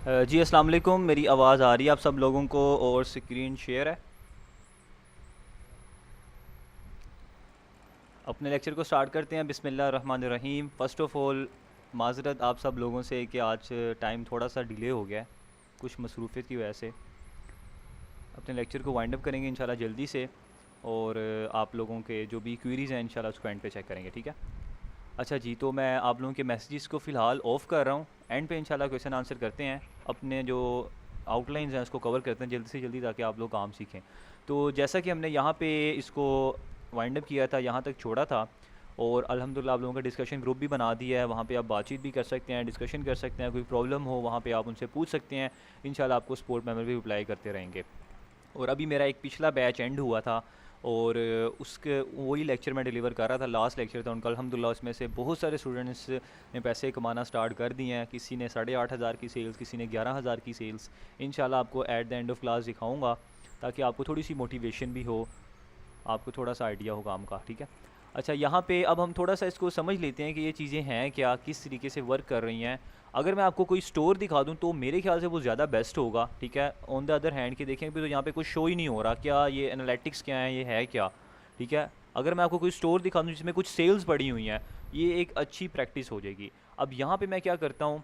जी अस्सलाम वालेकुम। मेरी आवाज़ आ रही है आप सब लोगों को और स्क्रीन शेयर है। अपने लेक्चर को स्टार्ट करते हैं। बिस्मिल्लाह रहमान रहीम। फ़र्स्ट ऑफ़ ऑल माज़रत आप सब लोगों से कि आज टाइम थोड़ा सा डिले हो गया है कुछ मसरूफ़ियत की वजह से। अपने लेक्चर को वाइंड अप करेंगे इंशाल्लाह जल्दी से, और आप लोगों के जो भी क्वेरीज़ हैं इंशाल्लाह उसको एंड पे चेक करेंगे, ठीक है। अच्छा जी, तो मैं आप लोगों के मैसेजेस को फ़िलहाल ऑफ़ कर रहा हूँ। एंड पे इंशाल्लाह क्वेश्चन आंसर करते हैं। अपने जो आउटलाइंस हैं उसको कवर करते हैं जल्दी से जल्दी, ताकि आप लोग काम सीखें। तो जैसा कि हमने यहाँ पे इसको वाइंड अप किया था, यहाँ तक छोड़ा था, और अल्हम्दुलिल्लाह आप लोगों का डिस्कशन ग्रुप भी बना दिया है। वहाँ पे आप बातचीत भी कर सकते हैं, डिस्कशन कर सकते हैं। कोई प्रॉब्लम हो वहाँ पे आप उनसे पूछ सकते हैं। इंशाल्लाह आपको सपोर्ट मेंबर भी रिप्लाई करते रहेंगे। और अभी मेरा एक पिछला बैच एंड हुआ था, और उसके वही लेक्चर मैं डिलीवर कर रहा था, लास्ट लेक्चर था उनका। अल्हम्दुलिल्लाह उसमें से बहुत सारे स्टूडेंट्स ने पैसे कमाना स्टार्ट कर दिए हैं। किसी ने 8,500 की सेल्स, किसी ने 11,000 की सेल्स। इंशाल्लाह आपको at the end of class दिखाऊंगा, ताकि आपको थोड़ी सी मोटिवेशन भी हो, आपको थोड़ा सा आइडिया हो काम का, ठीक है। अच्छा, यहाँ पे अब हम थोड़ा सा इसको समझ लेते हैं कि ये चीज़ें हैं क्या, किस तरीके से वर्क कर रही हैं। अगर मैं आपको कोई स्टोर दिखा दूँ तो मेरे ख्याल से वो ज़्यादा बेस्ट होगा, ठीक है। ऑन द अदर हैंड के देखें भी तो यहाँ पे कुछ शो ही नहीं हो रहा, क्या ये एनालिटिक्स क्या है, ये है क्या, ठीक है। अगर मैं आपको कोई स्टोर दिखा दूँ जिसमें कुछ सेल्स पड़ी हुई हैं, ये एक अच्छी प्रैक्टिस हो जाएगी। अब यहाँ पे मैं क्या करता हूँ,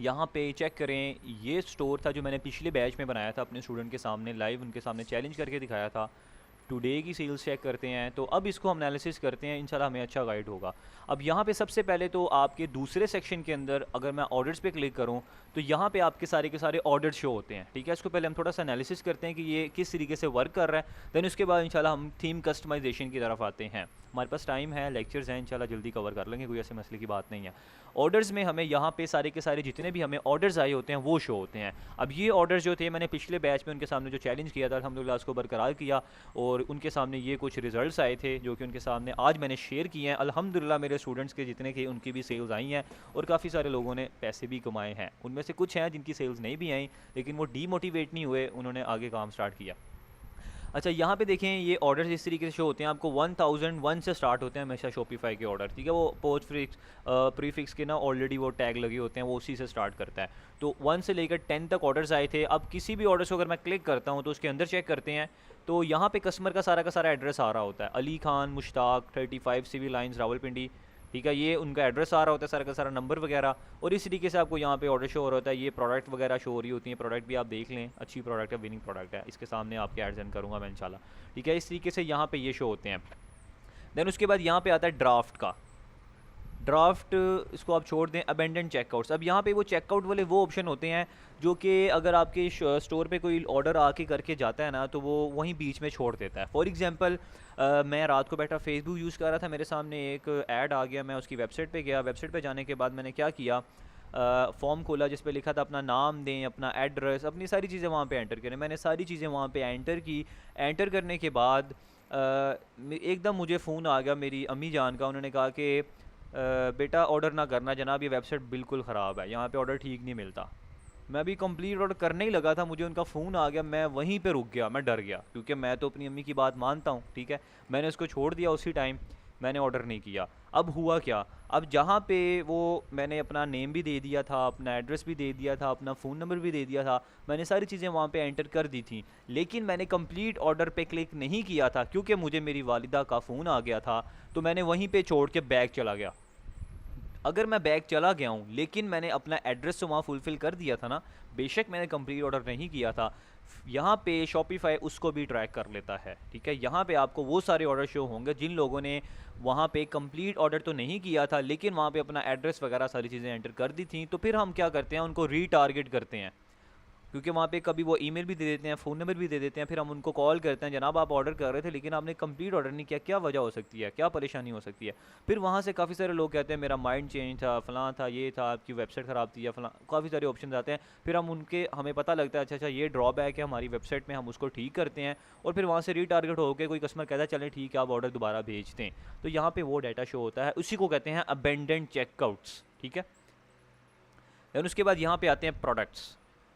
यहाँ पे चेक करें, ये स्टोर था जो मैंने पिछले बैच में बनाया था अपने स्टूडेंट के सामने, लाइव उनके सामने चैलेंज करके दिखाया था। टुडे की सेल्स चेक करते हैं, तो अब इसको हम एनालिसिस करते हैं, इंशाल्लाह हमें अच्छा गाइड होगा। अब यहाँ पे सबसे पहले तो आपके दूसरे सेक्शन के अंदर अगर मैं ऑर्डर्स पे क्लिक करूँ, तो यहाँ पे आपके सारे के सारे ऑर्डर शो होते हैं, ठीक है। इसको पहले हम थोड़ा सा एनालिसिस करते हैं कि ये किस तरीके से वर्क कर रहा है। देन उसके बाद इंशाल्लाह हम थीम कस्टमाइजेशन की तरफ आते हैं। हमारे पास टाइम है, लेक्चर्स हैं, इंशाल्लाह जल्दी कवर कर लेंगे, कोई ऐसे मसले की बात नहीं है। ऑर्डर्स में हमें यहाँ पे सारे के सारे जितने भी हमें ऑर्डर्स आए होते हैं वो शो होते हैं। अब ये ऑर्डर्स जो थे, मैंने पिछले बैच में उनके सामने जो चैलेंज किया था, अल्हम्दुलिल्लाह उसको बरकरार किया, और उनके सामने ये कुछ रिजल्ट्स आए थे जो कि उनके सामने आज मैंने शेयर किए हैं। अल्हम्दुलिल्लाह मेरे स्टूडेंट्स के जितने के उनकी भी सेल्स आई हैं, और काफ़ी सारे लोगों ने पैसे भी कमाए हैं। उनमें से कुछ हैं जिनकी सेल्स नहीं भी आई, लेकिन वो डीमोटिवेट नहीं हुए, उन्होंने आगे काम स्टार्ट किया। अच्छा, यहाँ पे देखें, ये ऑर्डर्स इस तरीके से शो होते हैं आपको। 1001 से स्टार्ट होते हैं हमेशा शॉपिफाई के ऑर्डर, ठीक है। वो पोस्ट फिक्स प्रीफिक्स के ना ऑलरेडी वो टैग लगे होते हैं, वो उसी से स्टार्ट करता है। तो 1 से लेकर 10 तक ऑर्डर्स आए थे। अब किसी भी ऑर्डर्स को अगर मैं क्लिक करता हूँ तो उसके अंदर चेक करते हैं, तो यहाँ पे कस्टमर का सारा एड्रेस आ रहा होता है। अली खान मुश्ताक 35 सिविल लाइन्स रावलपिंडी, ठीक है। ये उनका एड्रेस आ रहा होता है, सारा का सारा नंबर वगैरह। और इस तरीके से आपको यहाँ पे ऑर्डर शो हो रहा होता है। ये प्रोडक्ट वगैरह शो हो रही होती है, प्रोडक्ट भी आप देख लें, अच्छी प्रोडक्ट है, विनिंग प्रोडक्ट है। इसके सामने आपके एड्स एंड करूँगा मैं इंशाल्लाह, ठीक है। इस तरीके से यहाँ पे ये शो होते हैं। देन उसके बाद यहाँ पे आता है ड्राफ्ट का। ड्राफ्ट इसको आप छोड़ दें, अबेंडेंट चेकआउट्स। अब यहाँ पे वो चेकआउट वाले वो ऑप्शन होते हैं जो कि अगर आपके स्टोर पे कोई ऑर्डर आके करके जाता है ना, तो वो वहीं बीच में छोड़ देता है। फॉर एग्जांपल, मैं रात को बैठा फेसबुक यूज़ कर रहा था, मेरे सामने एक ऐड आ गया, मैं उसकी वेबसाइट पे गया। वेबसाइट पे जाने के बाद मैंने क्या किया, फॉर्म खोला जिस पे लिखा था अपना नाम दें, अपना एड्रेस, अपनी सारी चीज़ें वहाँ पे एंटर करें। मैंने सारी चीज़ें वहाँ पे एंटर की। एंटर करने के बाद एकदम मुझे फ़ोन आ गया मेरी अम्मी जान का। उन्होंने कहा कि बेटा ऑर्डर ना करना जनाब, ये वेबसाइट बिल्कुल ख़राब है, यहाँ पे ऑर्डर ठीक नहीं मिलता। मैं अभी कंप्लीट ऑर्डर करने ही लगा था, मुझे उनका फ़ोन आ गया। मैं वहीं पे रुक गया, मैं डर गया, क्योंकि मैं तो अपनी अम्मी की बात मानता हूँ, ठीक है। मैंने उसको छोड़ दिया उसी टाइम, मैंने ऑर्डर नहीं किया। अब हुआ क्या, अब जहाँ पे वो मैंने अपना नेम भी दे दिया था, अपना एड्रेस भी दे दिया था, अपना फ़ोन नंबर भी दे दिया था, मैंने सारी चीज़ें वहाँ पे एंटर कर दी थी, लेकिन मैंने कंप्लीट ऑर्डर पे क्लिक नहीं किया था, क्योंकि मुझे मेरी वालिदा का फ़ोन आ गया था। तो मैंने वहीं पे छोड़ के बैग चला गया। अगर मैं बैग चला गया हूँ लेकिन मैंने अपना एड्रेस तो वहाँ फुलफ़िल कर दिया था ना, बेशक मैंने कंप्लीट ऑर्डर नहीं किया था, यहाँ पे शॉपिफ़ाई उसको भी ट्रैक कर लेता है, ठीक है। यहाँ पे आपको वो सारे ऑर्डर शो होंगे जिन लोगों ने वहाँ पे कंप्लीट ऑर्डर तो नहीं किया था, लेकिन वहाँ पे अपना एड्रेस वगैरह सारी चीज़ें एंटर कर दी थी। तो फिर हम क्या करते हैं, उनको रीटारगेट करते हैं, क्योंकि वहाँ पे कभी वो ईमेल भी दे देते हैं, फ़ोन नंबर भी दे देते हैं। फिर हम उनको कॉल करते हैं, जनाब आप ऑर्डर कर रहे थे लेकिन आपने कंप्लीट ऑर्डर नहीं किया, क्या वजह हो सकती है, क्या परेशानी हो सकती है। फिर वहाँ से काफ़ी सारे लोग कहते हैं मेरा माइंड चेंज था, फ़लाँ था, ये था, आपकी वेबसाइट ख़राब थी, या फ़लाँ, काफ़ी सारे ऑप्शन आते हैं। फिर हम उनके, हमें पता लगता है अच्छा अच्छा ये ड्रॉबैक है हमारी वेबसाइट में, हम उसको ठीक करते हैं। और फिर वहाँ से रीटारगेट होकर कोई कस्टमर कहता है चलें ठीक है आप ऑर्डर दोबारा भेज दें, तो यहाँ पर वो डाटा शो होता है, उसी को कहते हैं अबेंडेंट चेकआउट्स, ठीक है। देन उसके बाद यहाँ पे आते हैं प्रोडक्ट्स।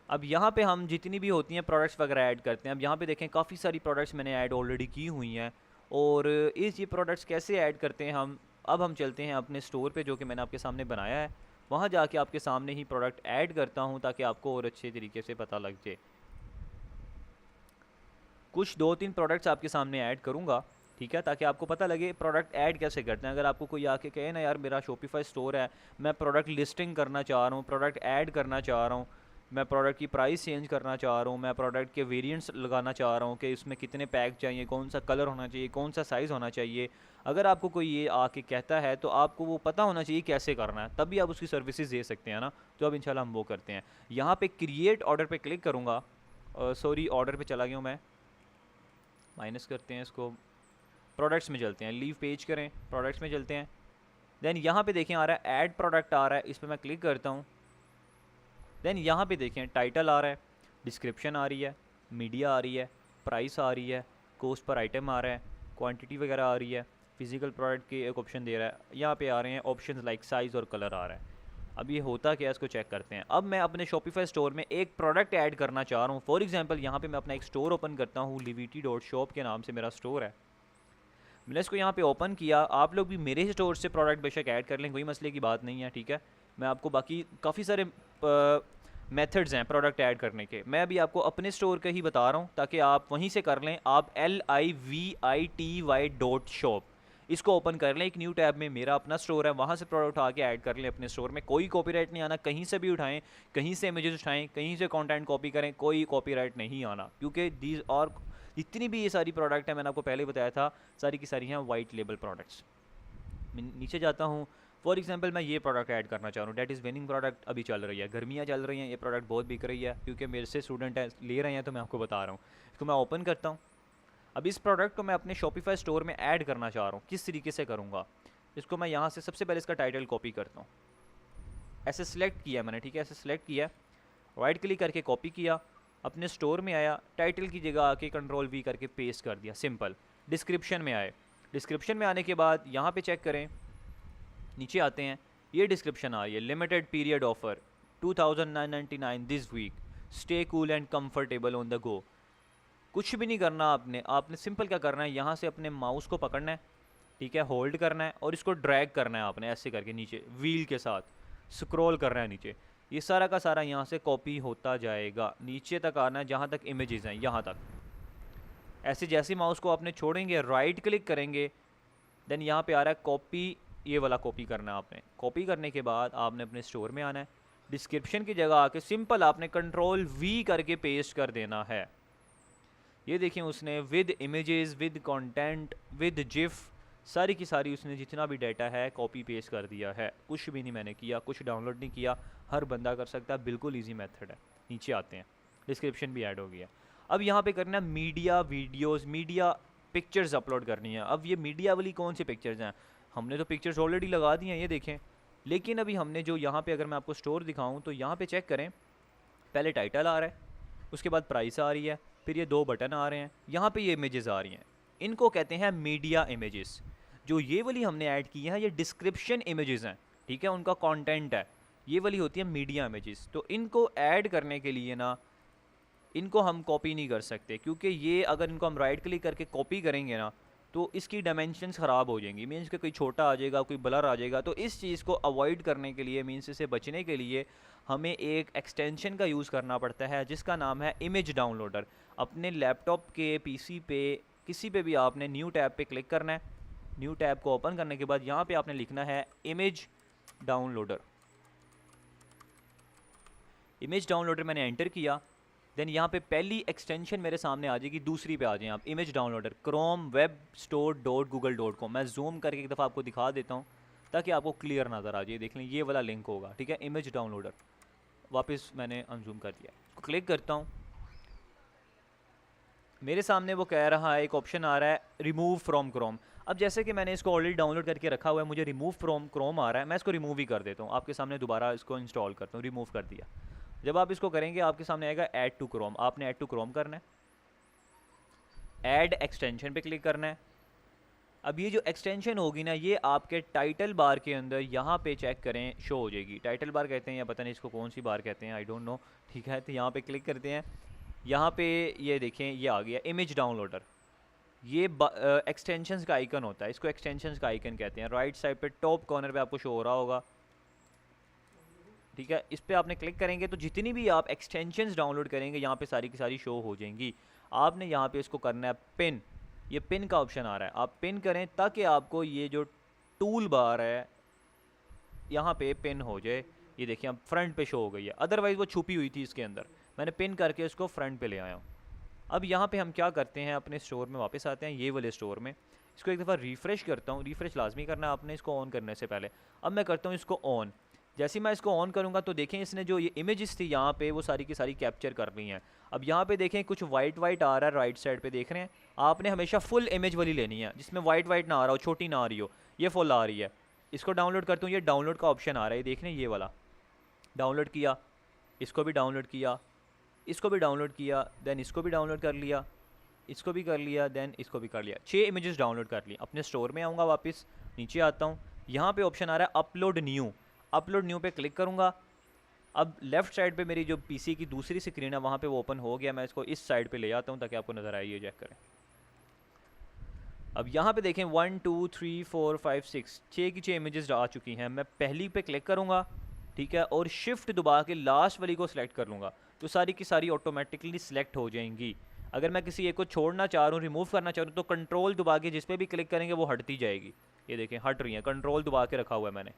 अब यहाँ पे हम जितनी भी होती हैं प्रोडक्ट्स वगैरह ऐड करते हैं। अब यहाँ पे देखें काफ़ी सारी प्रोडक्ट्स मैंने ऐड ऑलरेडी की हुई हैं, और इस ये प्रोडक्ट्स कैसे ऐड करते हैं हम, अब हम चलते हैं अपने स्टोर पे जो कि मैंने आपके सामने बनाया है। वहाँ जाके आपके सामने ही प्रोडक्ट ऐड करता हूँ ताकि आपको और अच्छे तरीके से पता लग जाए। कुछ 2-3 प्रोडक्ट्स आपके सामने ऐड करूँगा, ठीक है, ताकि आपको पता लगे प्रोडक्ट ऐड कैसे करते हैं। अगर आपको कोई आके कहे ना यार मेरा शॉपिफाई स्टोर है, मैं प्रोडक्ट लिस्टिंग करना चाह रहा हूँ, प्रोडक्ट ऐड करना चाह रहा हूँ, मैं प्रोडक्ट की प्राइस चेंज करना चाह रहा हूँ, मैं प्रोडक्ट के वेरिएंट्स लगाना चाह रहा हूँ कि इसमें कितने पैक चाहिए, कौन सा कलर होना चाहिए, कौन सा साइज़ होना चाहिए, अगर आपको कोई ये आके कहता है तो आपको वो पता होना चाहिए कैसे करना है, तभी आप उसकी सर्विसेज दे सकते हैं ना। तो अब इंशाल्लाह हम वो करते हैं। यहाँ पे क्रिएट ऑर्डर पे क्लिक करूँगा, सॉरी ऑर्डर पे चला गया हूँ मैं, माइनस करते हैं इसको, प्रोडक्ट्स में चलते हैं, लीव पेज करें, प्रोडक्ट्स में चलते हैं। देन यहाँ पे देखें आ रहा है ऐड प्रोडक्ट आ रहा है, इस पर मैं क्लिक करता हूँ। देन यहाँ पे देखें टाइटल आ रहा है, डिस्क्रिप्शन आ रही है, मीडिया आ रही है, प्राइस आ रही है, कॉस्ट पर आइटम आ रहा है, क्वांटिटी वगैरह आ रही है, फिजिकल प्रोडक्ट के एक ऑप्शन दे रहा है, यहाँ पे आ रहे हैं ऑप्शन लाइक साइज़ और कलर आ रहा है। अब ये होता क्या है इसको चेक करते हैं। अब मैं अपने शॉपिफाई स्टोर में एक प्रोडक्ट ऐड करना चाह रहा हूँ। फॉर एग्जांपल यहाँ पे मैं अपना एक स्टोर ओपन करता हूँ, livity.shop के नाम से मेरा स्टोर है। मैंने इसको यहाँ पे ओपन किया, आप लोग भी मेरे ही स्टोर से प्रोडक्ट बेशक ऐड कर लें, कोई मसले की बात नहीं है, ठीक है। मैं आपको बाकी काफ़ी सारे मेथड्स हैं प्रोडक्ट ऐड करने के, मैं अभी आपको अपने स्टोर का ही बता रहा हूँ ताकि आप वहीं से कर लें। आप livity.shop इसको ओपन कर लें, एक न्यू टैब में मेरा अपना स्टोर है, वहाँ से प्रोडक्ट उठा के ऐड कर लें अपने स्टोर में। कोई कॉपीराइट नहीं आना, कहीं से भी उठाएं, कहीं से इमेजेस उठाएं, कहीं से कंटेंट कॉपी करें, कोई कॉपीराइट नहीं आना, क्योंकि दीज और जितनी भी ये सारी प्रोडक्ट है मैंने आपको पहले बताया था सारी की सारी हैं वाइट लेबल प्रोडक्ट्स। मैं नीचे जाता हूँ, फॉर एग्जांपल मैं ये प्रोडक्ट ऐड करना चाह रहा हूँ, डेट इज़ विनिंग प्रोडक्ट, अभी चल रही है, गर्मियाँ चल रही हैं, ये प्रोडक्ट बहुत बिक रही है, क्योंकि मेरे से स्टूडेंट है ले रहे हैं तो मैं आपको बता रहा हूँ। इसको मैं ओपन करता हूँ। अब इस प्रोडक्ट को मैं अपने शॉपिफाई स्टोर में ऐड करना चाह रहा हूँ, किस तरीके से करूँगा। इसको मैं यहाँ से सबसे पहले इसका टाइटल कॉपी करता हूँ, ऐसे सिलेक्ट किया मैंने, ठीक है, ऐसे सिलेक्ट किया, राइट क्लिक करके कॉपी किया, अपने स्टोर में आया, टाइटल की जगह आके Ctrl+V करके पेस्ट कर दिया, सिंपल। डिस्क्रिप्शन में आए, डिस्क्रिप्शन में आने के बाद यहाँ पे चेक करें, नीचे आते हैं, ये डिस्क्रिप्शन आ रही है, limited period offer 2999 this week, stay cool and comfortable on the go. कुछ भी नहीं करना आपने सिंपल क्या करना है, यहाँ से अपने माउस को पकड़ना है, ठीक है, होल्ड करना है और इसको ड्रैग करना है आपने ऐसे करके नीचे व्हील के साथ स्क्रॉल करना है नीचे, ये सारा का सारा यहाँ से कॉपी होता जाएगा, नीचे तक आना है जहाँ तक इमेजेस हैं, यहाँ तक। ऐसे जैसे माउस को आपने छोड़ेंगे, राइट क्लिक करेंगे, देन यहाँ पे आ रहा है कॉपी, ये वाला कॉपी करना है आपने। कॉपी करने के बाद आपने अपने स्टोर में आना है, डिस्क्रिप्शन की जगह आके सिंपल आपने Ctrl+V करके पेस्ट कर देना है। ये देखें उसने with images, with content, with GIF, सारी की सारी उसने जितना भी डाटा है कॉपी पेस्ट कर दिया है। कुछ भी नहीं मैंने किया, कुछ डाउनलोड नहीं किया, हर बंदा कर सकता है, बिल्कुल इजी मेथड है। नीचे आते हैं, डिस्क्रिप्शन भी ऐड हो गया। अब यहाँ पे करना media videos, media pictures upload करनी है। अब ये मीडिया वाली कौन सी पिक्चर्स हैं, हमने तो पिक्चर्स ऑलरेडी लगा दी हैं, ये देखें, लेकिन अभी हमने जो यहाँ पे अगर मैं आपको स्टोर दिखाऊँ तो यहाँ पे चेक करें, पहले टाइटल आ रहा है, उसके बाद प्राइस आ रही है, फिर ये 2 बटन आ रहे हैं, यहाँ पे ये इमेजेस आ रही हैं, इनको कहते हैं मीडिया इमेजेस। जो ये वाली हमने ऐड की है ये डिस्क्रिप्शन इमेजेस हैं, ठीक है, उनका कंटेंट है, ये वाली होती है मीडिया इमेजेस। तो इनको ऐड करने के लिए ना, इनको हम कॉपी नहीं कर सकते, क्योंकि ये अगर इनको हम राइट क्लिक करके कॉपी करेंगे ना तो इसकी डायमेंशंस ख़राब हो जाएंगी, मीन्स कि कोई छोटा आ जाएगा, कोई ब्लर आ जाएगा। तो इस चीज़ को अवॉइड करने के लिए, मीन्स इससे बचने के लिए हमें एक एक्सटेंशन का यूज़ करना पड़ता है जिसका नाम है इमेज डाउनलोडर। अपने लैपटॉप के पीसी पे किसी पे भी आपने न्यू टैब पे क्लिक करना है, न्यू टैब को ओपन करने के बाद यहाँ पे आपने लिखना है इमेज डाउनलोडर। इमेज डाउनलोडर मैंने एंटर किया, देन यहाँ पे पहली एक्सटेंशन मेरे सामने आ जाएगी, दूसरी पे आ जाए आप, इमेज डाउनलोडर chrome-web-store.google.com। मैं जूम करके एक दफ़ा आपको दिखा देता हूँ ताकि आपको क्लियर नज़र आ जाए। देख लें ये वाला लिंक होगा, ठीक है, इमेज डाउनलोडर। वापस मैंने अनजूम कर दिया, क्लिक करता हूँ, मेरे सामने वो कह रहा है, एक ऑप्शन आ रहा है रिमूव फ्रॉम क्रोम। अब जैसे कि मैंने इसको ऑलरेडी डाउनलोड करके रखा हुआ है, मुझे रिमूव फ्रॉम क्रोम आ रहा है, मैं इसको रिमूव ही कर देता हूँ, आपके सामने दोबारा इसको इंस्टॉल करता हूँ, रिमूव कर दिया। जब आप इसको करेंगे आपके सामने आएगा ऐड टू क्रोम, आपने ऐड टू क्रोम करना है, ऐड एक्सटेंशन पे क्लिक करना है। अब ये जो एक्सटेंशन होगी ना ये आपके टाइटल बार के अंदर यहाँ पे चेक करें शो हो जाएगी, टाइटल बार कहते हैं या पता नहीं इसको कौन सी बार कहते हैं, आई डोंट नो, ठीक है। तो यहाँ पे क्लिक करते हैं, यहाँ पे ये देखें ये आ गया इमेज डाउनलोडर, ये एक्सटेंशंस का आइकन होता है, इसको एक्सटेंशंस का आइकन कहते हैं। राइट साइड पे टॉप कॉर्नर पे आपको शो हो रहा होगा, ठीक है, इस पर आपने क्लिक करेंगे तो जितनी भी आप एक्सटेंशंस डाउनलोड करेंगे यहाँ पे सारी की सारी शो हो जाएंगी। आपने यहाँ पे इसको करना है पिन, ये पिन का ऑप्शन आ रहा है, आप पिन करें ताकि आपको ये जो टूल बार है यहाँ पे पिन हो जाए। ये देखिए अब फ्रंट पे शो हो गई है, अदरवाइज़ वो छुपी हुई थी इसके अंदर, मैंने पिन करके इसको फ्रंट पे ले आया हूँ। अब यहाँ पे हम क्या करते हैं, अपने स्टोर में वापस आते हैं, ये वाले स्टोर में, इसको एक दफ़ा रिफ़्रेश करता हूँ। रिफ़्रेश लाजमी करना है आपने इसको ऑन करने से पहले। अब मैं करता हूँ इसको ऑन। जैसे ही मैं इसको ऑन करूँगा तो देखें इसने जो ये इमेजेस थी यहाँ पे वो सारी की सारी कैप्चर कर ली हैं। अब यहाँ पे देखें कुछ वाइट वाइट आ रहा है राइट साइड पे, देख रहे हैं। आपने हमेशा फुल इमेज वाली लेनी है जिसमें वाइट वाइट ना आ रहा हो, छोटी ना आ रही हो, ये फुल आ रही है। इसको डाउनलोड करता हूँ, ये डाउनलोड का ऑप्शन आ रहा है, देख रहे हैं ये वाला। डाउनलोड किया, इसको भी डाउनलोड किया, इसको भी डाउनलोड किया, देन इसको भी डाउनलोड कर लिया, इसको भी कर लिया, देन इसको भी कर लिया। 6 इमेजेस डाउनलोड कर ली। अपने स्टोर में आऊँगा, वापस नीचे आता हूँ, यहाँ पे ऑप्शन आ रहा है अपलोड न्यू। अपलोड न्यू पे क्लिक करूँगा। अब लेफ़्ट साइड पे मेरी जो पीसी की दूसरी स्क्रीन है वहाँ पे वो ओपन हो गया। मैं इसको इस साइड पे ले आता हूँ ताकि आपको नज़र आए, ये चेक करें। अब यहाँ पे देखें 1 2 3 4 5 6 6 की 6 इमेजेस आ चुकी हैं। मैं पहली पे क्लिक करूँगा, ठीक है, और शिफ्ट दबा के लास्ट वाली को सिलेक्ट कर लूँगा तो सारी की सारी ऑटोमेटिकली सिलेक्ट हो जाएंगी। अगर मैं किसी एक को छोड़ना चाह रहा हूँ, रिमूव करना चाह रहा हूँ, तो कंट्रोल दबा के जिस पे भी क्लिक करेंगे वो हटती जाएगी। ये देखें हट रही है, कंट्रोल दबा के रखा हुआ है मैंने,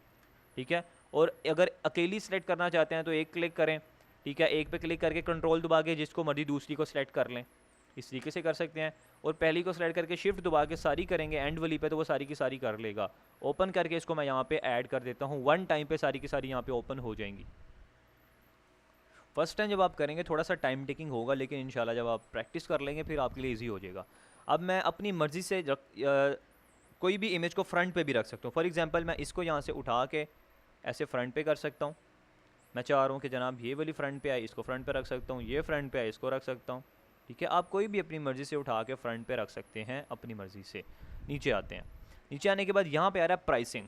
ठीक है। और अगर अकेली सिलेक्ट करना चाहते हैं तो एक क्लिक करें, ठीक है, एक पे क्लिक करके कंट्रोल दबा के जिसको मर्जी दूसरी को सिलेक्ट कर लें, इस तरीके से कर सकते हैं। और पहली को सिलेक्ट करके शिफ्ट दबा के सारी करेंगे एंड वाली पे तो वो सारी की सारी कर लेगा। ओपन करके इसको मैं यहाँ पे ऐड कर देता हूँ, वन टाइम पे सारी की सारी यहाँ पे ओपन हो जाएंगी। फर्स्ट टाइम जब आप करेंगे थोड़ा सा टाइम टेकिंग होगा, लेकिन इंशाल्लाह जब आप प्रैक्टिस कर लेंगे फिर आपके लिए ईजी हो जाएगा। अब मैं अपनी मर्ज़ी से कोई भी इमेज को फ्रंट पे भी रख सकता हूँ। फॉर एग्जांपल मैं इसको यहाँ से उठा के ऐसे फ्रंट पे कर सकता हूँ। मैं चाह रहा हूँ कि जनाब ये वाली फ्रंट पे आए, इसको फ्रंट पे रख सकता हूँ, ये फ्रंट पे आए, इसको रख सकता हूँ, ठीक है। आप कोई भी अपनी मर्ज़ी से उठा के फ्रंट पे रख सकते हैं अपनी मर्ज़ी से। नीचे आते हैं, नीचे आने के बाद यहाँ पे आ रहा है प्राइसिंग।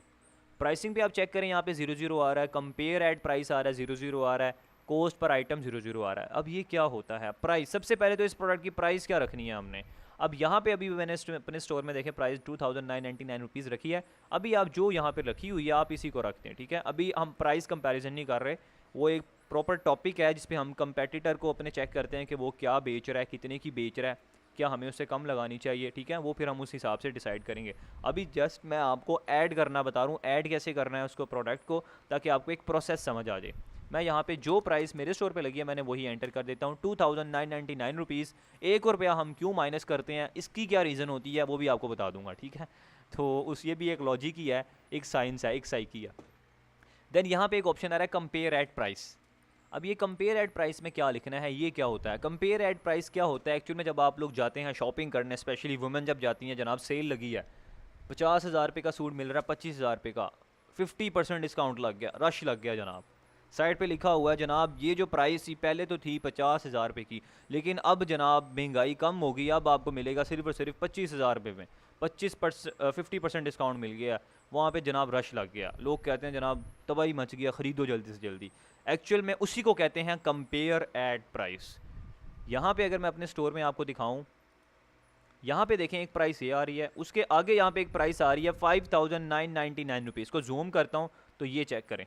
प्राइसिंग पे आप चेक करें, यहाँ पे 00 आ रहा है, कंपेयर एट प्राइस आ रहा है 00 आ रहा है, कॉस्ट पर आइटम 00 आ रहा है। अब ये क्या होता है, प्राइस। सबसे पहले तो इस प्रोडक्ट की प्राइस क्या रखनी है हमने। अब यहाँ पे अभी मैंने अपने स्टोर में देखे प्राइस 2999 रुपीज़ रखी है। अभी आप जो यहाँ पे रखी हुई है आप इसी को रखते हैं, ठीक है। अभी हम प्राइस कंपैरिजन नहीं कर रहे, वो एक प्रॉपर टॉपिक है जिसपे हम कंपेटिटर को अपने चेक करते हैं कि वो क्या बेच रहा है, कितने की बेच रहा है, क्या हमें उससे कम लगानी चाहिए, ठीक है। वो फिर हम उस हिसाब से डिसाइड करेंगे। अभी जस्ट मैं आपको ऐड करना बता रहा हूँ, ऐड कैसे करना है उसको प्रोडक्ट को, ताकि आपको एक प्रोसेस समझ आ जाए। मैं यहाँ पे जो प्राइस मेरे स्टोर पे लगी है मैंने वही एंटर कर देता हूँ, 2999 रुपीज़। 1 रुपया हम क्यों माइनस करते हैं, इसकी क्या रीज़न होती है वो भी आपको बता दूंगा, ठीक है। तो उस ये भी एक लॉजिक ही है, एक साइंस है, एक साइकी है। देन यहाँ पे एक ऑप्शन आ रहा है कंपेयर एट प्राइस। अब ये कंपेयर एट प्राइस में क्या लिखना है, ये क्या होता है कंपेयर एट प्राइस, क्या होता है एक्चुअल में। जब आप लोग जाते हैं शॉपिंग करने, स्पेशली वुमेन जब जाती हैं, जनाब सेल लगी है, 50,000 रुपये का सूट मिल रहा है 25,000 रुपये का, 50% डिस्काउंट लग गया, रश लग गया जनाब। साइड पे लिखा हुआ है जनाब ये जो प्राइस थी पहले तो थी 50,000 रुपये की, लेकिन अब जनाब महंगाई कम हो गई, अब आपको मिलेगा सिर्फ और सिर्फ 25,000 रुपये में, 50% डिस्काउंट मिल गया। वहाँ पे जनाब रश लग गया, लोग कहते हैं जनाब तबाही मच गया, ख़रीदो जल्दी से जल्दी। एक्चुअल में उसी को कहते हैं कंपेयर एट प्राइस। यहाँ पे अगर मैं अपने स्टोर में आपको दिखाऊं, यहाँ पे देखें एक प्राइस ये आ रही है, उसके आगे यहाँ पे एक प्राइस आ रही है 5,999 रुपीज़। को जूम करता हूँ तो ये चेक करें,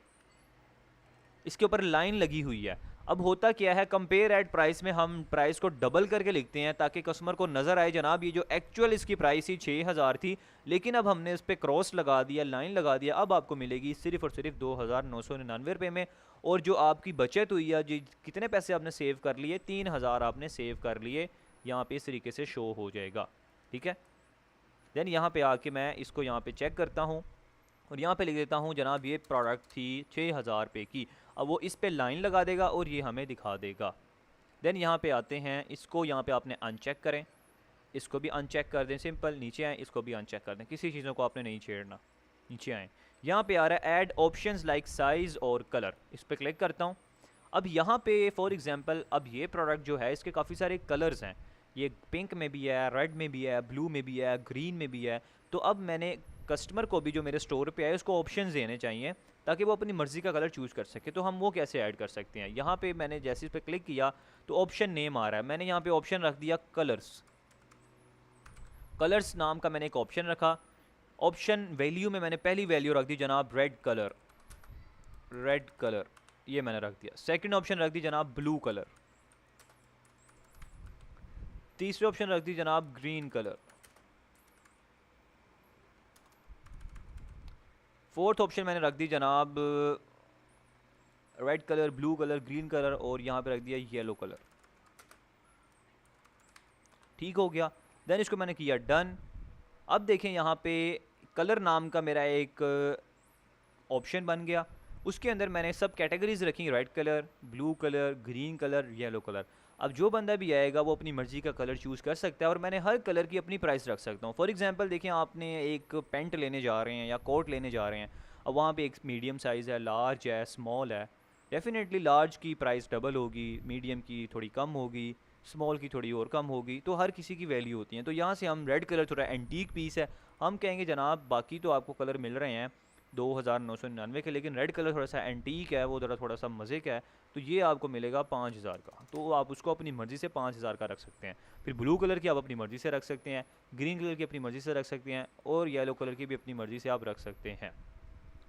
इसके ऊपर लाइन लगी हुई है। अब होता क्या है, कंपेयर एट प्राइस में हम प्राइस को डबल करके लिखते हैं ताकि कस्टमर को नज़र आए जनाब ये जो एक्चुअल इसकी प्राइस ही 6,000 थी, लेकिन अब हमने इस पर क्रॉस लगा दिया, लाइन लगा दिया, अब आपको मिलेगी सिर्फ और सिर्फ 2,999 रुपये में। और जो आपकी बचत हुई है, जी कितने पैसे आपने सेव कर लिए, 3,000 आपने सेव कर लिए, यहाँ पे इस तरीके से शो हो जाएगा, ठीक है। देन यहाँ पे आके मैं इसको यहाँ पे चेक करता हूँ और यहाँ पे लिख देता हूँ जनाब ये प्रोडक्ट थी 6,000 रुपये की। अब वो इस पे लाइन लगा देगा और ये हमें दिखा देगा। देन यहाँ पे आते हैं, इसको यहाँ पे आपने अनचेक करें, इसको भी अनचेक कर दें, सिंपल। नीचे आएँ, इसको भी अनचेक कर दें, किसी चीज़ों को आपने नहीं छेड़ना। नीचे आएँ, यहाँ पे आ रहा है ऐड ऑप्शंस लाइक साइज़ और कलर, इस पर क्लिक करता हूँ। अब यहाँ पे फॉर एग्जांपल अब ये प्रोडक्ट जो है इसके काफ़ी सारे कलर्स हैं, ये पिंक में भी है, रेड में भी है, ब्लू में भी है, ग्रीन में भी है। तो अब मैंने कस्टमर को भी जो मेरे स्टोर पे आए उसको ऑप्शंस देने चाहिए ताकि वो अपनी मर्ज़ी का कलर चूज़ कर सके। तो हम वो कैसे ऐड कर सकते हैं, यहाँ पे मैंने जैसे इस पर क्लिक किया तो ऑप्शन नेम आ रहा है, मैंने यहाँ पे ऑप्शन रख दिया कलर्स। कलर्स नाम का मैंने एक ऑप्शन रखा। ऑप्शन वैल्यू में मैंने पहली वैल्यू रख दी जनाब रेड कलर, रेड कलर, ये मैंने रख दिया। सेकंड ऑप्शन रख दी जनाब ब्लू कलर। तीसरे ऑप्शन रख दी जनाब ग्रीन कलर। फोर्थ ऑप्शन मैंने रख दी जनाब red colour, blue colour, green colour और यहाँ पे रख दिया येलो कलर। ठीक हो गया। देन इसको मैंने किया डन। अब देखें यहाँ पे कलर नाम का मेरा एक ऑप्शन बन गया। उसके अंदर मैंने सब कैटेगरीज रखी, red colour, blue colour, green colour, yellow colour. अब जो बंदा भी आएगा वो अपनी मर्ज़ी का कलर चूज़ कर सकता है और मैंने हर कलर की अपनी प्राइस रख सकता हूँ। फॉर एग्जांपल देखें, आपने एक पेंट लेने जा रहे हैं या कोट लेने जा रहे हैं, अब वहाँ पे एक मीडियम साइज़ है, लार्ज है, स्मॉल है। डेफिनेटली लार्ज की प्राइस डबल होगी, मीडियम की थोड़ी कम होगी, स्मॉल की थोड़ी और कम होगी। तो हर किसी की वैल्यू होती है। तो यहाँ से हम रेड कलर थोड़ा एंटीक पीस है, हम कहेंगे जनाब बाकी तो आपको कलर मिल रहे हैं 2999 के, लेकिन रेड कलर थोड़ा सा एंटीक है, वो थोड़ा सा मज़े का है, तो ये आपको मिलेगा 5000 का। तो आप उसको अपनी मर्ज़ी से 5000 का रख सकते हैं। फिर ब्लू कलर की आप अपनी मर्ज़ी से रख सकते हैं, ग्रीन कलर की अपनी मर्ज़ी से रख सकते हैं और येलो कलर की भी अपनी मर्ज़ी से आप रख सकते हैं।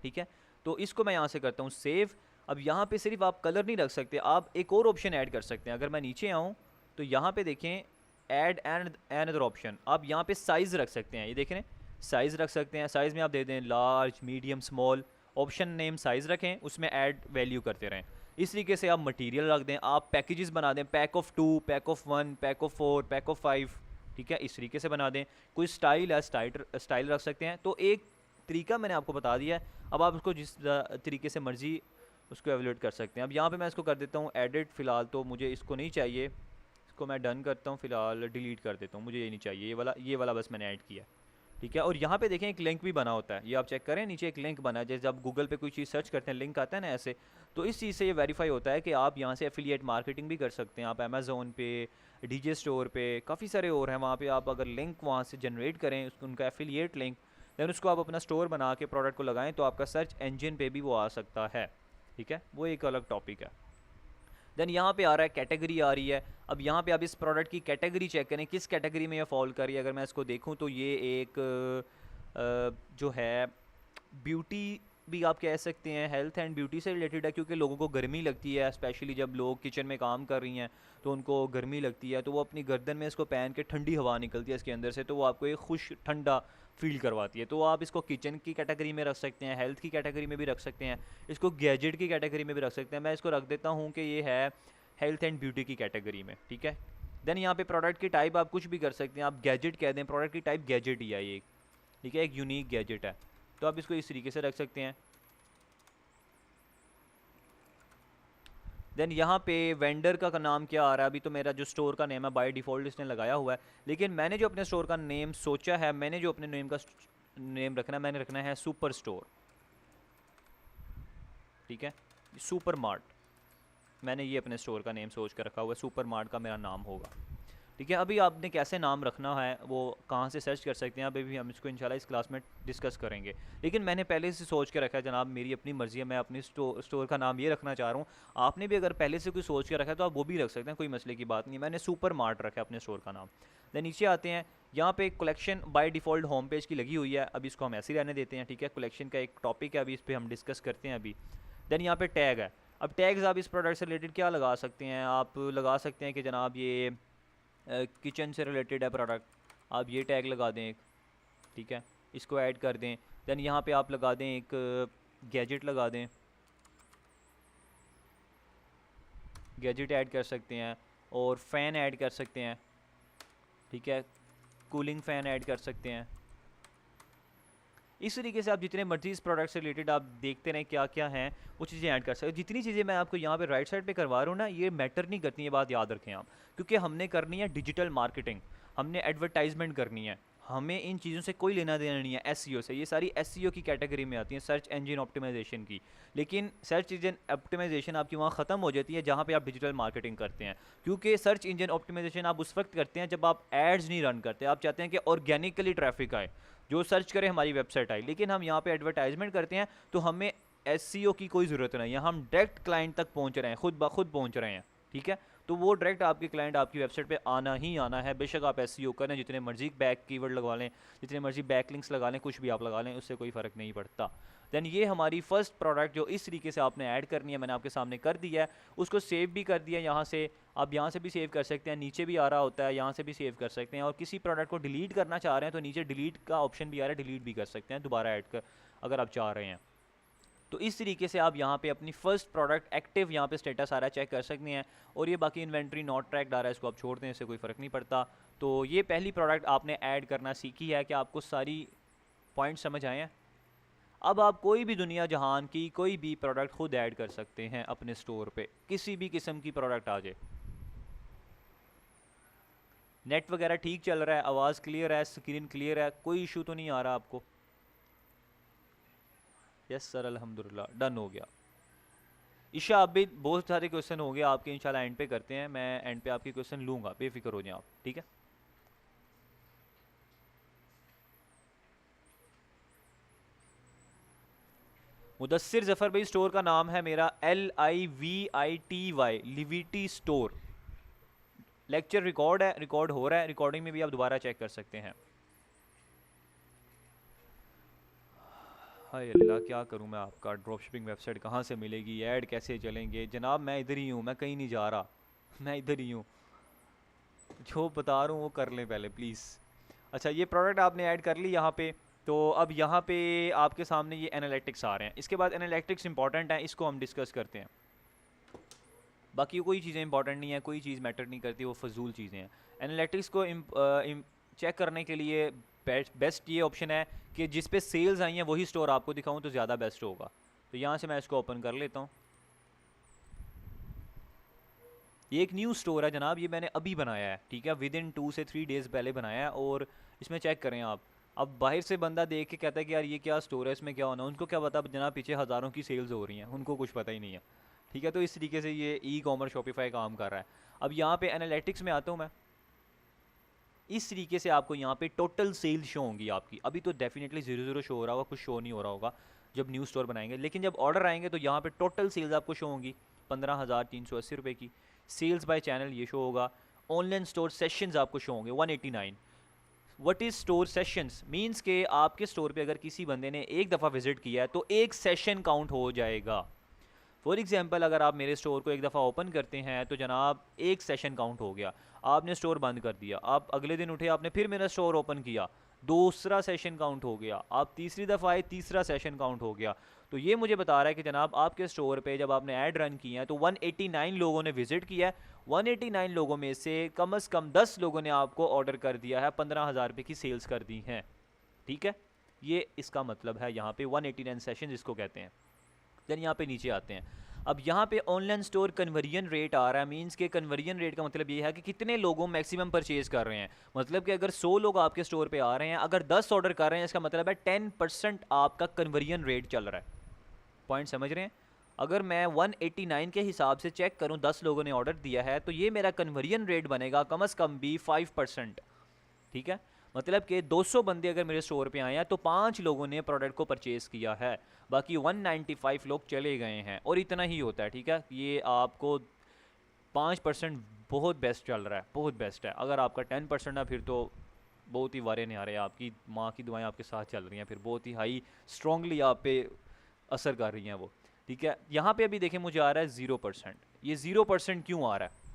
ठीक है, तो इसको मैं यहाँ से करता हूँ सेव। अब यहाँ पे सिर्फ आप कलर नहीं रख सकते, आप एक और ऑप्शन ऐड कर सकते हैं। अगर मैं नीचे आऊँ तो यहाँ पे देखें ऐड एंड अदर ऑप्शन, आप यहाँ पे साइज़ रख सकते हैं। ये देखें साइज़ रख सकते हैं, साइज़ में आप दे दें large, medium, small, option name size रखें, उसमें ऐड वैल्यू करते रहें। इस तरीके से आप मटेरियल रख दें, आप पैकेजेस बना दें, pack of 2, pack of 1, pack of 4, pack of 5। ठीक है, इस तरीके से बना दें। कोई स्टाइल है, स्टाइल रख सकते हैं। तो एक तरीका मैंने आपको बता दिया है, अब आप उसको जिस तरीके से मर्ज़ी उसको एवेलुएट कर सकते हैं। अब यहाँ पे मैं इसको कर देता हूँ एडिट। फ़िलहाल तो मुझे इसको नहीं चाहिए, इसको मैं डन करता हूँ, फ़िलहाल डिलीट कर देता हूँ, मुझे ये नहीं चाहिए, ये वाला बस मैंने ऐड किया। ठीक है, और यहाँ पे देखें एक लिंक भी बना होता है, ये आप चेक करें, नीचे एक लिंक बना है। जैसे आप गूगल पे कोई चीज़ सर्च करते हैं, लिंक आता है ना ऐसे, तो इस चीज़ से ये वेरीफाई होता है कि आप यहाँ से एफिलिएट मार्केटिंग भी कर सकते हैं। आप अमेज़ोन पे, डीजे स्टोर पे, काफ़ी सारे और हैं, वहाँ पे आप अगर लिंक वहाँ से जनरेट करें, उनका एफिलिएट लिंक, दैन उसको आप अपना स्टोर बना के प्रोडक्ट को लगाएं तो आपका सर्च इंजन पे भी वो आ सकता है। ठीक है, वो एक अलग टॉपिक है। देन यहाँ पे आ रहा है कैटेगरी आ रही है। अब यहाँ पे आप इस प्रोडक्ट की कैटेगरी चेक करें, किस कैटेगरी में ये फॉल कर रही है। अगर मैं इसको देखूँ तो ये एक जो है ब्यूटी भी आप कह सकते हैं, हेल्थ एंड ब्यूटी से रिलेटेड है, क्योंकि लोगों को गर्मी लगती है, स्पेशली जब लोग किचन में काम कर रही हैं तो उनको गर्मी लगती है, तो वो अपनी गर्दन में इसको पहन के, ठंडी हवा निकलती है इसके अंदर से, तो वो आपको एक खुश ठंडा फील करवाती है। तो आप इसको किचन की कैटेगरी में रख सकते हैं, हेल्थ की कैटेगरी में भी रख सकते हैं, इसको गैजेट की कैटेगरी में भी रख सकते हैं। मैं इसको रख देता हूँ कि ये है हेल्थ एंड ब्यूटी की कैटेगरी में। ठीक है, देन यहाँ पे प्रोडक्ट की टाइप आप कुछ भी कर सकते हैं, आप गैजेट कह दें, प्रोडक्ट की टाइप गैजेट ही है ये। ठीक है, एक यूनिक गैजेट है, तो आप इसको इस तरीके से रख सकते हैं। देन यहाँ पे वेंडर का नाम क्या आ रहा है, अभी तो मेरा जो स्टोर का नेम है बाय डिफ़ॉल्ट इसने लगाया हुआ है, लेकिन मैंने जो अपने स्टोर का नेम सोचा है, मैंने जो अपने नेम का नेम रखना है, मैंने रखना है सुपर स्टोर। ठीक है, सुपर मार्ट, मैंने ये अपने स्टोर का नेम सोच कर रखा हुआ है, सुपर मार्ट का मेरा नाम होगा। ठीक है, अभी आपने कैसे नाम रखना है वो कहाँ से सर्च कर सकते हैं, अभी भी हम इसको इंशाल्लाह इस क्लास में डिस्कस करेंगे। लेकिन मैंने पहले से सोच के रखा है जनाब, मेरी अपनी मर्ज़ी है, मैं अपनी स्टोर का नाम ये रखना चाह रहा हूँ। आपने भी अगर पहले से कोई सोच के रखा है तो आप वो भी रख सकते हैं, कोई मसले की बात नहीं। मैंने सुपर मार्ट रखा है अपने स्टोर का नाम। देन नीचे आते हैं, यहाँ पे collection by default home page की लगी हुई है, अभी इसको हम ऐसे ही रहने देते हैं। ठीक है, कलेक्शन का एक टॉपिक है, अभी इस पर हम डिस्कस करते हैं अभी। देन यहाँ पे टैग है। अब टैग्स आप इस प्रोडक्ट से रिलेटेड क्या लगा सकते हैं, आप लगा सकते हैं कि जनाब ये किचन से रिलेटेड है प्रोडक्ट, आप ये टैग लगा दें एक। ठीक है, इसको ऐड कर दें। देन यहाँ पे आप लगा दें एक गैजेट लगा दें, गैजेट ऐड कर सकते हैं, और फ़ैन ऐड कर सकते हैं। ठीक है, कूलिंग फ़ैन ऐड कर सकते हैं। इस तरीके से आप जितने मर्जी इस प्रोडक्ट से रिलेटेड आप देखते रहें क्या क्या हैं, वो चीज़ें ऐड कर सकते हैं। जितनी चीज़ें मैं आपको यहाँ पे राइट साइड पे करवा रहा हूँ ना, ये मैटर नहीं करती, ये बात याद रखें आप, क्योंकि हमने करनी है डिजिटल मार्केटिंग, हमने एडवर्टाइजमेंट करनी है, हमें इन चीज़ों से कोई लेना देना नहीं है। एसईओ से, ये सारी एसईओ की कैटेगरी में आती हैं, सर्च इंजन ऑप्टिमाइजेशन की। लेकिन सर्च इंजन ऑप्टिमाइजेशन आपकी वहाँ ख़त्म हो जाती है जहाँ पे आप डिजिटल मार्केटिंग करते हैं, क्योंकि सर्च इंजन ऑप्टिमाइजेशन आप उस वक्त करते हैं जब आप एड्स नहीं रन करते, आप चाहते हैं कि ऑर्गेनिकली ट्रैफिक आए, जो सर्च करें हमारी वेबसाइट आई। लेकिन हम यहाँ पे एडवर्टाइजमेंट करते हैं तो हमें एसईओ की कोई ज़रूरत नहीं है, हम डायरेक्ट क्लाइंट तक पहुँच रहे हैं, खुद ब खुद पहुँच रहे हैं। ठीक है, तो वो डायरेक्ट आपके क्लाइंट आपकी वेबसाइट पे आना ही आना है। बेशक आप एसईओ करें, जितने मर्जी बैक कीवर्ड लगवा लें, जितने मर्जी बैक लिंक्स लगा लें, कुछ भी आप लगा लें, उससे कोई फ़र्क नहीं पड़ता। दैन ये हमारी फर्स्ट प्रोडक्ट जो इस तरीके से आपने ऐड करनी है, मैंने आपके सामने कर दिया है। उसको सेव भी कर दिया यहाँ से, आप यहाँ से भी सेव कर सकते हैं, नीचे भी आ रहा होता है, यहाँ से भी सेव कर सकते हैं। और किसी प्रोडक्ट को डिलीट करना चाह रहे हैं तो नीचे डिलीट का ऑप्शन भी आ रहा है, डिलीट भी कर सकते हैं दोबारा ऐड कर, अगर आप चाह रहे हैं। तो इस तरीके से आप यहाँ पे अपनी फर्स्ट प्रोडक्ट एक्टिव, यहाँ पे स्टेटस आ रहा है, चेक कर सकते हैं। और ये बाकी इन्वेंट्री नॉट ट्रैक्ड आ रहा है, इसको आप छोड़ दें, इससे कोई फ़र्क नहीं पड़ता। तो ये पहली प्रोडक्ट आपने ऐड करना सीखी है। कि आपको सारी पॉइंट समझ आए हैं? अब आप कोई भी दुनिया जहान की कोई भी प्रोडक्ट खुद ऐड कर सकते हैं अपने स्टोर पे, किसी भी किस्म की प्रोडक्ट आ जाए। नेट वगैरह ठीक चल रहा है, आवाज़ क्लियर है, स्क्रीन क्लियर है, कोई इशू तो नहीं आ रहा आपको? यस सर, अल्हम्दुलिल्लाह डन हो गया। ईशा, आप भी बहुत सारे क्वेश्चन हो गए आपके, इंशाल्लाह एंड पे करते हैं, मैं एंड पे आपके क्वेश्चन लूँगा, बेफिक्र हो जाएं आप, ठीक है? मुदस्सिर जफ़र भाई, स्टोर का नाम है मेरा LIVITY, लिविटी स्टोर। लेक्चर रिकॉर्ड है, रिकॉर्ड हो रहा है, रिकॉर्डिंग में भी आप दोबारा चेक कर सकते हैं। हाय अल्लाह, क्या करूं मैं आपका? ड्रॉप शिपिंग वेबसाइट कहाँ से मिलेगी, ऐड कैसे चलेंगे? जनाब मैं इधर ही हूँ, मैं कहीं नहीं जा रहा, मैं इधर ही हूँ। जो बता रहा हूँ वो कर लें पहले प्लीज़। अच्छा, ये प्रोडक्ट आपने ऐड कर ली यहाँ पे। तो अब यहाँ पे आपके सामने ये एनालिटिक्स आ रहे हैं। इसके बाद एनालिटिक्स इंपॉर्टेंट है, इसको हम डिस्कस करते हैं। बाकी कोई चीज़ें इंपॉर्टेंट नहीं है, कोई चीज़ मैटर नहीं करती, वो फजूल चीज़ें हैं। एनालिटिक्स को चेक करने के लिए बेस्ट ये ऑप्शन है कि जिस पे सेल्स आई हैं वही स्टोर आपको दिखाऊं तो ज़्यादा बेस्ट होगा। तो यहाँ से मैं इसको ओपन कर लेता हूँ। ये एक न्यू स्टोर है जनाब, ये मैंने अभी बनाया है, ठीक है, विद इन 2 से 3 डेज़ पहले बनाया है। और इसमें चेक करें आप, अब बाहर से बंदा देख के कहता है कि यार ये क्या स्टोर है, इसमें क्या होना, उनको क्या पता जनाब पीछे हज़ारों की सेल्स हो रही हैं, उनको कुछ पता ही नहीं है, ठीक है। तो इस तरीके से ये ई कॉमर्स शॉपिफाई काम कर रहा है। अब यहाँ पे एनालिटिक्स में आता हूँ मैं। इस तरीके से आपको यहाँ पे टोटल सेल शो होंगी आपकी। अभी तो डेफिनेटली 0 शो हो रहा होगा, कुछ शो नहीं हो रहा होगा जब न्यू स्टोर बनाएंगे, लेकिन जब ऑर्डर आएंगे तो यहाँ पे टोटल सेल्स आपको शो होंगी 15,380 रुपये की। सेल्स बाय चैनल ये शो होगा। ऑनलाइन स्टोर सेशंस आपको शो होंगे 189। What is store sessions? Means के आपके स्टोर पे अगर किसी बंदे ने एक दफ़ा विजिट किया है तो एक सेशन काउंट हो जाएगा। फॉर एग्जांपल अगर आप मेरे स्टोर को एक दफ़ा ओपन करते हैं तो जनाब एक सेशन काउंट हो गया, आपने स्टोर बंद कर दिया, आप अगले दिन उठे, आपने फिर मेरा स्टोर ओपन किया, दूसरा सेशन काउंट हो गया, आप तीसरी दफ़ा आए, तीसरा सेशन काउंट हो गया। तो ये मुझे बता रहा है कि जनाब आपके स्टोर पे जब आपने ऐड रन किया है तो 189 लोगों ने विजिट किया है। 189 लोगों में से कम से कम 10 लोगों ने आपको ऑर्डर कर दिया है, 15,000 रुपये की सेल्स कर दी हैं, ठीक है। ये इसका मतलब है यहाँ पे 189 सेशन जिसको कहते हैं। देन यहाँ पे नीचे आते हैं। अब यहाँ पे ऑनलाइन स्टोर कन्वर्जन रेट आ रहा है। मींस के कन्वर्जन रेट का मतलब ये है कि कितने लोगों मैक्सिमम परचेज कर रहे हैं। मतलब कि अगर 100 लोग आपके स्टोर पे आ रहे हैं, अगर 10 ऑर्डर कर रहे हैं, इसका मतलब है 10% आपका कन्वर्जन रेट चल रहा है। पॉइंट समझ रहे हैं? अगर मैं 189 के हिसाब से चेक करूं, 10 लोगों ने ऑर्डर दिया है, तो ये मेरा कन्वर्जन रेट बनेगा कम से कम भी 5%, ठीक है। मतलब कि 200 बंदे अगर मेरे स्टोर पे आए हैं तो 5 लोगों ने प्रोडक्ट को परचेज़ किया है, बाकी 195 लोग चले गए हैं, और इतना ही होता है, ठीक है। ये आपको 5% बहुत बेस्ट चल रहा है, बहुत बेस्ट है। अगर आपका 10% है फिर तो बहुत ही वारे नहीं आ रहे, आपकी माँ की दुआएं आपके साथ चल रही हैं, फिर बहुत ही हाई स्ट्रॉन्गली आप पे असर कर रही हैं वो, ठीक है। यहाँ पे अभी देखें मुझे आ रहा है 0%। ये 0% क्यों आ रहा है?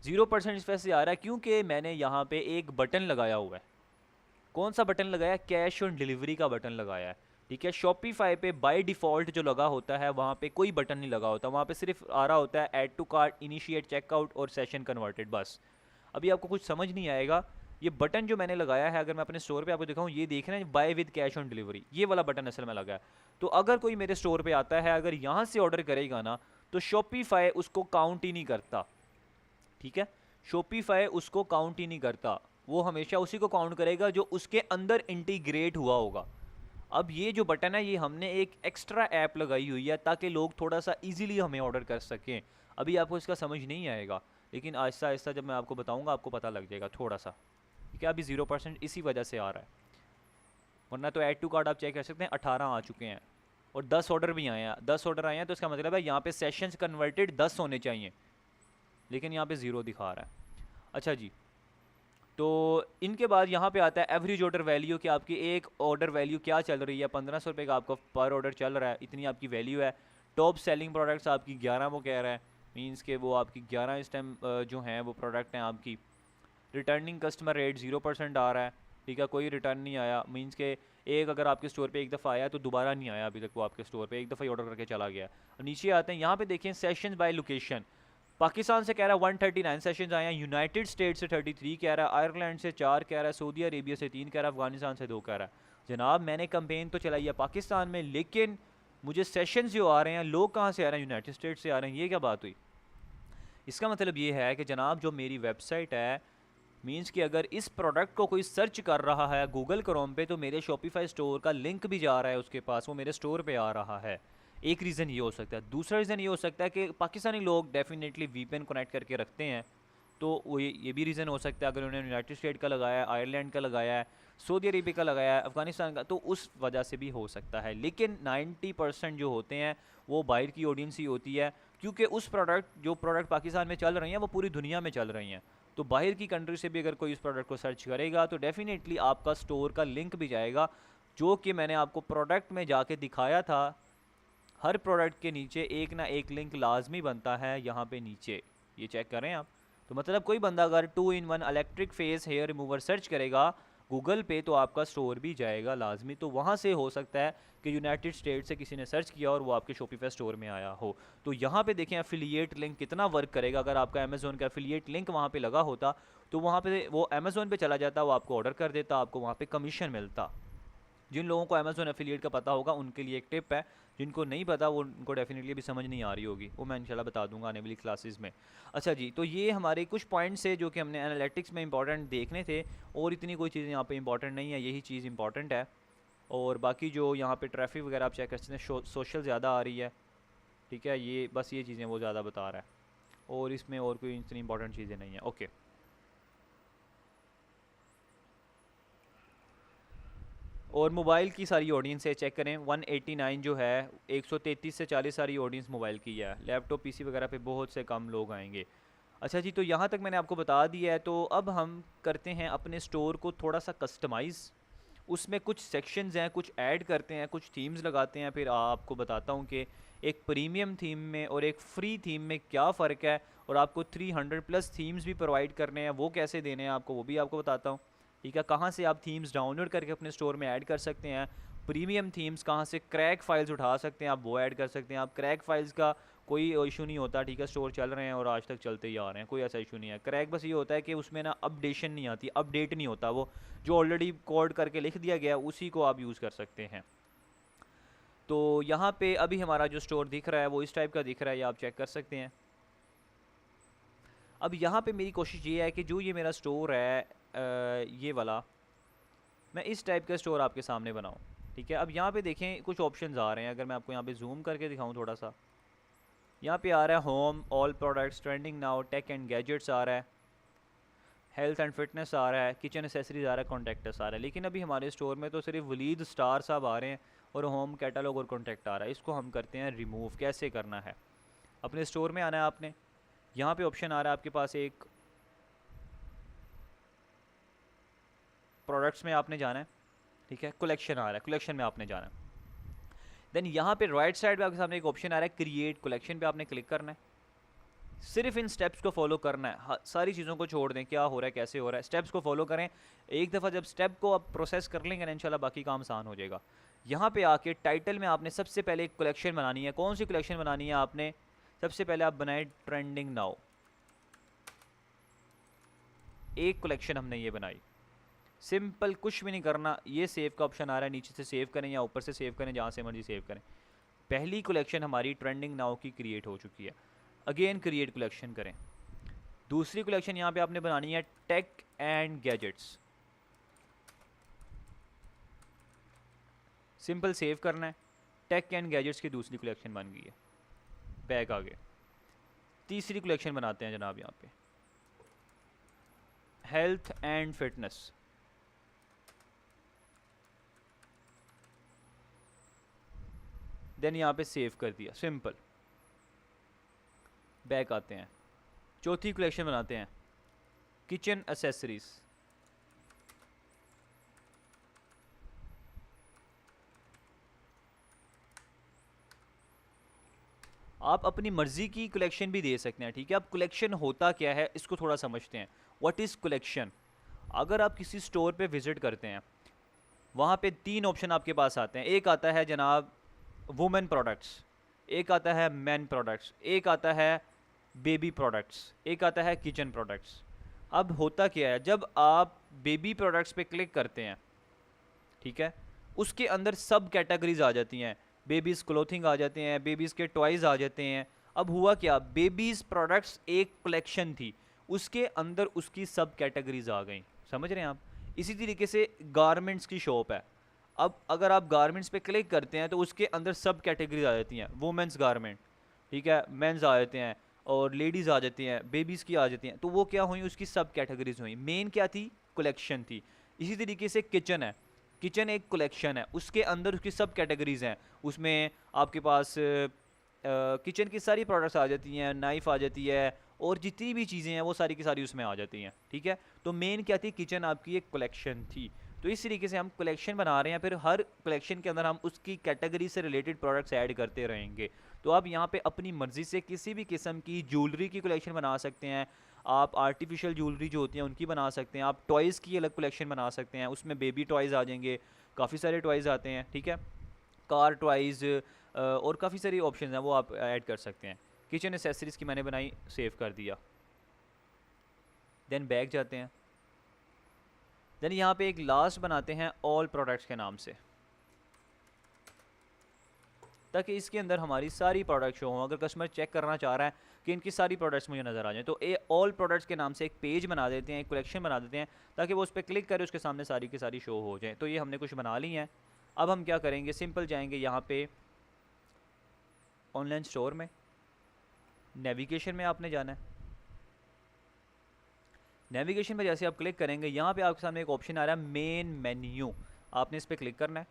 0% इस वजह से आ रहा है क्योंकि मैंने यहाँ पे एक बटन लगाया हुआ है। कौन सा बटन लगाया? कैश ऑन डिलीवरी का बटन लगाया है, ठीक है। शॉपिफाई पे बाय डिफ़ॉल्ट जो लगा होता है वहाँ पे कोई बटन नहीं लगा होता, वहाँ पे सिर्फ आ रहा होता है add to cart, initiate checkout और सेशन कन्वर्टेड, बस। अभी आपको कुछ समझ नहीं आएगा। ये बटन जो मैंने लगाया है, अगर मैं अपने स्टोर पे आपको दिखाऊं, ये देख रहे हैं buy with cash on delivery, ये वाला बटन असल में लगा है। तो अगर कोई मेरे स्टोर पे आता है, अगर यहाँ से ऑर्डर करेगा ना, तो शॉपिफाई उसको काउंट ही नहीं करता, ठीक है। शॉपिफाई उसको काउंट ही नहीं करता, वो हमेशा उसी को काउंट करेगा जो उसके अंदर इंटीग्रेट हुआ होगा। अब ये जो बटन है, ये हमने एक एक्स्ट्रा ऐप लगाई हुई है ताकि लोग थोड़ा सा इजीली हमें ऑर्डर कर सकें। अभी आपको इसका समझ नहीं आएगा, लेकिन आहिस्ता आहिस्ता जब मैं आपको बताऊंगा आपको पता लग जाएगा थोड़ा सा, ठीक है। अभी 0% इसी वजह से आ रहा है, वरना तो ऐड टू कार्ड आप चेक कर सकते हैं 18 आ चुके हैं, और 10 ऑर्डर भी आए हैं। 10 ऑर्डर आए हैं तो इसका मतलब है यहाँ पे सेशंस कन्वर्टेड 10 होने चाहिए, लेकिन यहाँ पे ज़ीरो दिखा रहा है। अच्छा जी, तो इनके बाद यहाँ पे आता है एवरेज ऑर्डर वैल्यू कि आपकी एक ऑर्डर वैल्यू क्या चल रही है। 1500 रुपये का आपका पर ऑर्डर चल रहा है, इतनी आपकी वैल्यू है। टॉप सेलिंग प्रोडक्ट्स आपकी 11 वो कह रहा है, मींस के वो आपकी 11 इस टाइम जो हैं वो प्रोडक्ट हैं आपकी। रिटर्निंग कस्टमर रेट 0% आ रहा है, ठीक है, कोई रिटर्न नहीं आया, मींस के एक अगर आपके स्टोर पे एक दफ़ा आया तो दोबारा नहीं आया अभी तक, वो आपके स्टोर पे एक दफ़ा ही ऑर्डर करके चला गया। नीचे आते हैं, यहाँ पे देखें सेशंस बाय लोकेशन। पाकिस्तान से कह रहा है 139 सेशंस आए हैं, यूनाइटेड स्टेट से 33 कह रहा है, आयरलैंड से 4 कह रहा है, सऊदी अरेबिया से 3 कह रहा है, अफगानिस्तान से 2 कह रहा है। जनाब मैंने कंपेन तो चलाई है पाकिस्तान में, लेकिन मुझे सेशंस जो आ रहे हैं, लोग कहाँ से आ रहे हैं, यूनाइटेड स्टेट से आ रहे हैं। ये क्या बात हुई? इसका मतलब ये है कि जनाब जो मेरी वेबसाइट है, मींस कि अगर इस प्रोडक्ट को कोई सर्च कर रहा है गूगल क्रोम पे तो मेरे शॉपिफाई स्टोर का लिंक भी जा रहा है उसके पास, वो मेरे स्टोर पे आ रहा है। एक रीज़न ये हो सकता है। दूसरा रीज़न ये हो सकता है कि पाकिस्तानी लोग डेफिनेटली वीपीएन कनेक्ट करके रखते हैं, तो वो ये भी रीज़न हो सकता है। अगर उन्होंने यूनाइटेड स्टेट का लगाया है, आयरलैंड का लगाया है, सऊदी अरेबिया का लगाया है, अफगानिस्तान का, तो उस वजह से भी हो सकता है। लेकिन 90% जो होते हैं वो बाहर की ऑडियंस ही होती है, क्योंकि उस जो प्रोडक्ट पाकिस्तान में चल रही हैं वो पूरी दुनिया में चल रही हैं। तो बाहर की कंट्री से भी अगर कोई इस प्रोडक्ट को सर्च करेगा तो डेफिनेटली आपका स्टोर का लिंक भी जाएगा, जो कि मैंने आपको प्रोडक्ट में जाके दिखाया था। हर प्रोडक्ट के नीचे एक ना एक लिंक लाजमी बनता है, यहाँ पे नीचे ये चेक करें आप। तो मतलब कोई बंदा अगर 2-in-1 electric face hair remover search करेगा गूगल पे तो आपका स्टोर भी जाएगा लाजमी। तो वहाँ से हो सकता है कि यूनाइटेड स्टेट से किसी ने सर्च किया और वो आपके शॉपिफाई स्टोर में आया हो। तो यहाँ पे देखें एफिलिएट लिंक कितना वर्क करेगा। अगर आपका अमेज़ोन का एफिलिएट लिंक वहाँ पे लगा होता तो वहाँ पे वो अमेज़ोन पे चला जाता, वो आपको ऑर्डर कर देता, आपको वहाँ पे कमीशन मिलता। जिन लोगों को अमेज़ोन एफिलिएट का पता होगा उनके लिए एक टिप है, जिनको नहीं पता वो उनको डेफिनेटली भी समझ नहीं आ रही होगी, वो मैं इंशाल्लाह बता दूंगा आने वाली क्लासेस में। अच्छा जी, तो ये हमारे कुछ पॉइंट्स है जो कि हमने एनालिटिक्स में इंपॉर्टेंट देखने थे, और इतनी कोई चीज़ें यहाँ पे इंपॉर्टेंट नहीं है, यही चीज़ इंपॉर्टेंट है। और बाकी जो यहाँ पे ट्रैफिक वगैरह आप चेक कर सकते हैं, सोशल ज़्यादा आ रही है, ठीक है, ये बस ये चीज़ें वो ज़्यादा बता रहा है, और इसमें और कोई इतनी इंपॉर्टेंट चीज़ें नहीं है। ओके, और मोबाइल की सारी ऑडियंस है चेक करें, 189 जो है, 133 से 40 सारी ऑडियंस मोबाइल की है। लैपटॉप पीसी वगैरह पे बहुत से कम लोग आएंगे। अच्छा जी, तो यहाँ तक मैंने आपको बता दिया है। तो अब हम करते हैं अपने स्टोर को थोड़ा सा कस्टमाइज़, उसमें कुछ सेक्शंस हैं, कुछ ऐड करते हैं, कुछ थीम्स लगाते हैं। फिर आपको बताता हूँ कि एक प्रीमियम थीम में और एक फ्री थीम में क्या फ़र्क है, और आपको 300 प्लस थीम्स भी प्रोवाइड करने हैं, वो कैसे देने हैं आपको, वो भी आपको बताता हूँ। ठीक है, कहाँ से आप थीम्स डाउनलोड करके अपने स्टोर में ऐड कर सकते हैं, प्रीमियम थीम्स कहाँ से क्रैक फाइल्स उठा सकते हैं, आप वो ऐड कर सकते हैं। आप क्रैक फाइल्स का कोई इशू नहीं होता, ठीक है, स्टोर चल रहे हैं और आज तक चलते ही आ रहे हैं, कोई ऐसा इशू नहीं है। क्रैक बस ये होता है कि उसमें ना अपडेशन नहीं आती, अपडेट नहीं होता, वो जो ऑलरेडी कोड करके लिख दिया गया उसी को आप यूज़ कर सकते हैं। तो यहाँ पे अभी हमारा जो स्टोर दिख रहा है वो इस टाइप का दिख रहा है, ये आप चेक कर सकते हैं। अब यहाँ पे मेरी कोशिश ये है कि जो ये मेरा स्टोर है ये वाला, मैं इस टाइप का स्टोर आपके सामने बनाऊँ। ठीक है, अब यहाँ पे देखें कुछ ऑप्शंस आ रहे हैं, अगर मैं आपको यहाँ पे जूम करके दिखाऊँ थोड़ा सा, यहाँ पे आ रहा है home, all products, trending now, tech and gadgets आ रहा है, हेल्थ एंड फिटनेस आ रहा है, किचन एसेसरीज आ रहा है, कॉन्टैक्ट्स आ रहा है। लेकिन अभी हमारे स्टोर में तो सिर्फ वलीद स्टार साहब आ रहे हैं और होम, कैटलॉग और कॉन्टैक्ट आ रहा है। इसको हम करते हैं रिमूव। कैसे करना है, अपने स्टोर में आना है आपने, यहाँ पे ऑप्शन आ रहा है आपके पास एक, प्रोडक्ट्स में आपने जाना है, ठीक है, कलेक्शन आ रहा है, कलेक्शन में आपने जाना है। देन यहाँ पे राइट साइड पे आपके सामने एक ऑप्शन आ रहा है क्रिएट कलेक्शन, पे आपने क्लिक करना है। सिर्फ इन स्टेप्स को फॉलो करना है, सारी चीज़ों को छोड़ दें, क्या हो रहा है कैसे हो रहा है, स्टेप्स को फॉलो करें। एक दफ़ा जब स्टेप को आप प्रोसेस कर लेंगे ना, इंशाल्लाह बाकी काम आसान हो जाएगा। यहाँ पे आके टाइटल में आपने सबसे पहले एक कलेक्शन बनानी है। कौन सी कलेक्शन बनानी है आपने? सबसे पहले आप बनाए ट्रेंडिंग नाउ, एक कलेक्शन हमने ये बनाई, सिंपल, कुछ भी नहीं करना। ये सेव का ऑप्शन आ रहा है, नीचे से सेव करें या ऊपर से सेव करें, जहाँ से मर्जी सेव करें। पहली कलेक्शन हमारी ट्रेंडिंग नाउ की क्रिएट हो चुकी है। अगेन क्रिएट कलेक्शन करें। दूसरी कलेक्शन यहाँ पे आपने बनानी है tech and gadgets, simple save करना है। टेक एंड गैजेट्स की दूसरी कलेक्शन बन गई है, बैग आ गए। तीसरी कलेक्शन बनाते हैं जनाब यहाँ पे हेल्थ एंड फिटनेस, देन यहाँ पे सेव कर दिया, सिंपल। बैक आते हैं, चौथी कलेक्शन बनाते हैं किचन एसेसरीज। आप अपनी मर्जी की कलेक्शन भी दे सकते हैं, ठीक है। अब कलेक्शन होता क्या है इसको थोड़ा समझते हैं। What is collection? अगर आप किसी स्टोर पे विज़िट करते हैं, वहाँ पे 3 ऑप्शन आपके पास आते हैं। एक आता है जनाब वुमेन प्रोडक्ट्स, एक आता है मैन प्रोडक्ट्स, एक आता है बेबी प्रोडक्ट्स, एक आता है किचन प्रोडक्ट्स। अब होता क्या है, जब आप बेबी प्रोडक्ट्स पे क्लिक करते हैं, ठीक है, उसके अंदर सब कैटेगरीज आ जाती हैं। बेबीज़ क्लोथिंग आ जाते हैं, बेबीज़ के टॉयज़ आ जाते हैं। अब हुआ क्या, बेबीज़ प्रोडक्ट्स एक कलेक्शन थी, उसके अंदर उसकी सब कैटेगरीज आ गई। समझ रहे हैं आप? इसी तरीके से गारमेंट्स की शॉप है। अब अगर आप गारमेंट्स पे क्लिक करते हैं तो उसके अंदर सब कैटेगरीज आ जाती हैं। वुमेंस गारमेंट, ठीक है, मेंस आ जाते हैं, और लेडीज़ आ जाती हैं, बेबीज़ की आ जाती हैं। तो वो क्या हुई, उसकी सब कैटेगरीज हुई। मेन क्या थी, कलेक्शन थी। इसी तरीके से किचन है, किचन एक कलेक्शन है, उसके अंदर उसकी सब कैटेगरीज हैं। उसमें आपके पास किचन की सारी प्रोडक्ट्स आ जाती हैं, नाइफ़ आ जाती है, और जितनी भी चीज़ें हैं वो सारी की सारी उसमें आ जाती हैं, ठीक है। तो मेन क्या थी, किचन आपकी एक कलेक्शन थी। तो इस तरीके से हम कलेक्शन बना रहे हैं, फिर हर कलेक्शन के अंदर हम उसकी कैटेगरी से रिलेटेड प्रोडक्ट्स ऐड करते रहेंगे। तो आप यहाँ पे अपनी मर्ज़ी से किसी भी किस्म की ज्वेलरी की कलेक्शन बना सकते हैं। आप आर्टिफिशियल ज्वेलरी जो होती हैं उनकी बना सकते हैं। आप टॉयज़ की अलग कलेक्शन बना सकते हैं, उसमें बेबी टॉयज़ आ जाएंगे, काफ़ी सारे टॉयज़ आते हैं, ठीक है, कार टॉयज़, और काफ़ी सारी ऑप्शन हैं वो आप ऐड कर सकते हैं। किचन एसेसरीज़ की मैंने बनाई, सेव कर दिया। देन बैक जाते हैं। देन यहाँ पे एक लास्ट बनाते हैं ऑल प्रोडक्ट्स के नाम से, ताकि इसके अंदर हमारी सारी प्रोडक्ट शो हों। अगर कस्टमर चेक करना चाह रहा है कि इनकी सारी प्रोडक्ट्स मुझे नज़र आ जाएं, तो ये ऑल प्रोडक्ट्स के नाम से एक पेज बना देते हैं, एक कलेक्शन बना देते हैं, ताकि वो उस पर क्लिक करे, उसके सामने सारी की सारी शो हो जाए। तो ये हमने कुछ बना ली हैं। अब हम क्या करेंगे, सिंपल जाएंगे यहाँ पे ऑनलाइन स्टोर में, नेविगेशन में आपने जाना है। नेविगेशन में जैसे आप क्लिक करेंगे, यहाँ पे आपके सामने एक ऑप्शन आ रहा है मेन मेन्यू, आपने इस पर क्लिक करना है।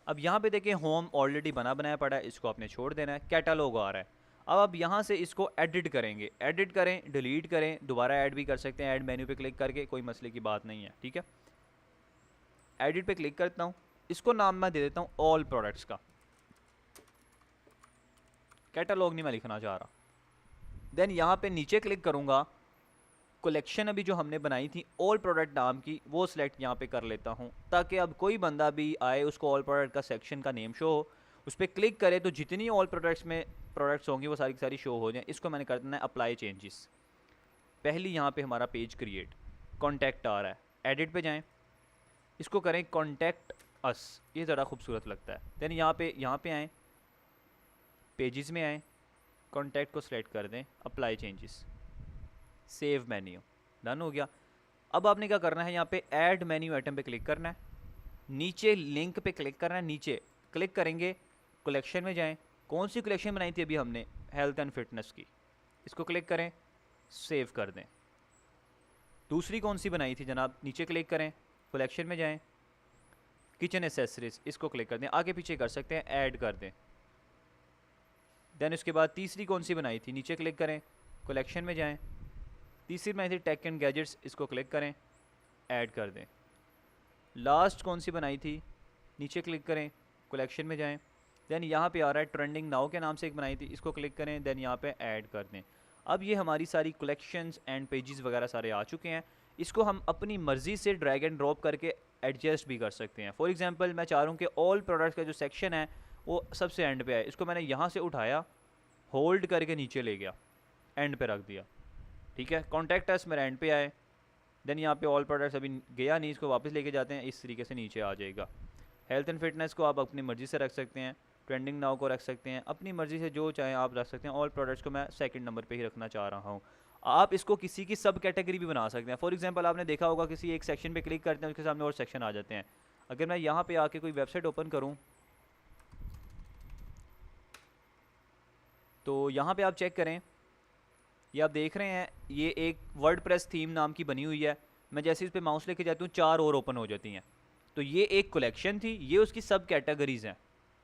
अब यहाँ पे देखिए होम ऑलरेडी बना बनाया पड़ा है, इसको आपने छोड़ देना है। कैटलॉग आ रहा है। अब आप यहाँ से इसको एडिट करेंगे, एडिट करें, डिलीट करें, दोबारा ऐड भी कर सकते हैं, ऐड मेन्यू पे क्लिक करके, कोई मसले की बात नहीं है, ठीक है। एडिट पे क्लिक करता हूँ, इसको नाम मैं दे देता हूँ ऑल प्रोडक्ट्स का, कैटलॉग नहीं मैं लिखना चाह रहा। देन यहाँ पे नीचे क्लिक करूँगा, कलेक्शन अभी जो हमने बनाई थी ऑल प्रोडक्ट नाम की, वो सिलेक्ट यहाँ पे कर लेता हूँ, ताकि अब कोई बंदा भी आए उसको ऑल प्रोडक्ट का सेक्शन का नेम शो हो, उस पर क्लिक करे तो जितनी ऑल प्रोडक्ट्स में प्रोडक्ट्स होंगी वो सारी की सारी शो हो जाएँ। इसको मैंने कर देना है अप्लाई चेंजेस। पहली यहाँ पे हमारा पेज क्रिएट, कॉन्टैक्ट आ रहा है, एडिट पे जाएँ, इसको करें कॉन्टैक्ट अस, ये ज़रा खूबसूरत लगता है। देन यहाँ पे आएँ, पेजेस में आएँ, कॉन्टैक्ट को सिलेक्ट कर दें, apply changes, save menu, done हो गया। अब आपने क्या करना है, यहाँ पे ऐड मेन्यू आइटम पे क्लिक करना है, नीचे लिंक पे क्लिक करना है, नीचे क्लिक करेंगे, कलेक्शन में जाएं, कौन सी कलेक्शन बनाई थी अभी हमने, हेल्थ एंड फिटनेस की, इसको क्लिक करें, सेव कर दें। दूसरी कौन सी बनाई थी जनाब, नीचे क्लिक करें, कलेक्शन में जाएं, किचन एसेसरीज, इसको क्लिक कर दें, आगे पीछे कर सकते हैं, ऐड कर दें। देन उसके बाद तीसरी कौन सी बनाई थी, नीचे क्लिक करें, कलेक्शन में जाएँ, तीसरी बनाई थी टेक एंड गैजेट्स, इसको क्लिक करें, ऐड कर दें। लास्ट कौन सी बनाई थी, नीचे क्लिक करें, कलेक्शन में जाएं, देन यहाँ पे आ रहा है ट्रेंडिंग नाउ के नाम से एक बनाई थी, इसको क्लिक करें, देन यहाँ पे ऐड कर दें। अब ये हमारी सारी कलेक्शंस एंड पेजेस वगैरह सारे आ चुके हैं। इसको हम अपनी मर्ज़ी से ड्रैग एंड ड्रॉप करके एडजस्ट भी कर सकते हैं। फॉर एग्जांपल मैं चाह रहा हूँ कि ऑल प्रोडक्ट्स का जो सेक्शन है वो सबसे एंड पे है, इसको मैंने यहाँ से उठाया, होल्ड करके नीचे ले गया, एंड पे रख दिया, ठीक है। कॉन्टैक्ट अस मेरा एंड पे आए, देन यहाँ पे ऑल प्रोडक्ट्स अभी गया नहीं, इसको वापस लेके जाते हैं, इस तरीके से नीचे आ जाएगा। हेल्थ एंड फिटनेस को आप अपनी मर्ज़ी से रख सकते हैं, ट्रेंडिंग नाउ को रख सकते हैं, अपनी मर्ज़ी से जो चाहें आप रख सकते हैं। ऑल प्रोडक्ट्स को मैं सेकंड नंबर पे ही रखना चाह रहा हूँ। आप इसको किसी की सब कैटेगरी भी बना सकते हैं। फॉर एग्जांपल आपने देखा होगा किसी एक सेक्शन पे क्लिक करते हैं, उसके सामने और सेक्शन आ जाते हैं। अगर मैं यहाँ पे आके कोई वेबसाइट ओपन करूँ तो यहाँ पे आप चेक करें, ये आप देख रहे हैं, ये एक वर्डप्रेस थीम नाम की बनी हुई है। मैं जैसे इस पे माउस लेके जाती हूँ, 4 और ओपन हो जाती हैं। तो ये एक कलेक्शन थी, ये उसकी सब कैटेगरीज हैं,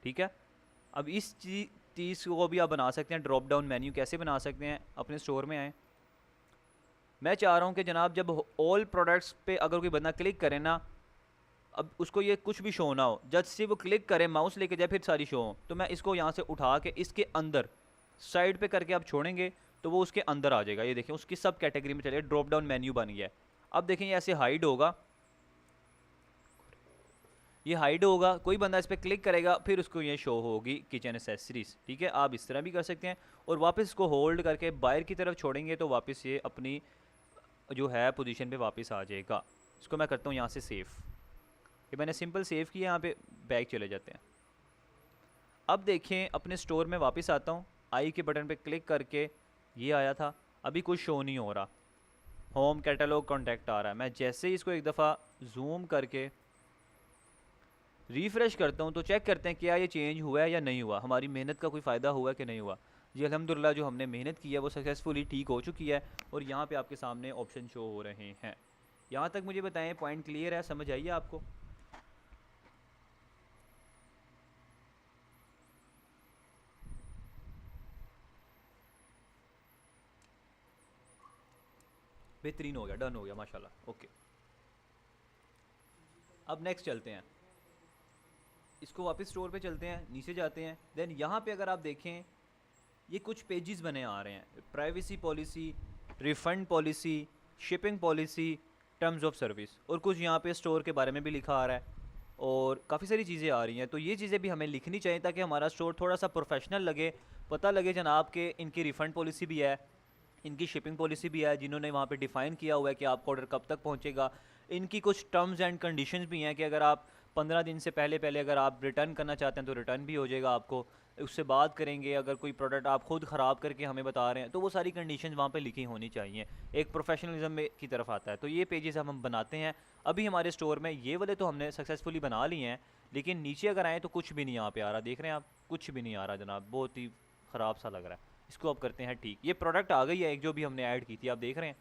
ठीक है। अब इस चीज़ चीज़ को भी आप बना सकते हैं। ड्रॉप डाउन मेन्यू कैसे बना सकते हैं, अपने स्टोर में आएँ। मैं चाह रहा हूँ कि जनाब जब ऑल प्रोडक्ट्स पे अगर कोई बंदा क्लिक करे ना, अब उसको ये कुछ भी शो ना हो, जस्ट से वो क्लिक करे, माउस लेके जाए, फिर सारी शो हो। तो मैं इसको यहाँ से उठा के इसके अंदर साइड पे करके आप छोड़ेंगे तो वो उसके अंदर आ जाएगा। ये देखें उसकी सब कैटेगरी में चले, ड्रॉप डाउन मेन्यू बन गया है। अब देखें ये ऐसे हाइड होगा, ये हाइड होगा, कोई बंदा इस पर क्लिक करेगा फिर उसको ये शो होगी किचन एसेसरीज। ठीक है, आप इस तरह भी कर सकते हैं। और वापस इसको होल्ड करके बाहर की तरफ छोड़ेंगे तो वापस ये अपनी जो है पोजीशन पे वापस आ जाएगा। इसको मैं करता हूँ यहाँ से सेव। ये मैंने सिंपल सेव किया, यहाँ पे बैक चले जाते हैं। अब देखें अपने स्टोर में वापस आता हूँ, आई के बटन पे क्लिक करके ये आया था, अभी कुछ शो नहीं हो रहा। होम कैटलॉग कॉन्टैक्ट आ रहा है। मैं जैसे ही इसको एक दफ़ा जूम करके रिफ़्रेश करता हूँ तो चेक करते हैं क्या ये चेंज हुआ है या नहीं हुआ, हमारी मेहनत का कोई फ़ायदा हुआ है कि नहीं हुआ। जी अल्हम्दुलिल्लाह जो हमने मेहनत की है वो सक्सेसफुली ठीक हो चुकी है और यहाँ पे आपके सामने ऑप्शन शो हो रहे हैं। यहाँ तक मुझे बताएं, पॉइंट क्लियर है, समझ आइए आपको? बेहतरीन हो गया, डन हो गया माशाल्लाह। ओके, अब नेक्स्ट चलते हैं, इसको वापस स्टोर पे चलते हैं, नीचे जाते हैं। देन यहाँ पे अगर आप देखें ये कुछ पेजेस बने आ रहे हैं, privacy policy, refund policy, shipping policy, terms of service, और कुछ यहाँ पे स्टोर के बारे में भी लिखा आ रहा है और काफ़ी सारी चीज़ें आ रही हैं। तो ये चीज़ें भी हमें लिखनी चाहिए ताकि हमारा स्टोर थोड़ा सा प्रोफेशनल लगे, पता लगे जनाब के इनकी रिफ़ंड पॉलिसी भी है, इनकी शिपिंग पॉलिसी भी है, जिन्होंने वहाँ पे डिफ़ाइन किया हुआ है कि आपका ऑर्डर कब तक पहुँचेगा। इनकी कुछ टर्म्स एंड कंडीशंस भी हैं कि अगर आप 15 दिन से पहले अगर आप रिटर्न करना चाहते हैं तो रिटर्न भी हो जाएगा आपको। उससे बात करेंगे, अगर कोई प्रोडक्ट आप खुद ख़राब करके हमें बता रहे हैं तो वो सारी कंडीशन वहाँ पे लिखी होनी चाहिए, एक प्रोफेशनलिज्म में की तरफ आता है। तो ये पेजेस हम बनाते हैं। अभी हमारे स्टोर में ये वाले तो हमने सक्सेसफुली बना लिए हैं, लेकिन नीचे अगर आएँ तो कुछ भी नहीं यहाँ पे आ रहा। देख रहे हैं आप, कुछ भी नहीं आ रहा जनाब, बहुत ही ख़राब सा लग रहा है। इसको अब करते हैं ठीक। ये प्रोडक्ट आ गई है एक जो भी हमने ऐड की थी, आप देख रहे हैं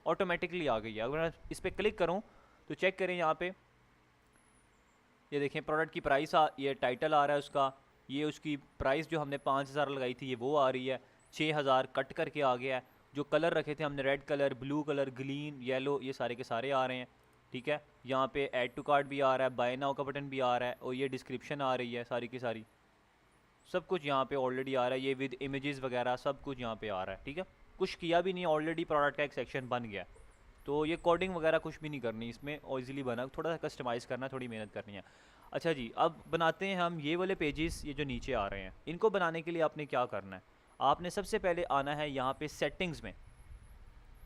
ऑटोमेटिकली आ गई है। अगर मैं इस पर क्लिक करूँ तो चेक करें यहाँ पे, ये देखें प्रोडक्ट की प्राइस ये टाइटल आ रहा है उसका, ये उसकी प्राइस जो हमने 5000 लगाई थी ये वो आ रही है, 6000 कट करके आ गया है। जो कलर रखे थे हमने, red colour, blue colour, green, yellow, ये सारे के सारे आ रहे हैं। ठीक है, यहाँ पे ऐड टू कार्ट भी आ रहा है, बाय नाउ का बटन भी आ रहा है और ये डिस्क्रिप्शन आ रही है सारी की सारी, सब कुछ यहाँ पे ऑलरेडी आ रहा है। ये विद इमेजेस वगैरह सब कुछ यहाँ पे आ रहा है। ठीक है, कुछ किया भी नहीं, ऑलरेडी प्रोडक्ट का एक सेक्शन बन गया। तो ये कोडिंग वगैरह कुछ भी नहीं करनी इसमें, और इजीली बना, थोड़ा सा कस्टमाइज़ करना, थोड़ी मेहनत करनी है। अच्छा जी, अब बनाते हैं हम ये वाले पेजेस, ये जो नीचे आ रहे हैं, इनको बनाने के लिए आपने क्या करना है, आपने सबसे पहले आना है यहाँ पे सेटिंग्स में,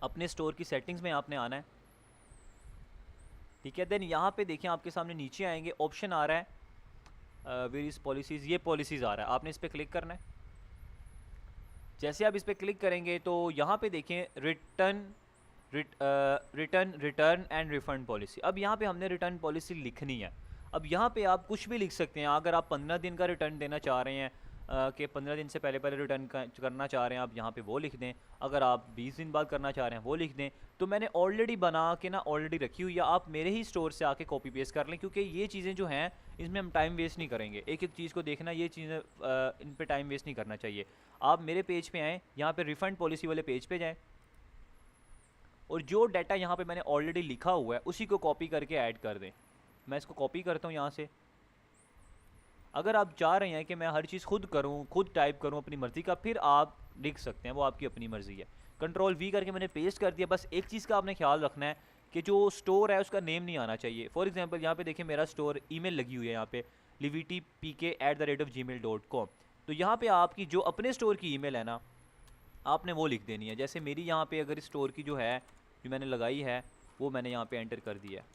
अपने स्टोर की सेटिंग्स में आपने आना है। ठीक है, देन यहाँ पे देखिए आपके सामने नीचे आएंगे, ऑप्शन आ रहा है वेरियस पॉलिसीज़, ये पॉलिसीज़ आ रहा है, आपने इस पर क्लिक करना है। जैसे आप इस पर क्लिक करेंगे तो यहाँ पे देखें रिटर्न एंड रिफ़ंड पॉलिसी। अब यहाँ पे हमने रिटर्न पॉलिसी लिखनी है। अब यहाँ पे आप कुछ भी लिख सकते हैं, अगर आप 15 दिन का रिटर्न देना चाह रहे हैं कि 15 दिन से पहले रिटर्न करना चाह रहे हैं आप यहाँ पे वो लिख दें, अगर आप 20 दिन बाद करना चाह रहे हैं वो लिख दें। तो मैंने ऑलरेडी बना के ना ऑलरेडी रखी हुई है, आप मेरे ही स्टोर से आके कॉपी पेस्ट कर लें, क्योंकि ये चीज़ें जो हैं इसमें हम टाइम वेस्ट नहीं करेंगे, एक एक चीज़ को देखना, ये चीज़ें इन पर टाइम वेस्ट नहीं करना चाहिए। आप मेरे पेज पे आएँ, यहाँ पे रिफ़ंड पॉलिसी वाले पेज पे जाएँ और जो डाटा यहाँ पे मैंने ऑलरेडी लिखा हुआ है उसी को कॉपी करके ऐड कर दें। मैं इसको कॉपी करता हूँ यहाँ से। अगर आप चाह रहे हैं कि मैं हर चीज़ खुद करूँ, खुद टाइप करूँ अपनी मर्ज़ी का, फिर आप लिख सकते हैं, वो आपकी अपनी मर्ज़ी है। कंट्रोल वी करके मैंने पेस्ट कर दिया। बस एक चीज़ का आपने ख्याल रखना है कि जो स्टोर है उसका नेम नहीं आना चाहिए। फॉर एग्जांपल यहाँ पे देखिए मेरा स्टोर ईमेल लगी हुई है यहाँ पे livitpk@gmail.com। तो यहाँ पे आपकी जो अपने स्टोर की ईमेल है ना, आपने वो लिख देनी है। जैसे मेरी यहाँ पे अगर स्टोर की जो है जो मैंने लगाई है वो मैंने यहाँ पे एंटर कर दिया है,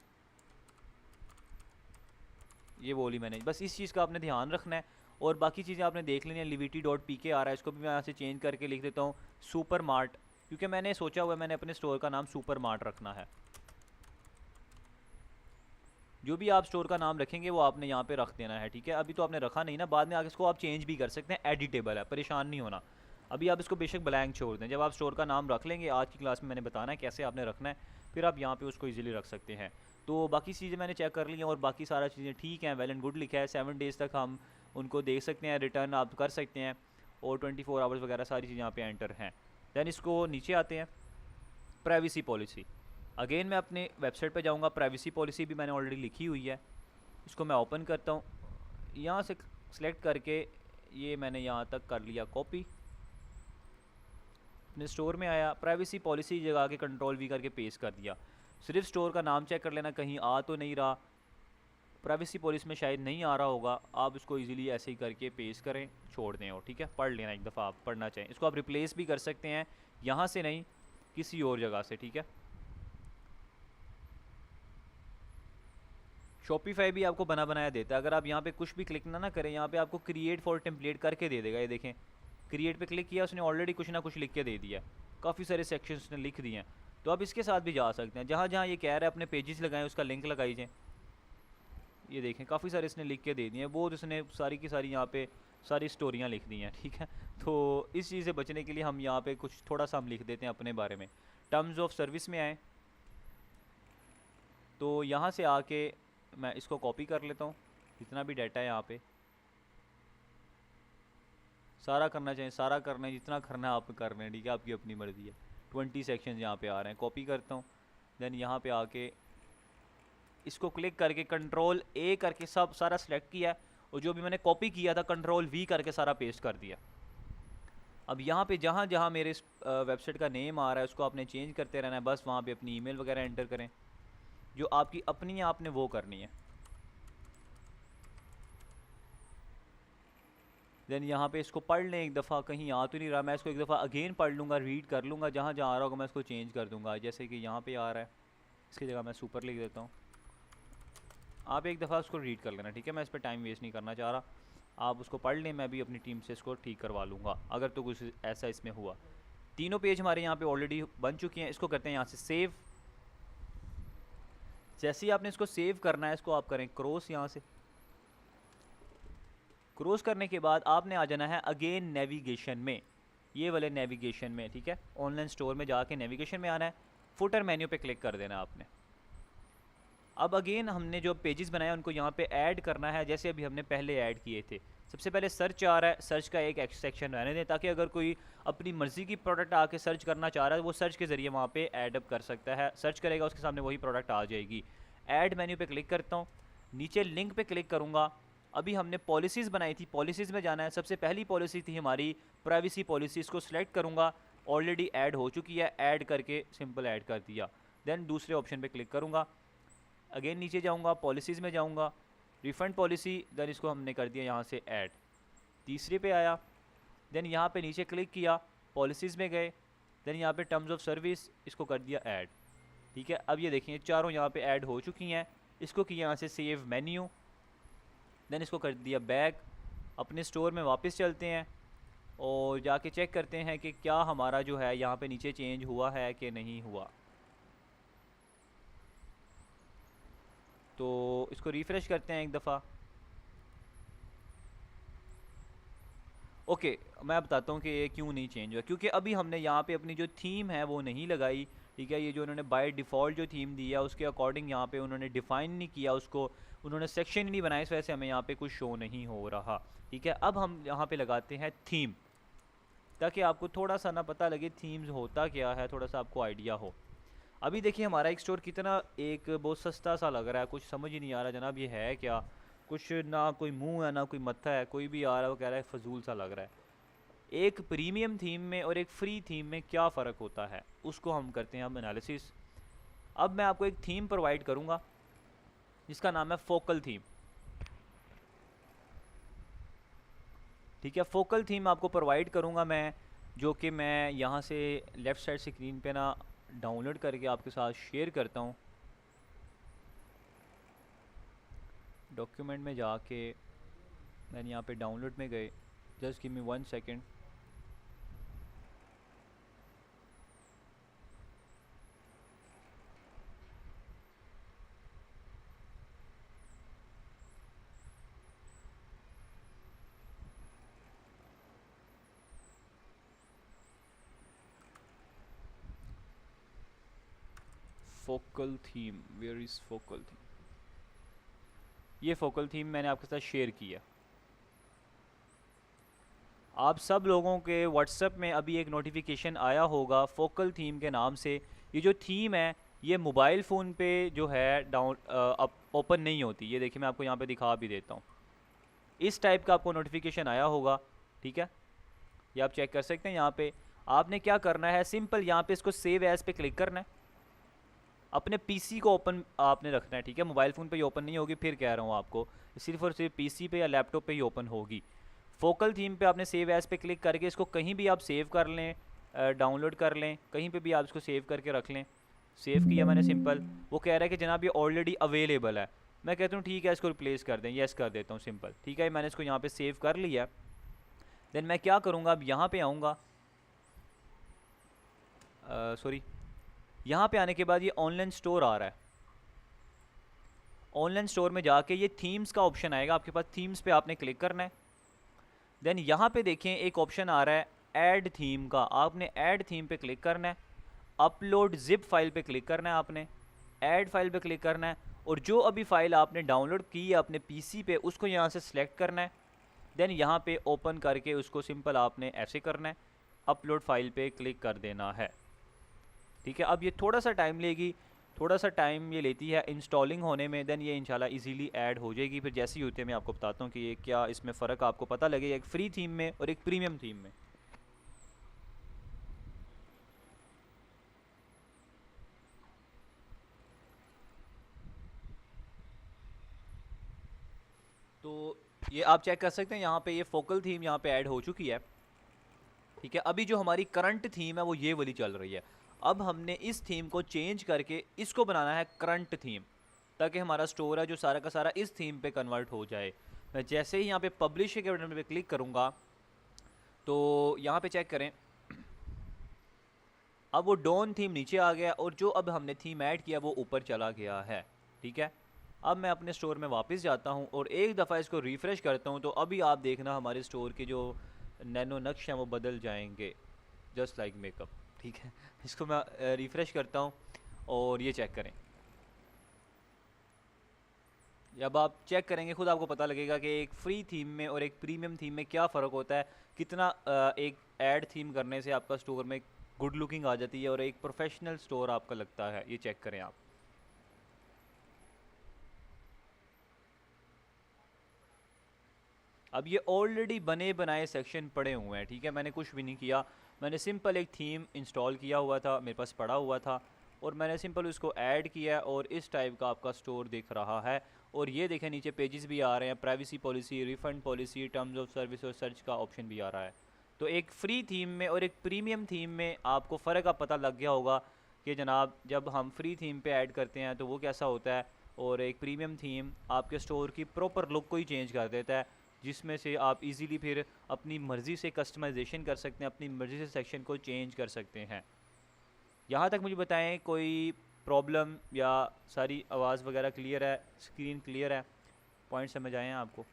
ये बोली मैंने। बस इस चीज़ का आपने ध्यान रखना है और बाकी चीज़ें आपने देख लेनी है। livity.pk आ रहा है, इसको भी मैं यहाँ से चेंज करके लिख देता हूँ सुपर मार्ट, क्योंकि मैंने सोचा हुआ है मैंने अपने स्टोर का नाम सुपर मार्ट रखना है। जो भी आप स्टोर का नाम रखेंगे वो आपने यहाँ पे रख देना है। ठीक है, अभी तो आपने रखा नहीं ना, बाद में आगे इसको आप चेंज भी कर सकते हैं, एडिटेबल है, परेशान नहीं होना। अभी आप इसको बेशक ब्लैंक छोड़ दें, जब आप स्टोर का नाम रख लेंगे, आज की क्लास में मैंने बताना है कैसे आपने रखना है, फिर आप यहाँ पे उसको इजीली रख सकते हैं। तो बाकी चीज़ें मैंने चेक कर ली हैं और बाकी सारा चीज़ें ठीक हैं, वेल एंड गुड लिखा है। 7 डेज़ तक हम उनको देख सकते हैं, रिटर्न आप कर सकते हैं। और 24 आवर्स वगैरह सारी चीज़ें यहाँ पे एंटर हैं। दैन इसको नीचे आते हैं, प्राइवेसी पॉलिसी। अगेन मैं अपने वेबसाइट पे जाऊँगा, प्राइवेसी पॉलिसी भी मैंने ऑलरेडी लिखी हुई है, इसको मैं ओपन करता हूँ। यहाँ से सेलेक्ट करके ये मैंने यहाँ तक कर लिया कॉपी, अपने स्टोर में आया, प्राइवेसी पॉलिसी जगह के कंट्रोल वी करके पेस्ट कर दिया। सिर्फ स्टोर का नाम चेक कर लेना कहीं आ तो नहीं रहा, प्राइवेसी पॉलिसी में शायद नहीं आ रहा होगा, आप इसको इजीली ऐसे ही करके पेस्ट करें, छोड़ दें और ठीक है, पढ़ लेना एक दफ़ा आप पढ़ना चाहें। इसको आप रिप्लेस भी कर सकते हैं, यहाँ से नहीं किसी और जगह से, ठीक है। शॉपिफाई भी आपको बना बनाया देता है, अगर आप यहाँ पे कुछ भी क्लिक ना करें, यहाँ पे आपको क्रिएट फॉर टेम्पलेट करके दे देगा। ये देखें, क्रिएट पे क्लिक किया, उसने ऑलरेडी कुछ ना कुछ लिख के दे दिया, काफ़ी सारे सेक्शन उसने लिख दिए हैं। तो आप इसके साथ भी जा सकते हैं, जहाँ जहाँ ये कह रहा है अपने पेजेस लगाएं, उसका लिंक लगाइए। ये देखें काफ़ी सारे इसने लिख के दे दिए हैं, वो इसने सारी की सारी यहाँ पे सारी स्टोरियाँ लिख दी हैं, ठीक है। तो इस चीज़ से बचने के लिए हम यहाँ पे कुछ थोड़ा सा हम लिख देते हैं अपने बारे में। टर्म्स ऑफ सर्विस में आए तो यहाँ से आके मैं इसको कॉपी कर लेता हूँ, जितना भी डाटा है यहाँ पे सारा करना चाहिए, सारा करना है, जितना करना है आप कर रहे हैं, ठीक है, आपकी अपनी मर्ज़ी है। 20 सेक्शन यहाँ पे आ रहे हैं, कॉपी करता हूँ। देन यहाँ पे आके इसको क्लिक करके कंट्रोल ए करके सब सारा सिलेक्ट किया, और जो भी मैंने कॉपी किया था कंट्रोल वी करके सारा पेस्ट कर दिया। अब यहाँ पे जहाँ जहाँ मेरे इस वेबसाइट का नेम आ रहा है उसको आपने चेंज करते रहना है, बस वहाँ पे अपनी ईमेल वगैरह एंटर करें, जो आपकी अपनी है आपने वो करनी है। देन यहाँ पे इसको पढ़ लें एक दफ़ा, कहीं आ तो नहीं रहा, मैं इसको एक दफ़ा अगेन पढ़ लूँगा, रीड कर लूँगा, जहाँ जहाँ आ रहा होगा मैं इसको चेंज कर दूँगा। जैसे कि यहाँ पे आ रहा है, इसकी जगह मैं सुपर लिख देता हूँ, आप एक दफ़ा उसको रीड कर लेना, ठीक है। मैं इस पर टाइम वेस्ट नहीं करना चाह रहा, आप उसको पढ़ लें, मैं भी अपनी टीम से इसको ठीक करवा लूँगा अगर तो कुछ ऐसा इसमें हुआ। तीनों पेज हमारे यहाँ पे ऑलरेडी बन चुके हैं, इसको करते हैं यहाँ से सेव। जैसे ही आपने इसको सेव करना है, इसको आप करें क्रॉस, यहाँ से क्रॉस करने के बाद आपने आ जाना है अगेन नेविगेशन में, ये वाले नेविगेशन में, ठीक है। ऑनलाइन स्टोर में जाके नेविगेशन में आना है, फुटर मेन्यू पे क्लिक कर देना आपने। अब अगेन हमने जो पेजेस बनाए उनको यहाँ पे ऐड करना है, जैसे अभी हमने पहले ऐड किए थे। सबसे पहले सर्च आ रहा है, सर्च का एक सेक्शन रहने दें, ताकि अगर कोई अपनी मर्ज़ी की प्रोडक्ट आके सर्च करना चाह रहा है वो सर्च के ज़रिए वहाँ पे ऐड अप कर सकता है, सर्च करेगा उसके सामने वही प्रोडक्ट आ जाएगी। ऐड मेन्यू पे क्लिक करता हूँ, नीचे लिंक पे क्लिक करूँगा। अभी हमने पॉलिसीज़ बनाई थी, पॉलिसीज़ में जाना है, सबसे पहली पॉलिसी थी हमारी प्राइवेसी पॉलिसी, इसको सिलेक्ट करूँगा, ऑलरेडी ऐड हो चुकी है, ऐड करके सिंपल ऐड कर दिया। देन दूसरे ऑप्शन पे क्लिक करूँगा, अगेन नीचे जाऊँगा, पॉलिसीज़ में जाऊँगा, रिफ़ंड पॉलिसी, देन इसको हमने कर दिया यहाँ से ऐड। तीसरे पे आया, देन यहाँ पे नीचे क्लिक किया, पॉलिसीज़ में गए, देन यहाँ पे टर्म्स ऑफ सर्विस, इसको कर दिया ऐड, ठीक है। अब ये देखिए चारों यहाँ पे ऐड हो चुकी हैं, इसको किया यहाँ से सेव मेन्यू, देन इसको कर दिया बैक। अपने स्टोर में वापस चलते हैं और जाके चेक करते हैं कि क्या हमारा जो है यहाँ पे नीचे चेंज हुआ है कि नहीं हुआ। तो इसको रिफ़्रेश करते हैं एक दफ़ा। ओके, मैं बताता हूँ कि ये क्यों नहीं चेंज हुआ, क्योंकि अभी हमने यहाँ पे अपनी जो थीम है वो नहीं लगाई, ठीक है। ये जो उन्होंने बाय डिफ़ॉल्ट जो थीम दी है उसके अकॉर्डिंग यहाँ पे उन्होंने डिफ़ाइन नहीं किया उसको, उन्होंने सेक्शन ही नहीं बनाया, इस वजह से हमें यहाँ पे कुछ शो नहीं हो रहा, ठीक है। अब हम यहाँ पे लगाते हैं थीम, ताकि आपको थोड़ा सा ना पता लगे थीम्स होता क्या है, थोड़ा सा आपको आइडिया हो। अभी देखिए हमारा एक स्टोर कितना एक बहुत सस्ता सा लग रहा है, कुछ समझ ही नहीं आ रहा जनाब ये है क्या, कुछ ना कोई मुंह है ना कोई मत्था है, कोई भी आ रहा है वो कह रहा है फजूल सा लग रहा है। एक प्रीमियम थीम में और एक फ्री थीम में क्या फ़र्क होता है उसको हम करते हैं अब एनालिसिस। अब मैं आपको एक थीम प्रोवाइड करूँगा जिसका नाम है फोकल थीम, ठीक है। फोकल थीम आपको प्रोवाइड करूँगा मैं, जो कि मैं यहाँ से लेफ़्ट साइड स्क्रीन पे ना डाउनलोड करके आपके साथ शेयर करता हूँ। डॉक्यूमेंट में जाके मैंने यहाँ पे डाउनलोड में गए, just give me 1 second. Focal theme, where is focal theme, ये फोकल थीम मैंने आपके साथ शेयर किया। आप सब लोगों के व्हाट्सएप में अभी एक नोटिफिकेशन आया होगा फोकल थीम के नाम से। ये जो थीम है ये मोबाइल फ़ोन पे जो है डाउन ओपन नहीं होती। ये देखिए मैं आपको यहाँ पे दिखा भी देता हूँ। इस टाइप का आपको नोटिफिकेशन आया होगा, ठीक है, ये आप चेक कर सकते हैं। यहाँ पे आपने क्या करना है, सिंपल यहाँ पे इसको सेव एज पे क्लिक करना है। अपने पीसी को ओपन आपने रखना है, ठीक है, मोबाइल फ़ोन पे ही ओपन नहीं होगी, फिर कह रहा हूँ आपको, सिर्फ और सिर्फ पीसी पे या लैपटॉप पे ही ओपन होगी। फोकल थीम पे आपने सेव एज पे क्लिक करके इसको कहीं भी आप सेव कर लें, डाउनलोड कर लें, कहीं पे भी आप इसको सेव करके रख लें। सेव किया मैंने सिंपल, वो कह रहा है कि जनाब ये ऑलरेडी अवेलेबल है। मैं कहता हूँ ठीक है इसको रिप्लेस कर दें, यस कर देता हूँ सिंपल, ठीक है, मैंने इसको यहाँ पे सेव कर लिया। देन मैं क्या करूँगा, अब यहाँ पे आऊँगा, सॉरी, यहाँ पे आने के बाद ये ऑनलाइन स्टोर आ रहा है। ऑनलाइन स्टोर में जाके ये थीम्स का ऑप्शन आएगा आपके पास, थीम्स पे आपने क्लिक करना है। देन यहाँ पे देखें एक ऑप्शन आ रहा है ऐड थीम का, आपने ऐड थीम पे क्लिक करना है। अपलोड जिप फाइल पे क्लिक करना है, आपने ऐड फाइल पे क्लिक करना है, और जो अभी फाइल आपने डाउनलोड की है अपने पीसी पे उसको यहाँ से सिलेक्ट करना है। देन यहाँ पे ओपन करके उसको सिंपल आपने ऐसे करना है, अपलोड फाइल पे क्लिक कर देना है, ठीक है। अब ये थोड़ा सा टाइम लेगी, थोड़ा सा टाइम ये लेती है इंस्टॉलिंग होने में। देन ये इंशाल्लाह इजीली ऐड हो जाएगी। फिर जैसे ही होते हैं मैं आपको बताता हूँ कि ये क्या इसमें फ़र्क आपको पता लगेगा एक फ्री थीम में और एक प्रीमियम थीम में। तो ये आप चेक कर सकते हैं यहाँ पे ये फोकल थीम यहाँ पे ऐड हो चुकी है, ठीक है। अभी जो हमारी करंट थीम है वो ये वाली चल रही है। अब हमने इस थीम को चेंज करके इसको बनाना है करंट थीम, ताकि हमारा स्टोर है जो सारा का सारा इस थीम पे कन्वर्ट हो जाए। मैं जैसे ही यहाँ पे पब्लिश के बटन पे क्लिक करूँगा तो यहाँ पे चेक करें, अब वो डॉन थीम नीचे आ गया और जो अब हमने थीम ऐड किया वो ऊपर चला गया है, ठीक है। अब मैं अपने स्टोर में वापस जाता हूँ और एक दफ़ा इसको रिफ़्रेश करता हूँ, तो अभी आप देखना हमारे स्टोर के जो नैनो नक्श हैं वो बदल जाएंगे, जस्ट लाइक मेकअप, ठीक है। इसको मैं रिफ़्रेश करता हूँ और ये चेक करें। अब आप चेक करेंगे खुद आपको पता लगेगा कि एक फ्री थीम में और एक प्रीमियम थीम में क्या फ़र्क होता है, कितना एक ऐड थीम करने से आपका स्टोर में गुड लुकिंग आ जाती है और एक प्रोफेशनल स्टोर आपका लगता है। ये चेक करें आप। अब ये ऑलरेडी बने बनाए सेक्शन पड़े हुए हैं, ठीक है, मैंने कुछ भी नहीं किया। मैंने सिंपल एक थीम इंस्टॉल किया हुआ था, मेरे पास पड़ा हुआ था, और मैंने सिंपल उसको ऐड किया और इस टाइप का आपका स्टोर दिख रहा है। और ये देखें नीचे पेजेस भी आ रहे हैं, privacy policy, refund policy, terms of service और सर्च का ऑप्शन भी आ रहा है। तो एक फ्री थीम में और एक प्रीमियम थीम में आपको फ़र्क आप पता लग गया होगा कि जनाब जब हम फ्री थीम पे ऐड करते हैं तो वो कैसा होता है, और एक प्रीमियम थीम आपके स्टोर की प्रॉपर लुक को ही चेंज कर देता है, जिसमें से आप इजीली फिर अपनी मर्ज़ी से कस्टमाइजेशन कर सकते हैं, अपनी मर्ज़ी से सेक्शन को चेंज कर सकते हैं। यहाँ तक मुझे बताएं कोई प्रॉब्लम या सारी आवाज़ वगैरह क्लियर है, स्क्रीन क्लियर है, पॉइंट समझ आए हैं आपको?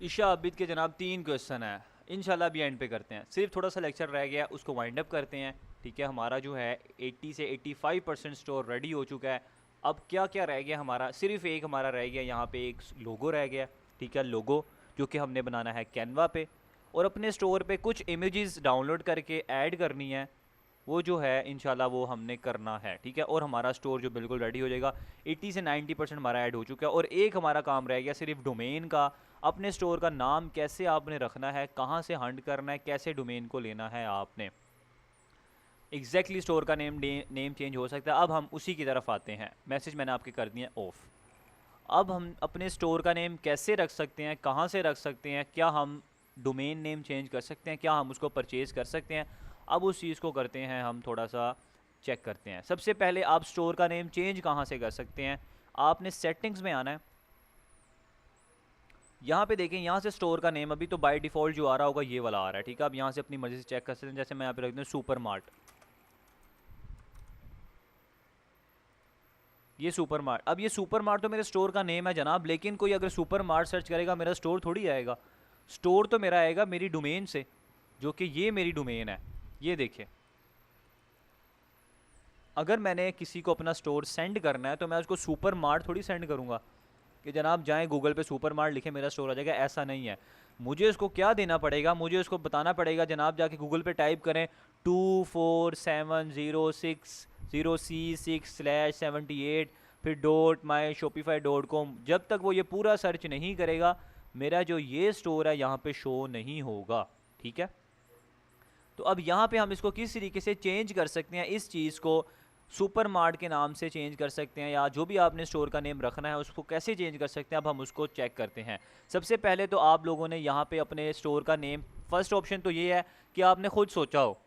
ईशा आबिद के जनाब 3 क्वेश्चन है, इंशाल्लाह अभी एंड पे करते हैं, सिर्फ थोड़ा सा लेक्चर रह गया उसको वाइंड अप करते हैं, ठीक है। हमारा जो है 80 से 85% स्टोर रेडी हो चुका है। अब क्या क्या रह गया हमारा, सिर्फ एक हमारा रह गया, यहाँ पे एक लोगो रह गया, ठीक है, लोगो जो कि हमने बनाना है कैनवा पे, और अपने स्टोर पे कुछ इमेजेस डाउनलोड करके ऐड करनी है, वो जो है इंशाल्लाह वो हमने करना है, ठीक है। और हमारा स्टोर जो बिल्कुल रेडी हो जाएगा, 80 से 90% हमारा ऐड हो चुका है। और एक हमारा काम रह गया सिर्फ डोमेन का, अपने स्टोर का नाम कैसे आपने रखना है, कहाँ से हंट करना है, कैसे डोमेन को लेना है आपने, एग्जैक्टली स्टोर का नेम चेंज हो सकता है। अब हम उसी की तरफ आते हैं, मैसेज मैंने आपके कर दिए ऑफ। अब हम अपने स्टोर का नेम कैसे रख सकते हैं, कहाँ से रख सकते हैं, क्या हम डोमेन नेम चेंज कर सकते हैं, क्या हम उसको परचेज़ कर सकते हैं, अब उस चीज़ को करते हैं हम थोड़ा सा चेक करते हैं। सबसे पहले आप स्टोर का नेम चेंज कहाँ से कर सकते हैं, आपने सेटिंग्स में आना है। यहाँ पे देखें, यहाँ से स्टोर का नेम अभी तो बाय डिफ़ॉल्ट जो आ रहा होगा ये वाला आ रहा है, ठीक है। आप यहाँ से अपनी मर्ज़ी से चेक कर सकते हैं, जैसे मैं यहाँ पे रख दूँ सुपर मार्ट, ये सुपर मार्ट। अब ये सुपर मार्ट तो मेरे स्टोर का नेम है जनाब, लेकिन कोई अगर सुपर मार्ट सर्च करेगा मेरा स्टोर थोड़ी आएगा, स्टोर तो मेरा आएगा मेरी डोमेन से, जो कि ये मेरी डोमेन है, ये देखिए। अगर मैंने किसी को अपना स्टोर सेंड करना है तो मैं उसको सुपर मार्ट थोड़ी सेंड करूँगा कि जनाब जाएं गूगल पे सुपर मार्ट लिखे मेरा स्टोर आ जाएगा, ऐसा नहीं है। मुझे उसको क्या देना पड़ेगा, मुझे उसको बताना पड़ेगा जनाब जाके गूगल पे टाइप करें 247060C6/78, फिर .myshopify.com। जब तक वो ये पूरा सर्च नहीं करेगा मेरा जो ये स्टोर है यहाँ पे शो नहीं होगा, ठीक है। तो अब यहाँ पे हम इसको किस तरीके से चेंज कर सकते हैं, इस चीज़ को सुपर मार्ट के नाम से चेंज कर सकते हैं, या जो भी आपने स्टोर का नेम रखना है उसको कैसे चेंज कर सकते हैं, अब हम उसको चेक करते हैं। सबसे पहले तो आप लोगों ने यहाँ पे अपने स्टोर का नेम, फर्स्ट ऑप्शन तो ये है कि आपने खुद सोचा हो।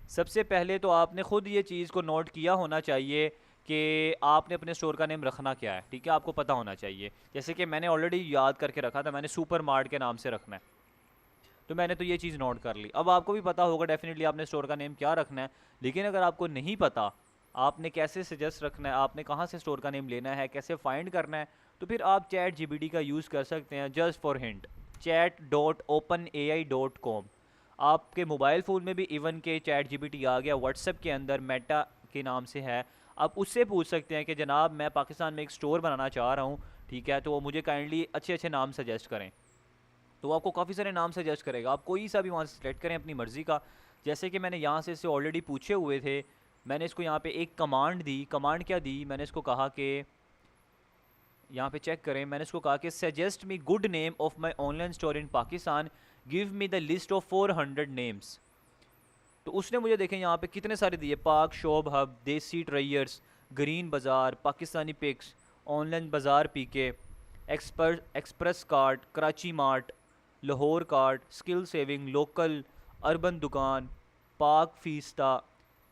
सबसे पहले तो आपने खुद ये चीज़ को नोट किया होना चाहिए कि आपने अपने स्टोर का नेम रखना क्या है, ठीक है, आपको पता होना चाहिए। जैसे कि मैंने ऑलरेडी याद करके रखा था, मैंने सुपर मार्ट के नाम से रखना है, तो मैंने तो ये चीज़ नोट कर ली। अब आपको भी पता होगा डेफिनेटली आपने स्टोर का नेम क्या रखना है, लेकिन अगर आपको नहीं पता आपने कैसे सजेस्ट रखना है, आपने कहाँ से स्टोर का नेम लेना है, कैसे फाइंड करना है, तो फिर आप चैट जीपीटी का यूज़ कर सकते हैं। Just for hint, chat.openai.com। आपके मोबाइल फ़ोन में भी इवन के चैट जीपीटी आ गया, व्हाट्सएप के अंदर मेटा के नाम से है। आप उससे पूछ सकते हैं कि जनाब मैं पाकिस्तान में एक स्टोर बनाना चाह रहा हूँ, ठीक है, तो वो मुझे काइंडली अच्छे अच्छे नाम सजेस्ट करें। तो वो आपको काफ़ी सारे नाम सजेस्ट करेगा, आप कोई सा भी वहाँ से सिलेक्ट करें अपनी मर्ज़ी का। जैसे कि मैंने यहाँ से इसे ऑलरेडी पूछे हुए थे, मैंने इसको यहाँ पे एक कमांड दी। कमांड क्या दी, मैंने इसको कहा कि यहाँ पे चेक करें, मैंने इसको कहा कि suggest me good name of my online store in Pakistan, give me the list of 400 names. तो उसने मुझे देखें यहाँ पे कितने सारे दिए, पाक शॉप हब, देसी ट्रेयर्स, ग्रीन बाज़ार, Pakistani picks, online bazaar PK, express cart, Karachi mart, Lahore cart, skill saving, local, urban dukan, Pak fiesta.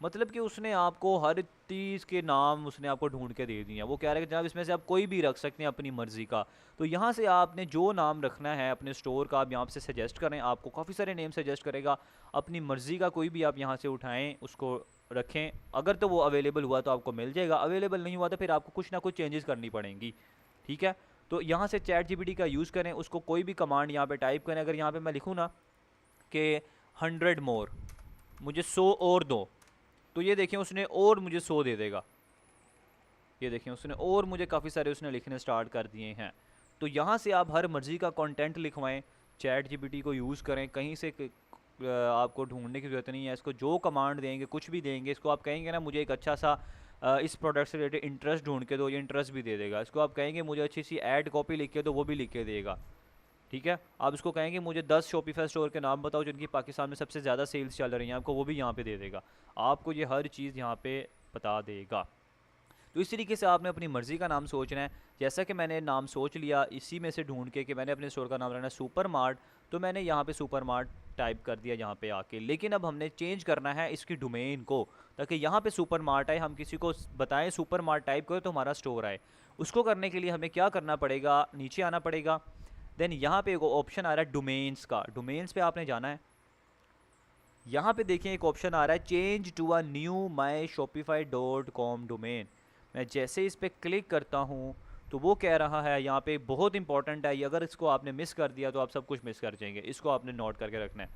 मतलब कि उसने आपको हर चीज़ के नाम उसने आपको ढूंढ के दे दिए हैं। वो कह रहे हैं कि जनाब इसमें से आप कोई भी रख सकते हैं अपनी मर्ज़ी का। तो यहाँ से आपने जो नाम रखना है अपने स्टोर का, आप यहाँ से सजेस्ट करें, आपको काफ़ी सारे नेम सजेस्ट करेगा। अपनी मर्ज़ी का कोई भी आप यहाँ से उठाएँ, उसको रखें। अगर तो वो अवेलेबल हुआ तो आपको मिल जाएगा, अवेलेबल नहीं हुआ तो फिर आपको कुछ ना कुछ चेंजेस करनी पड़ेंगी, ठीक है। तो यहाँ से चैट जीपीटी का यूज़ करें, उसको कोई भी कमांड यहाँ पे टाइप करें। अगर यहाँ पे मैं लिखूँ ना कि 100 मोर, मुझे 100 और दो, तो ये देखें उसने और मुझे 100 दे देगा। ये देखें उसने और मुझे काफ़ी सारे उसने लिखने स्टार्ट कर दिए हैं। तो यहाँ से आप हर मर्ज़ी का कंटेंट लिखवाएं, चैट जीपीटी को यूज़ करें, कहीं से आपको ढूंढने की ज़रूरत नहीं है। इसको जो कमांड देंगे, कुछ भी देंगे, इसको आप कहेंगे ना मुझे एक अच्छा सा इस प्रोडक्ट से रिलेटेड इंटरेस्ट ढूंढ के दो, ये इंटरेस्ट भी दे देगा। इसको आप कहेंगे मुझे अच्छी सी ऐड कॉपी लिख के दो, वो भी लिख के देगा, ठीक है। आप इसको कहेंगे मुझे 10 शॉपिफाई स्टोर के नाम बताओ जिनकी पाकिस्तान में सबसे ज़्यादा सेल्स चल रही हैं, आपको वो भी यहाँ पे दे देगा। आपको ये हर चीज़ यहाँ पे बता देगा। तो इस तरीके से आपने अपनी मर्ज़ी का नाम सोचना है। जैसा कि मैंने नाम सोच लिया इसी में से ढूंढ के कि मैंने अपने स्टोर का नाम रखना है सुपर मार्ट, तो मैंने यहाँ पे सुपर मार्ट टाइप कर दिया यहाँ पे आके। लेकिन अब हमने चेंज करना है इसकी डोमेन को, ताकि यहाँ पे सुपर मार्ट आए, हम किसी को बताएं सुपर मार्ट टाइप करो तो हमारा स्टोर आए। उसको करने के लिए हमें क्या करना पड़ेगा, नीचे आना पड़ेगा। देन यहाँ पे एक ऑप्शन आ रहा है डोमेन्स का, डोमेन्स पे आपने जाना है। यहाँ पे देखें एक ऑप्शन आ रहा है change to a new my shopify.com domain. मैं जैसे इस पर क्लिक करता हूँ तो वो कह रहा है यहाँ पे बहुत इंपॉर्टेंट है ये, अगर इसको आपने मिस कर दिया तो आप सब कुछ मिस कर जाएंगे। इसको आपने नोट करके रखना है।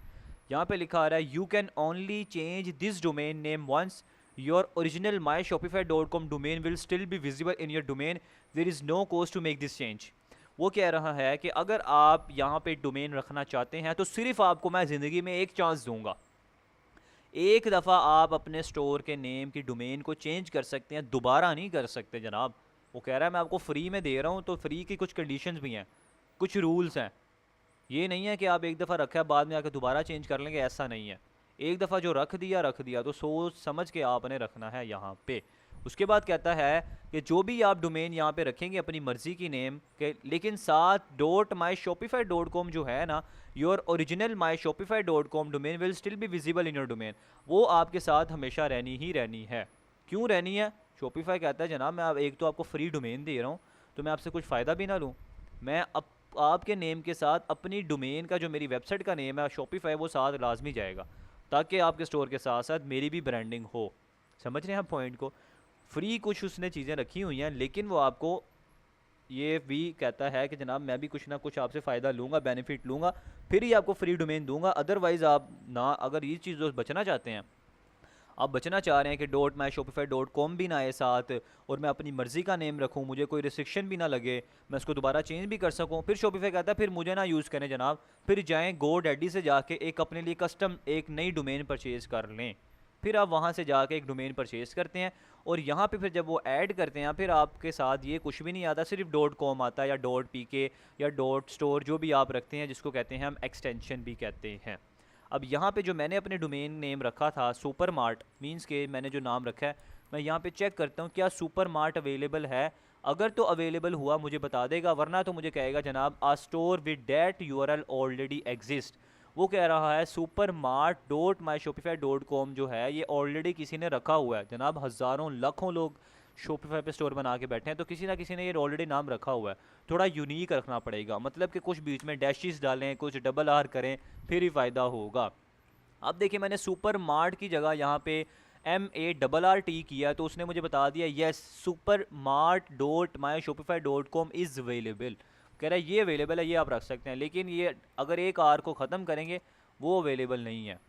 यहाँ पे लिखा आ रहा है you can only change this domain name once your original myshopify.com domain will still be visible in your domain, there is no cost to make this change. वो कह रहा है कि अगर आप यहाँ पे डोमेन रखना चाहते हैं तो सिर्फ आपको मैं ज़िंदगी में एक चांस दूंगा, एक दफ़ा आप अपने स्टोर के नेम की डोमेन को चेंज कर सकते हैं, दोबारा नहीं कर सकते जनाब। वो कह रहा है मैं आपको फ्री में दे रहा हूँ, तो फ्री की कुछ कंडीशंस भी हैं, कुछ रूल्स हैं। ये नहीं है कि आप एक दफ़ा रखा है बाद में आकर दोबारा चेंज कर लेंगे, ऐसा नहीं है। एक दफ़ा जो रख दिया तो सोच समझ के आपने रखना है यहाँ पे। उसके बाद कहता है कि जो भी आप डोमेन यहाँ पे रखेंगे अपनी मर्ज़ी की नेम के, लेकिन साथ .myshopify.com जो है ना, your original myshopify.com domain will still be visible in your domain, वो आपके साथ हमेशा रहनी ही रहनी है। क्यों रहनी है? शॉपिफाई कहता है जनाब मैं एक तो आपको फ्री डोमेन दे रहा हूँ, तो मैं आपसे कुछ फ़ायदा भी ना लूँ। मैं आपके नेम के साथ अपनी डोमेन का जो मेरी वेबसाइट का नेम है शॉपिफाई, वो साथ लाजमी जाएगा, ताकि आपके स्टोर के साथ साथ मेरी भी ब्रांडिंग हो। समझ रहे हैं आप पॉइंट को? फ्री कुछ उसने चीज़ें रखी हुई हैं, लेकिन वो आपको ये भी कहता है कि जनाब मैं भी कुछ ना कुछ आपसे फ़ायदा लूँगा, बेनिफिट लूँगा, फिर ही आपको फ्री डोमेन दूंगा। अदरवाइज़ आप ना, अगर ये चीज़ बचना चाहते हैं, आप बचना चाह रहे हैं कि dot my Shopify dot com भी ना आए साथ, और मैं अपनी मर्ज़ी का नेम रखूं, मुझे कोई रिस्ट्रिक्शन भी ना लगे, मैं उसको दोबारा चेंज भी कर सकूं, फिर शॉपिफाई कहता है फिर मुझे ना यूज़ करें जनाब, फिर जाएं गो डैडी से जाके एक अपने लिए कस्टम एक नई डोमेन परचेज़ कर लें। फिर आप वहाँ से जाके एक डोमेन परचेज़ करते हैं, और यहाँ पे फिर जब वो ऐड करते हैं फिर आपके साथ ये कुछ भी नहीं आता, सिर्फ डॉट कॉम आता है या डॉट पी के या डॉट स्टोर, जो भी आप रखते हैं, जिसको कहते हैं हम एक्सटेंशन भी कहते हैं। अब यहाँ पे जो मैंने अपने डोमेन नेम रखा था सुपर मार्ट, मीन्स के मैंने जो नाम रखा है, मैं यहाँ पे चेक करता हूँ क्या सुपर मार्ट अवेलेबल है। अगर तो अवेलेबल हुआ मुझे बता देगा, वरना तो मुझे कहेगा जनाब a store with that URL already exist. वो कह रहा है super mart dot my Shopify dot com जो है ये ऑलरेडी किसी ने रखा हुआ है। जनाब हज़ारों लाखों लोग शॉपिफाई पे स्टोर बना के बैठे हैं, तो किसी ना किसी ने ये ऑलरेडी नाम रखा हुआ है। थोड़ा यूनिक रखना पड़ेगा, मतलब कि कुछ बीच में डैशेस डालें, कुछ डबल आर करें, फिर ही फ़ायदा होगा। अब देखिए मैंने सुपर मार्ट की जगह यहाँ पे MARRT किया, तो उसने मुझे बता दिया yes super mart dot my Shopify dot com is available. कह रहा है ये अवेलेबल है, ये आप रख सकते हैं, लेकिन ये अगर एक आर को ख़त्म करेंगे वो अवेलेबल नहीं है।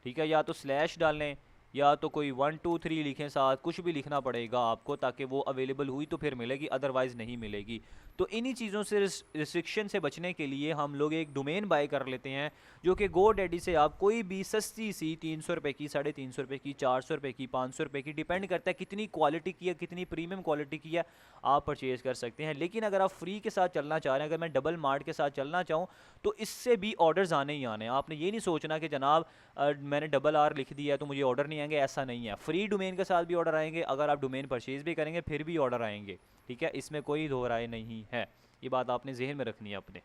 ठीक है, या तो स्लैश डाल लें या तो कोई 1 2 3 लिखें, साथ कुछ भी लिखना पड़ेगा आपको, ताकि वो अवेलेबल हुई तो फिर मिलेगी, अदरवाइज़ नहीं मिलेगी। तो इन्हीं चीज़ों से रिस्ट्रिक्शन से बचने के लिए हम लोग एक डोमेन बाय कर लेते हैं, जो कि गो डैडी से आप कोई भी सस्ती सी 300 रुपये की, 350 रुपये की, 400 रुपये की, 500 रुपये की, डिपेंड करता है कितनी क्वालिटी की है, कितनी प्रीमियम क्वालिटी की है, आप परचेज़ कर सकते हैं। लेकिन अगर आप फ्री के साथ चलना चाह रहे हैं, अगर मैं डबल मार्ट के साथ चलना चाहूँ, तो इससे भी ऑर्डर्स आने ही आने हैं। आपने ये नहीं सोचना कि जनाब मैंने डबल आर लिख दिया है तो मुझे ऑर्डर नहीं आएंगे, ऐसा नहीं है। फ्री डोमेन के साथ भी ऑर्डर आएंगे, अगर आप डोमेन परचेज़ भी करेंगे फिर भी ऑर्डर आएंगे। ठीक है, इसमें कोई दो राय नहीं है, ये बात आपने जहन में रखनी है अपने।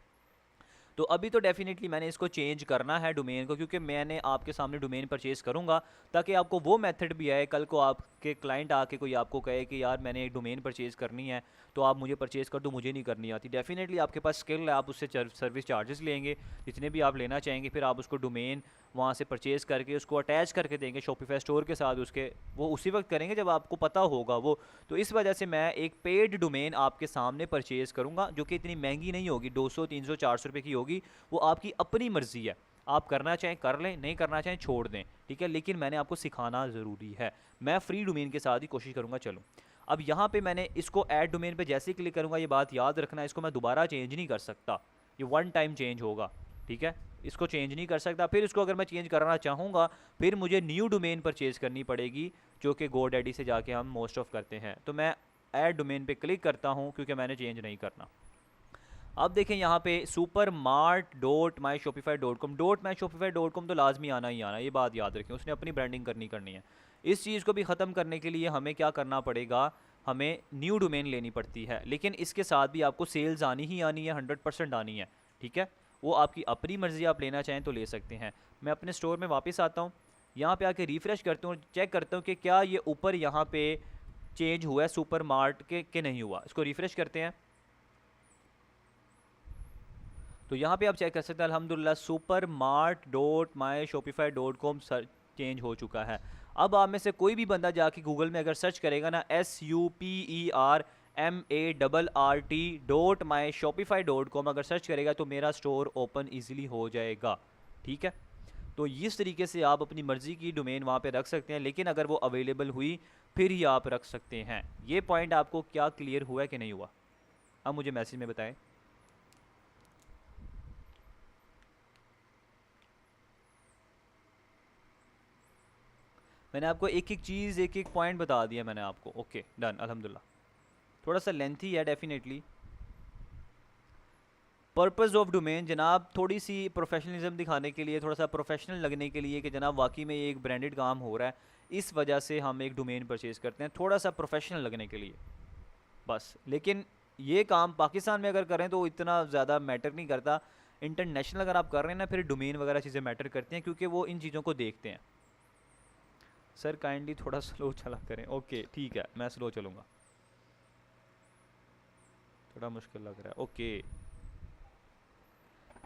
तो अभी तो डेफिनेटली मैंने इसको चेंज करना है डोमेन को, क्योंकि मैंने आपके सामने डोमेन परचेज़ करूंगा, ताकि आपको वो मेथड भी आए, कल को आपके क्लाइंट आके कोई आपको कहे कि यार मैंने एक डोमेन परचेज़ करनी है तो आप मुझे परचेज़ कर दो, मुझे नहीं करनी आती। डेफिनेटली आपके पास स्किल है, आप उससे सर्विस चार्जेस लेंगे जितने भी आप लेना चाहेंगे, फिर आप उसको डोमेन वहाँ से परचेज़ करके उसको अटैच करके देंगे शॉपिफाई स्टोर के साथ, उसके वो उसी वक्त करेंगे जब आपको पता होगा वो। तो इस वजह से मैं एक पेड डोमेन आपके सामने परचेज़ करूँगा, जो कि इतनी महंगी नहीं होगी, 200 300 400 रुपये की होगी। वो आपकी अपनी मर्ज़ी है, आप करना चाहें कर लें, नहीं करना चाहें छोड़ दें। ठीक है, लेकिन मैंने आपको सिखाना ज़रूरी है। मैं फ्री डोमेन के साथ ही कोशिश करूँगा चलूँ। अब यहाँ पे मैंने इसको ऐड डोमेन पे जैसे ही क्लिक करूँगा, ये बात याद रखना, इसको मैं दोबारा चेंज नहीं कर सकता, ये वन टाइम चेंज होगा। ठीक है, इसको चेंज नहीं कर सकता। फिर इसको अगर मैं चेंज करना चाहूँगा फिर मुझे न्यू डोमेन परचेज़ करनी पड़ेगी, जो कि गो डैडी से जाके हम मोस्ट ऑफ करते हैं। तो मैं ऐड डोमेन पे क्लिक करता हूँ क्योंकि मैंने चेंज नहीं करना। अब देखें यहाँ पे super mart dot my Shopify dot com, dot my Shopify dot com तो लाजमी आना ही आना, ये बात याद रखें, उसने अपनी ब्रांडिंग करनी है। इस चीज़ को भी ख़त्म करने के लिए हमें क्या करना पड़ेगा, हमें न्यू डोमेन लेनी पड़ती है, लेकिन इसके साथ भी आपको सेल्स आनी ही आनी है, 100% आनी है। ठीक है, वो आपकी अपनी मर्ज़ी, आप लेना चाहें तो ले सकते हैं। मैं अपने स्टोर में वापस आता हूँ, यहाँ पे आके रिफ़्रेश करता हूँ, चेक करता हूँ कि क्या ये ऊपर यहाँ पे चेंज हुआ है सुपर मार्ट के नहीं हुआ। इसको रिफ़्रेश करते हैं, तो यहाँ पे आप चेक कर सकते हैं अल्हम्दुलिल्लाह super mart dot my Shopify dot com change हो चुका है। अब आप में से कोई भी बंदा जाके गूगल में अगर सर्च करेगा ना SUPERMARRT dot my Shopify dot com अगर सर्च करेगा तो मेरा स्टोर ओपन ईजिली हो जाएगा। ठीक है, तो इस तरीके से आप अपनी मर्ज़ी की डोमेन वहाँ पे रख सकते हैं, लेकिन अगर वो अवेलेबल हुई फिर ही आप रख सकते हैं। ये पॉइंट आपको क्या क्लियर हुआ है कि नहीं हुआ, अब मुझे मैसेज में बताएं। मैंने आपको एक एक चीज़ एक एक पॉइंट बता दिया मैंने आपको। ओके डन, अल्हम्दुलिल्लाह। थोड़ा सा लेंथी है डेफिनेटली। पर्पज़ ऑफ डोमेन जनाब थोड़ी सी प्रोफेशनलिज्म दिखाने के लिए, थोड़ा सा प्रोफेशनल लगने के लिए कि जनाब वाकई में ये एक ब्रांडेड काम हो रहा है, इस वजह से हम एक डोमेन परचेज़ करते हैं, थोड़ा सा प्रोफेशनल लगने के लिए बस। लेकिन ये काम पाकिस्तान में अगर करें तो इतना ज़्यादा मैटर नहीं करता। इंटरनेशनल अगर आप कर रहे हैं ना, फिर डोमेन वगैरह चीज़ें मैटर करती हैं, क्योंकि वो इन चीज़ों को देखते हैं। सर काइंडली थोड़ा स्लो चला करें। ओके ठीक है, मैं स्लो चलूँगा, थोड़ा मुश्किल लग रहा है। ओके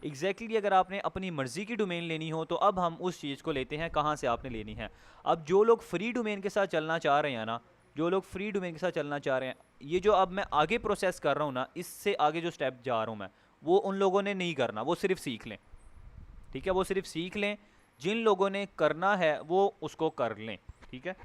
एग्जैक्टली अगर आपने अपनी मर्ज़ी की डोमेन लेनी हो तो अब हम उस चीज़ को लेते हैं कहाँ से आपने लेनी है। अब जो लोग फ्री डोमेन के साथ चलना चाह रहे हैं ना, जो लोग फ्री डोमेन के साथ चलना चाह रहे हैं, ये जो अब मैं आगे प्रोसेस कर रहा हूँ ना, इससे आगे जो स्टेप जा रहा हूँ मैं, वो उन लोगों ने नहीं करना, वो सिर्फ सीख लें, ठीक है, वो सिर्फ सीख लें। जिन लोगों ने करना है वो उसको कर लें, ठीक है।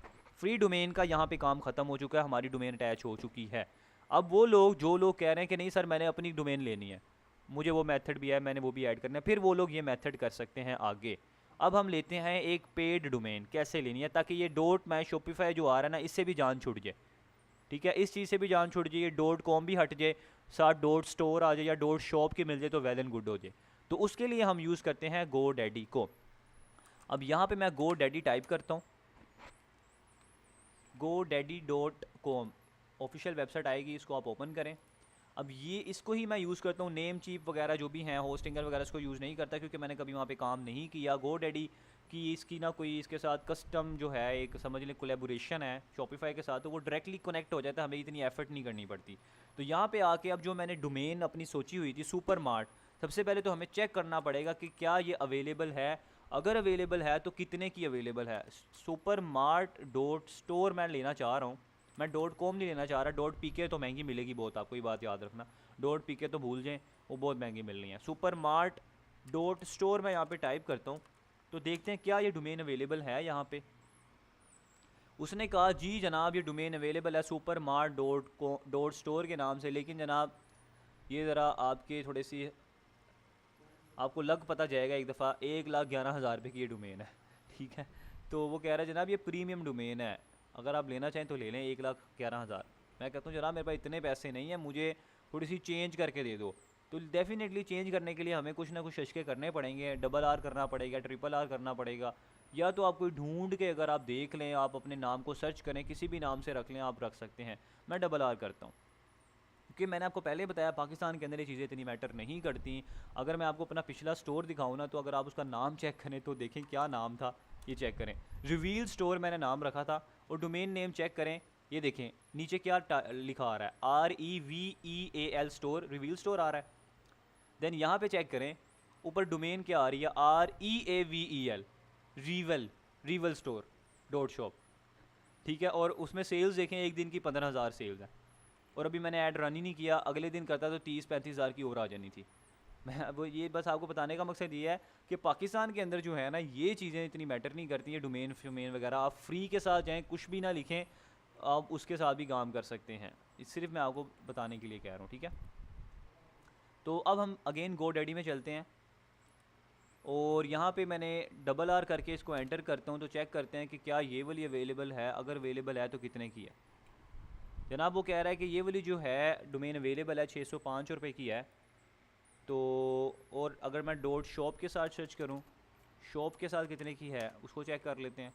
फ्री डोमेन का यहाँ पे काम ख़त्म हो चुका है, हमारी डोमेन अटैच हो चुकी है। अब वो लोग जो लोग कह रहे हैं कि नहीं सर मैंने अपनी डोमेन लेनी है, मुझे वो मेथड भी है, मैंने वो भी ऐड करना है, फिर वो लोग ये मेथड कर सकते हैं आगे। अब हम लेते हैं एक पेड डोमेन कैसे लेनी है, ताकि ये डॉट माई शॉपिफाई जो आ रहा है ना, इससे भी जान छूट जाए, ठीक है, इस चीज़ से भी जान छूट जाए, डॉट कॉम भी हट जाए, साथ डॉट स्टोर आ जाए या डॉट शॉप की मिल जाए तो वेल एंड गुड हो जाए। तो उसके लिए हम यूज़ करते हैं गो डैडी को। अब यहाँ पे मैं गो डैडी टाइप करता हूँ, godaddy.com ऑफिशियल वेबसाइट आएगी, इसको आप ओपन करें। अब ये इसको ही मैं यूज़ करता हूँ, नेम चीप वगैरह जो भी हैं, होस्टिंगर वगैरह इसको यूज़ नहीं करता क्योंकि मैंने कभी वहाँ पे काम नहीं किया। godaddy की इसकी ना कोई इसके साथ कस्टम जो है एक समझ लें कोलेबोरेशन है शॉपिफाई के साथ, तो वो डायरेक्टली कनेक्ट हो जाता है, हमें इतनी एफर्ट नहीं करनी पड़ती। तो यहाँ पे आके अब जो मैंने डोमेन अपनी सोची हुई थी सुपर मार्ट, सबसे पहले तो हमें चेक करना पड़ेगा कि क्या ये अवेलेबल है, अगर अवेलेबल है तो कितने की अवेलेबल है। सुपर मार्ट डॉट स्टोर मैं लेना चाह रहा हूँ, मैं डॉट कॉम नहीं लेना चाह रहा। डॉट पी के तो महंगी मिलेगी बहुत, आपको ये बात याद रखना, डॉट पी के तो भूल जाएं, वो बहुत महंगी मिल रही है। सुपर मार्ट डॉट स्टोर मैं यहाँ पे टाइप करता हूँ, तो देखते हैं क्या ये डोमेन अवेलेबल है यहाँ पे। उसने कहा जी जनाब ये डोमेन अवेलेबल है सुपर मार्ट डॉट स्टोर के नाम से, लेकिन जनाब ये ज़रा आपके थोड़ी सी आपको लग पता जाएगा एक दफ़ा, 1,11,000 रुपये की ये डोमेन है, ठीक है। तो वो कह रहा है जनाब ये प्रीमियम डोमेन है, अगर आप लेना चाहें तो ले लें 1,11,000। मैं कहता हूँ जनाब मेरे पास इतने पैसे नहीं है, मुझे थोड़ी सी चेंज करके दे दो। तो डेफिनेटली चेंज करने के लिए हमें कुछ ना कुछ अशके करने पड़ेंगे, डबल आर करना पड़ेगा, ट्रिपल आर करना पड़ेगा, या तो आप कोई ढूंढ के अगर आप देख लें, आप अपने नाम को सर्च करें, किसी भी नाम से रख लें, आप रख सकते हैं। मैं डबल आर करता हूँ क्योंकि मैंने आपको पहले बताया पाकिस्तान के अंदर ये चीज़ें इतनी मैटर नहीं करती। अगर मैं आपको अपना पिछला स्टोर दिखाऊँ ना, तो अगर आप उसका नाम चेक करें तो देखें क्या नाम था, ये चेक करें, रिवील स्टोर मैंने नाम रखा था। और डोमेन नेम चेक करें, ये देखें नीचे क्या लिखा आ रहा है, REVEAL स्टोर, रिवील स्टोर आ रहा है। देन यहाँ पे चेक करें ऊपर डोमेन क्या आ रही है, REAVEL, रीवल स्टोर डॉट शॉप, ठीक है। और उसमें सेल्स देखें एक दिन की 15,000 सेल्स है, और अभी मैंने ऐड रन ही नहीं किया, अगले दिन करता तो 30-35 हज़ार की और आ जानी थी। मैं वो ये बस आपको बताने का मकसद ये है कि पाकिस्तान के अंदर जो है ना, ये चीज़ें इतनी मैटर नहीं करती हैं, डोमेन फ्यूमेन वगैरह। आप फ्री के साथ जाएँ, कुछ भी ना लिखें, आप उसके साथ भी काम कर सकते हैं। सिर्फ मैं आपको बताने के लिए कह रहा हूँ, ठीक है। तो अब हम अगेन गो डैडी में चलते हैं, और यहाँ पे मैंने डबल आर करके इसको एंटर करता हूँ, तो चेक करते हैं कि क्या ये वाली अवेलेबल है, अगर अवेलेबल है तो कितने की है। जनाब वो कह रहा है कि ये वाली जो है डोमेन अवेलेबल है 605 रुपये की है। तो और अगर मैं डॉट शॉप के साथ सर्च करूं, शॉप के साथ कितने की है उसको चेक कर लेते हैं।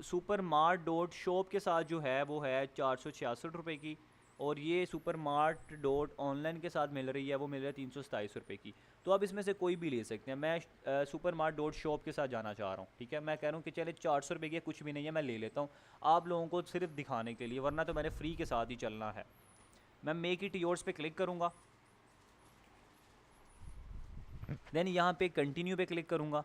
सुपर मार्ट डॉट शॉप के साथ जो है वो है 466 रुपये की, और ये सुपर मार्ट डॉट ऑनलाइन के साथ मिल रही है, वो मिल रही है 327 रुपये की। तो आप इसमें से कोई भी ले सकते हैं। मैं सुपर मार्ट डॉट शॉप के साथ जाना चाह रहा हूँ, ठीक है। मैं कह रहा हूँ कि चले 400 रुपये की कुछ भी नहीं है, मैं ले लेता हूँ आप लोगों को सिर्फ दिखाने के लिए, वरना तो मैंने फ्री के साथ ही चलना है। मैं मेक इट योर्स पे क्लिक करूँगा, देन यहाँ पे कंटिन्यू पे क्लिक करूँगा।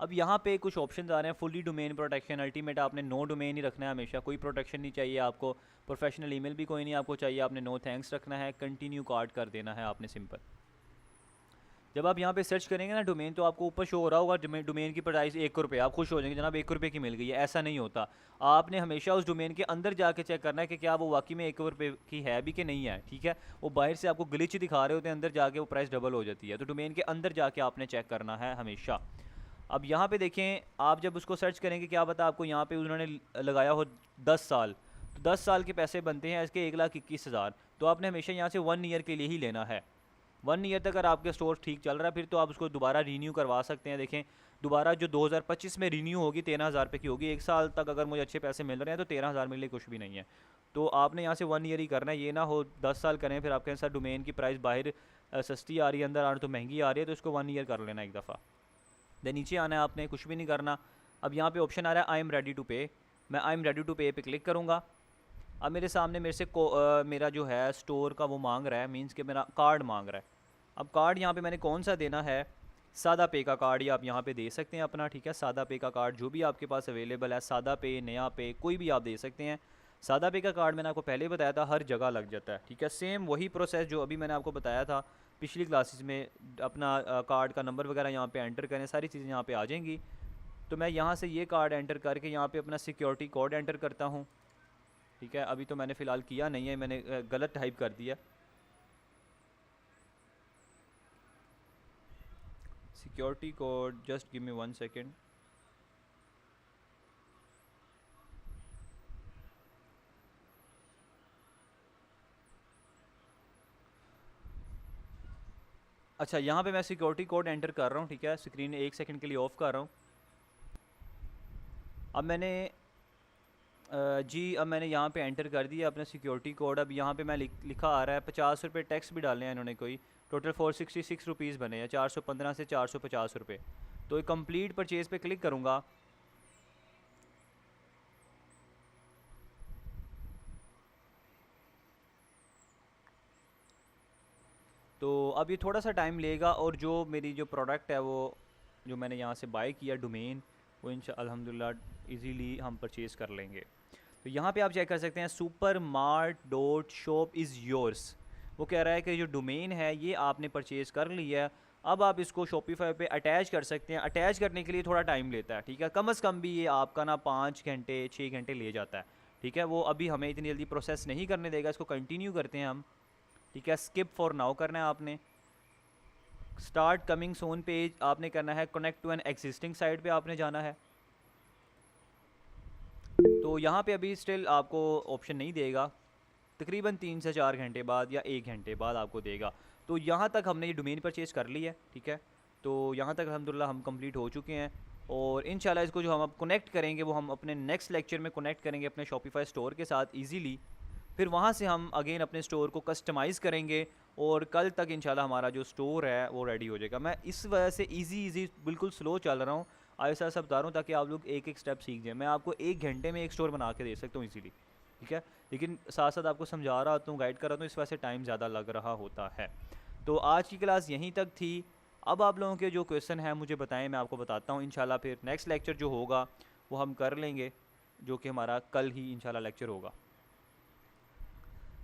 अब यहाँ पे कुछ ऑप्शन आ रहे हैं, फुली डोमेन प्रोटेक्शन, अल्टीमेट आपने नो डोमेन ही रखना है हमेशा, कोई प्रोटेक्शन नहीं चाहिए आपको, प्रोफेशनल ईमेल भी कोई नहीं आपको चाहिए, आपने नो थैंक्स रखना है, कंटिन्यू कार्ड कर देना है आपने सिंपल। जब आप यहाँ पे सर्च करेंगे ना डोमेन, तो आपको ऊपर शो हो रहा होगा डोमेन की प्राइस 1 रुपये, आप खुश हो जाएंगे जनाब 1 रुपये की मिल गई है। ऐसा नहीं होता, आपने हमेशा उस डोमेन के अंदर जाके चेक करना है कि क्या वो वाकई में 1 रुपये की है भी कि नहीं है, ठीक है। वो बाहर से आपको ग्लिच दिखा रहे होते हैं, अंदर जाके वो प्राइस डबल हो जाती है, तो डोमेन के अंदर जाके आपने चेक करना है हमेशा। अब यहाँ पे देखें, आप जब उसको सर्च करेंगे क्या पता आपको यहाँ पे उन्होंने लगाया हो 10 साल, तो 10 साल के पैसे बनते हैं इसके 1,21,000, तो आपने हमेशा यहाँ से 1 ईयर के लिए ही लेना है। 1 ईयर तक अगर आपके स्टोर ठीक चल रहा है, फिर तो आप उसको दोबारा रीन्यू करवा सकते हैं। देखें दोबारा जो 2025 में रीन्यू होगी 13,000 रुपये की होगी। 1 साल तक अगर मुझे अच्छे पैसे मिल रहे हैं तो 13,000 मेरे लिए कुछ भी नहीं है। तो आपने यहाँ से 1 ईयर ही करना है, ये ना हो 10 साल करें फिर आपके साथ डोमेन की प्राइस बाहर सस्ती आ रही है, अंदर आने तो महंगी आ रही है, तो इसको 1 ईयर कर लेना एक दफ़ा। देन नीचे आना है, आपने कुछ भी नहीं करना। अब यहाँ पे ऑप्शन आ रहा है आई एम रेडी टू पे, मैं आई एम रेडी टू पे पे क्लिक करूँगा। अब मेरे सामने मेरे से मेरा जो है स्टोर का वो मांग रहा है, मींस कि मेरा कार्ड मांग रहा है। अब कार्ड यहाँ पे मैंने कौन सा देना है, सादा पे का कार्ड ये आप यहाँ पे दे सकते हैं अपना, ठीक है। सादा पे का कार्ड जो भी आपके पास अवेलेबल है, सादा पे, नया पे, कोई भी आप दे सकते हैं। सादा पे का कार्ड मैंने आपको पहले ही बताया था हर जगह लग जाता है, ठीक है। सेम वही प्रोसेस जो अभी मैंने आपको बताया था पिछली क्लासेस में। अपना कार्ड का नंबर वगैरह यहाँ पे एंटर करें, सारी चीज़ें यहाँ पे आ जाएंगी। तो मैं यहाँ से ये कार्ड एंटर करके यहाँ पे अपना सिक्योरिटी कोड एंटर करता हूँ, ठीक है। अभी तो मैंने फ़िलहाल किया नहीं है, मैंने गलत टाइप कर दिया। Security code, just give me 1 second. अच्छा, यहाँ पे मैं सिक्योरिटी कोड एंटर कर रहा हूँ, ठीक है। स्क्रीन 1 सेकंड के लिए ऑफ कर रहा हूँ। अब मैंने अब मैंने यहाँ पे एंटर कर दिया अपना सिक्योरिटी कोड। अब यहाँ पे मैं लिखा आ रहा है 50 रुपये टैक्स भी डालने हैं इन्होंने कोई। टोटल 466 रुपीज़ बने हैं, 415 से 450 रुपये। तो एक कंप्लीट परचेज़ पे क्लिक करूँगा। तो अब ये थोड़ा सा टाइम लेगा, और जो मेरी जो प्रोडक्ट है वो जो मैंने यहाँ से बाय किया डोमेन, वो अल्हम्दुलिल्लाह इजीली हम परचेज़ कर लेंगे। तो यहाँ पे आप चेक कर सकते हैं super mart dot shop is yours. वो कह रहा है कि जो डोमेन है ये आपने परचेज़ कर लिया है। अब आप इसको शॉपिफाई पे अटैच कर सकते हैं। अटैच करने के लिए थोड़ा टाइम लेता है, ठीक है। कम से कम भी ये आपका ना 5 घंटे 6 घंटे ले जाता है, ठीक है। वो अभी हमें इतनी जल्दी प्रोसेस नहीं करने देगा, इसको कंटिन्यू करते हैं हम, ठीक है। स्किप फॉर नाउ करना है आपने। स्टार्ट कमिंग सोन पेज आपने करना है। Connect to an existing site पे आपने जाना है। तो यहाँ पे अभी स्टिल आपको ऑप्शन नहीं देगा, तकरीबन 3 से 4 घंटे बाद या 1 घंटे बाद आपको देगा। तो यहाँ तक हमने ये डोमेन परचेज़ कर ली है, ठीक है। तो यहाँ तक अल्हम्दुलिल्लाह हम कंप्लीट हो चुके हैं, और इंशाल्लाह इसको जो हम अब कनेक्ट करेंगे वो हम अपने नेक्स्ट लेक्चर में कनेक्ट करेंगे अपने शॉपिफाई स्टोर के साथ ईजीली। फिर वहाँ से हम अगेन अपने स्टोर को कस्टमाइज़ करेंगे, और कल तक इंशाल्लाह हमारा जो स्टोर है वो रेडी हो जाएगा। मैं इस वजह से इजी बिल्कुल स्लो चल रहा हूँ, ऐसा सब बता रहा हूँ ताकि आप लोग एक एक स्टेप सीख जाएँ। मैं आपको 1 घंटे में एक स्टोर बना के दे सकता हूँ इजीली, ठीक है। लेकिन साथ साथ आपको समझा रहा होता हूँ, गाइड कर रहा हूँ, इस वजह से टाइम ज़्यादा लग रहा होता है। तो आज की क्लास यहीं तक थी। अब आप लोगों के जो क्वेश्चन हैं मुझे बताएं, मैं आपको बताता हूँ। इंशाल्लाह फिर नेक्स्ट लेक्चर जो होगा वो हम कर लेंगे, जो कि हमारा कल ही इंशाल्लाह लेक्चर होगा।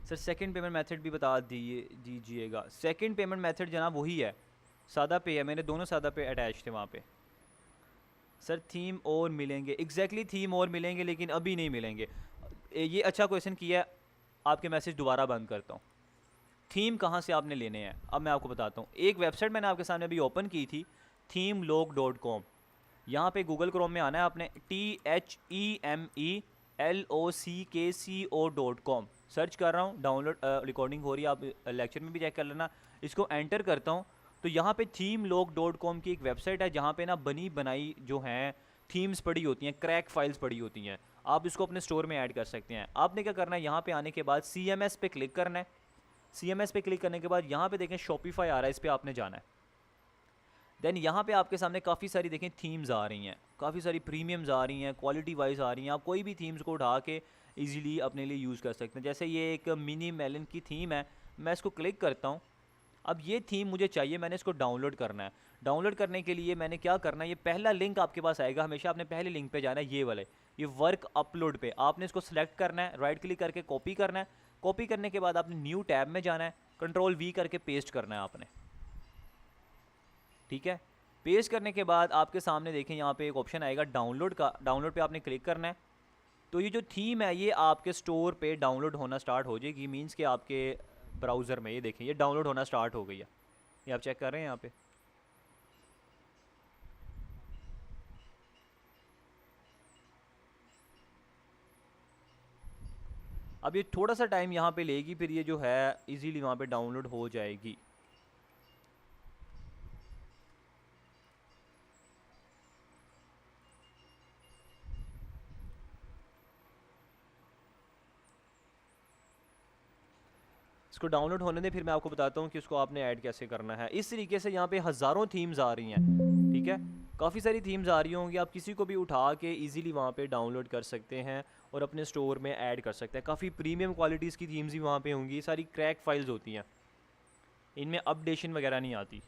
सर सेकंड पेमेंट मेथड भी बता दीजिएगा। सेकंड पेमेंट मेथड जनाब वही है, सादा पे है। मैंने दोनों सादा पे अटैच थे वहाँ पे। सर थीम और मिलेंगे, एग्जैक्टली थीम और मिलेंगे, लेकिन अभी नहीं मिलेंगे। ये अच्छा क्वेश्चन किया। आपके मैसेज दोबारा बंद करता हूँ। थीम कहाँ से आपने लेने हैं अब मैं आपको बताता हूँ। एक वेबसाइट मैंने आपके सामने अभी ओपन की थी, themelog.com। यहाँ पे गूगल क्रोम में आना है आपने, THEMELOCKCO.com सर्च कर रहा हूँ। डाउनलोड रिकॉर्डिंग हो रही है, आप लेक्चर में भी चेक कर लेना। इसको एंटर करता हूँ तो यहाँ पे themelog.com की एक वेबसाइट है, जहाँ पे ना बनी बनाई जो हैं थीम्स पड़ी होती हैं, क्रैक फाइल्स पड़ी होती हैं। आप इसको अपने स्टोर में ऐड कर सकते हैं। आपने क्या करना है, यहाँ पे आने के बाद CMS पे क्लिक करना है। CMS पे क्लिक करने के बाद यहाँ पे देखें शॉपिफाई आ रहा है, इस पर आपने जाना है। देन यहाँ पे आपके सामने काफ़ी सारी देखें थीम्स आ रही हैं, काफ़ी सारी प्रीमियम्स आ रही हैं, क्वालिटी वाइज आ रही हैं। आप कोई भी थीम्स को उठा के इजीली अपने लिए यूज़ कर सकते हैं। जैसे ये एक मिनी मेलन की थीम है, मैं इसको क्लिक करता हूँ। अब ये थीम मुझे चाहिए, मैंने इसको डाउनलोड करना है। डाउनलोड करने के लिए मैंने क्या करना है, ये पहला लिंक आपके पास आएगा, हमेशा आपने पहले लिंक पे जाना है, ये वाले, ये वर्क अपलोड पे आपने इसको सेलेक्ट करना है, राइट क्लिक करके कॉपी करना है। कॉपी करने के बाद आपने न्यू टैब में जाना है, Ctrl+V करके पेस्ट करना है आपने, ठीक है। पेस्ट करने के बाद आपके सामने देखें यहाँ पे एक ऑप्शन आएगा डाउनलोड का, डाउनलोड पे आपने क्लिक करना है। तो ये जो थीम है ये आपके स्टोर पे डाउनलोड होना स्टार्ट हो जाएगी, मीन्स कि आपके ब्राउज़र में ये देखें ये डाउनलोड होना स्टार्ट हो गई है। ये आप चेक कर रहे हैं यहाँ पे। अब ये थोड़ा सा टाइम यहाँ पे लेगी, फिर ये जो है इजीली वहाँ पे डाउनलोड हो जाएगी। इसको डाउनलोड होने दें, फिर मैं आपको बताता हूँ कि इसको आपने ऐड कैसे करना है। इस तरीके से यहाँ पे हज़ारों थीम्स आ रही हैं, ठीक है। काफ़ी सारी थीम्स आ रही होंगी, आप किसी को भी उठा के इजीली वहाँ पे डाउनलोड कर सकते हैं और अपने स्टोर में ऐड कर सकते हैं। काफ़ी प्रीमियम क्वालिटीज़ की थीम्स भी वहाँ पे होंगी, सारी क्रैक फाइल्स होती हैं, इनमें अपडेशन वगैरह नहीं आती।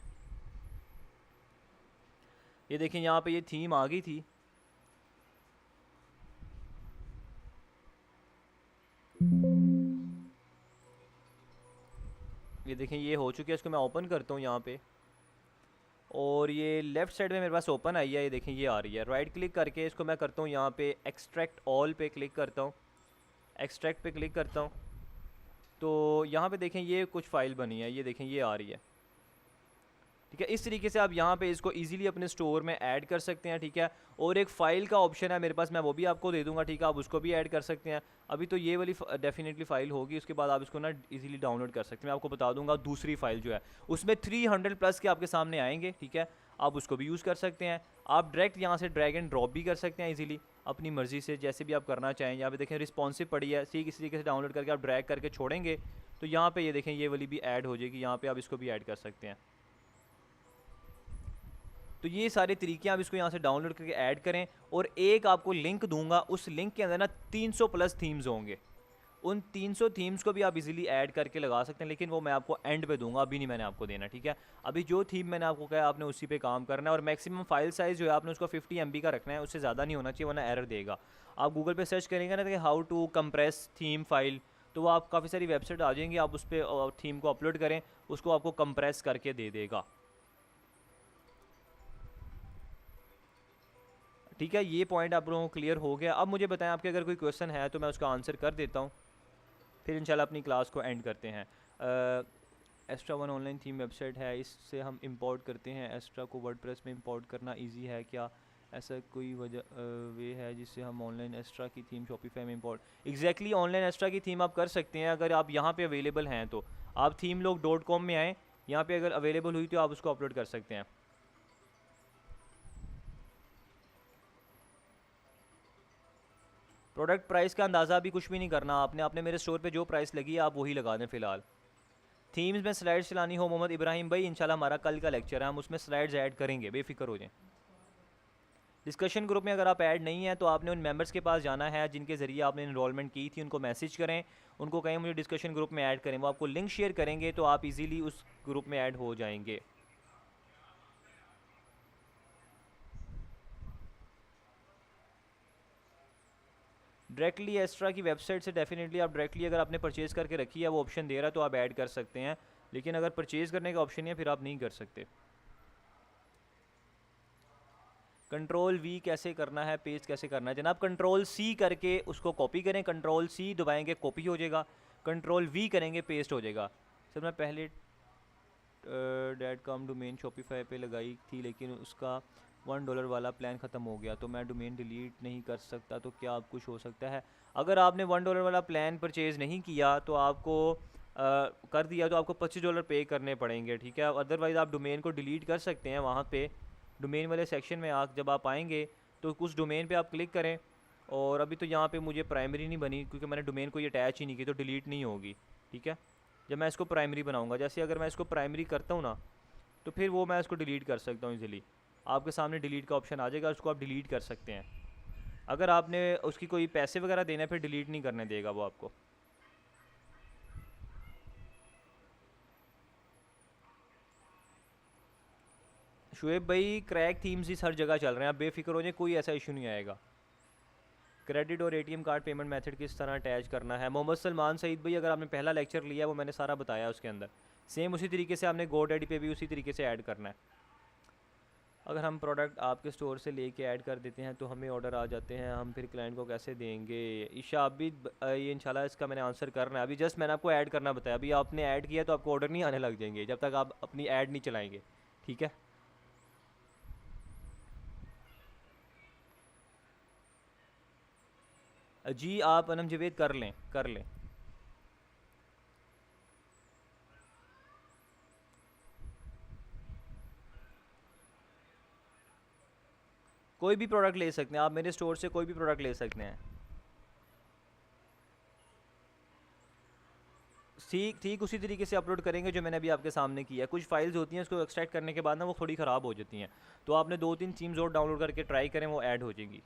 ये देखें यहाँ पे ये थीम आ गई थी। ये देखें ये हो चुकी है, इसको मैं ओपन करता हूँ यहाँ पे, और ये लेफ़्ट साइड में मेरे पास ओपन आई है। ये देखें ये आ रही है। राइट क्लिक करके इसको मैं करता हूँ यहाँ पे एक्सट्रैक्ट ऑल पे क्लिक करता हूँ। एक्सट्रैक्ट पे क्लिक करता हूँ तो यहाँ पे देखें ये कुछ फ़ाइल बनी है, ये देखें ये आ रही है। ठीक है, इस तरीके से आप यहाँ पे इसको इजीली अपने स्टोर में ऐड कर सकते हैं। ठीक है, और एक फ़ाइल का ऑप्शन है मेरे पास, मैं वो भी आपको दे दूँगा। ठीक है, आप उसको भी ऐड कर सकते हैं। अभी तो ये वाली डेफिनेटली फ़ाइल होगी, उसके बाद आप इसको ना इजीली डाउनलोड कर सकते हैं। मैं आपको बता दूंगा दूसरी फ़ाइल जो है उसमें 300 प्लस के आपके सामने आएंगे। ठीक है, आप उसको भी यूज़ कर सकते हैं। आप डायरेक्ट यहाँ से ड्रैग एंड ड्रॉप भी कर सकते हैं ईजिली, अपनी मर्ज़ी से जैसे भी आप करना चाहें। यहाँ पे देखें रिस्पॉन्सिव पड़ी है, ठीक इस तरीके से डाउनलोड करके आप ड्रैग करके छोड़ेंगे तो यहाँ पे ये देखें ये वाली भी ऐड हो जाएगी। यहाँ पे आप इसको भी ऐड कर सकते हैं। तो ये सारे तरीके आप इसको यहाँ से डाउनलोड करके ऐड करें, और एक आपको लिंक दूंगा, उस लिंक के अंदर ना 300 प्लस थीम्स होंगे। उन 300 थीम्स को भी आप इजीली ऐड करके लगा सकते हैं, लेकिन वो मैं आपको एंड पे दूंगा, अभी नहीं मैंने आपको देना। ठीक है, अभी जो थीम मैंने आपको कहा आपने उसी पे काम करना है, और मैक्सिमम फाइल साइज़ जो है आपने उसको 50 MB का रखना है, उससे ज़्यादा नहीं होना चाहिए वरना एरर देगा। आप गूगल पे सर्च करेंगे ना कि how to compress theme file, तो वो आप काफ़ी सारी वेबसाइट आ जाएंगी, आप उस पर थीम को अपलोड करें, उसको आपको कंप्रेस करके दे देगा। ठीक है, ये पॉइंट आप लोगों को क्लियर हो गया। अब मुझे बताएं आपके अगर कोई क्वेश्चन है तो मैं उसका आंसर कर देता हूँ, फिर इंशाल्लाह अपनी क्लास को एंड करते हैं। Astra one online theme website है, इससे हम इंपोर्ट करते हैं। एस्ट्रा को वर्डप्रेस में इंपोर्ट करना इजी है क्या? ऐसा कोई वजह वे है जिससे हम ऑनलाइन एस्ट्रा की थीम शॉपिफाई में इंपोर्ट एग्जैक्टली ऑनलाइन एस्ट्रा की थीम आप कर सकते हैं अगर आप यहाँ पे अवेलेबल हैं तो। आप themelook.com में आएँ, यहाँ पे अगर अवेलेबल हुई तो आप उसको अपलोड कर सकते हैं। प्रोडक्ट प्राइस का अंदाज़ा भी कुछ भी नहीं करना आपने, आपने मेरे स्टोर पे जो प्राइस लगी है आप वही लगा दें फ़िलहाल। थीम्स में स्लाइड्स चलानी हो मोहम्मद इब्राहिम भाई, इंशाल्लाह हमारा कल का लेक्चर है, हम उसमें स्लाइड्स ऐड करेंगे, बेफिक्र हो जाएं। डिस्कशन ग्रुप में अगर आप ऐड नहीं हैं तो आपने उन मेंबर्स के पास जाना है जिनके ज़रिए आपने इनरोलमेंट की थी, उनको मैसेज करें, उनको कहें मुझे डिस्कशन ग्रुप में ऐड करें, वो आपको लिंक शेयर करेंगे तो आप इजीली उस ग्रुप में ऐड हो जाएंगे। डायरेक्टली एस्ट्रा की वेबसाइट से डेफिनेटली आप डायरेक्टली अगर आपने परचेज़ करके रखी है, वो ऑप्शन दे रहा है तो आप ऐड कर सकते हैं, लेकिन अगर परचेज़ करने का ऑप्शन है फिर आप नहीं कर सकते। कंट्रोल वी कैसे करना है, पेस्ट कैसे करना है जनाब? कंट्रोल सी करके उसको कॉपी करें, कंट्रोल सी दबाएंगे कॉपी हो जाएगा, कंट्रोल वी करेंगे पेस्ट हो जाएगा। सर मैं पहले डैट कॉम डोमेन शॉपिफाई पे लगाई थी लेकिन उसका $1 वाला प्लान ख़त्म हो गया, तो मैं डोमेन डिलीट नहीं कर सकता, तो क्या आप कुछ हो सकता है? अगर आपने $1 वाला प्लान परचेज़ नहीं किया तो आपको कर दिया तो आपको $25 पे करने पड़ेंगे। ठीक है, अदरवाइज़ आप डोमेन को डिलीट कर सकते हैं। वहाँ पे डोमेन वाले सेक्शन में जब आप आएंगे तो उस डोमेन पे आप क्लिक करें, और अभी तो यहाँ पे मुझे प्राइमरी नहीं बनी क्योंकि मैंने डोमेन को ये अटैच ही नहीं की, तो डिलीट नहीं होगी। ठीक है, जब मैं इसको प्राइमरी बनाऊँगा, जैसे अगर मैं इसको प्राइमरी करता हूँ ना तो फिर वो मैं इसको डिलीट कर सकता हूँ इजीली। आपके सामने डिलीट का ऑप्शन आ जाएगा, उसको आप डिलीट कर सकते हैं। अगर आपने उसकी कोई पैसे वगैरह देना है फिर डिलीट नहीं करने देगा वो आपको। शुएब भाई क्रैक थीम्स इस हर जगह चल रहे हैं, आप बेफिक्र हो जाए, कोई ऐसा इशू नहीं आएगा। क्रेडिट और एटीएम कार्ड पेमेंट मेथड किस तरह अटैच करना है? मोहम्मद सलमान सईद भाई अगर आपने पहला लेक्चर लिया वो मैंने सारा बताया उसके अंदर, सेम उसी तरीके से आपने GoDaddy पे भी उसी तरीके से ऐड करना है। अगर हम प्रोडक्ट आपके स्टोर से लेके ऐड कर देते हैं तो हमें ऑर्डर आ जाते हैं, हम फिर क्लाइंट को कैसे देंगे? ईशा अभी ये इंशाल्लाह इसका मैंने आंसर करना है, अभी जस्ट मैंने आपको ऐड करना बताया, अभी आपने ऐड किया तो आपको ऑर्डर नहीं आने लग जाएंगे जब तक आप अपनी ऐड नहीं चलाएंगे। ठीक है, जी आप अनम जवेद कर लें, कर लें। कोई भी प्रोडक्ट ले सकते हैं आप, मेरे स्टोर से कोई भी प्रोडक्ट ले सकते हैं। ठीक ठीक उसी तरीके से अपलोड करेंगे जो मैंने अभी आपके सामने किया है। कुछ फाइल्स होती हैं उसको एक्सट्रैक्ट करने के बाद ना वो थोड़ी ख़राब हो जाती हैं, तो आपने 2-3 थीम्स और डाउनलोड करके ट्राई करें, वो ऐड हो जाएंगी।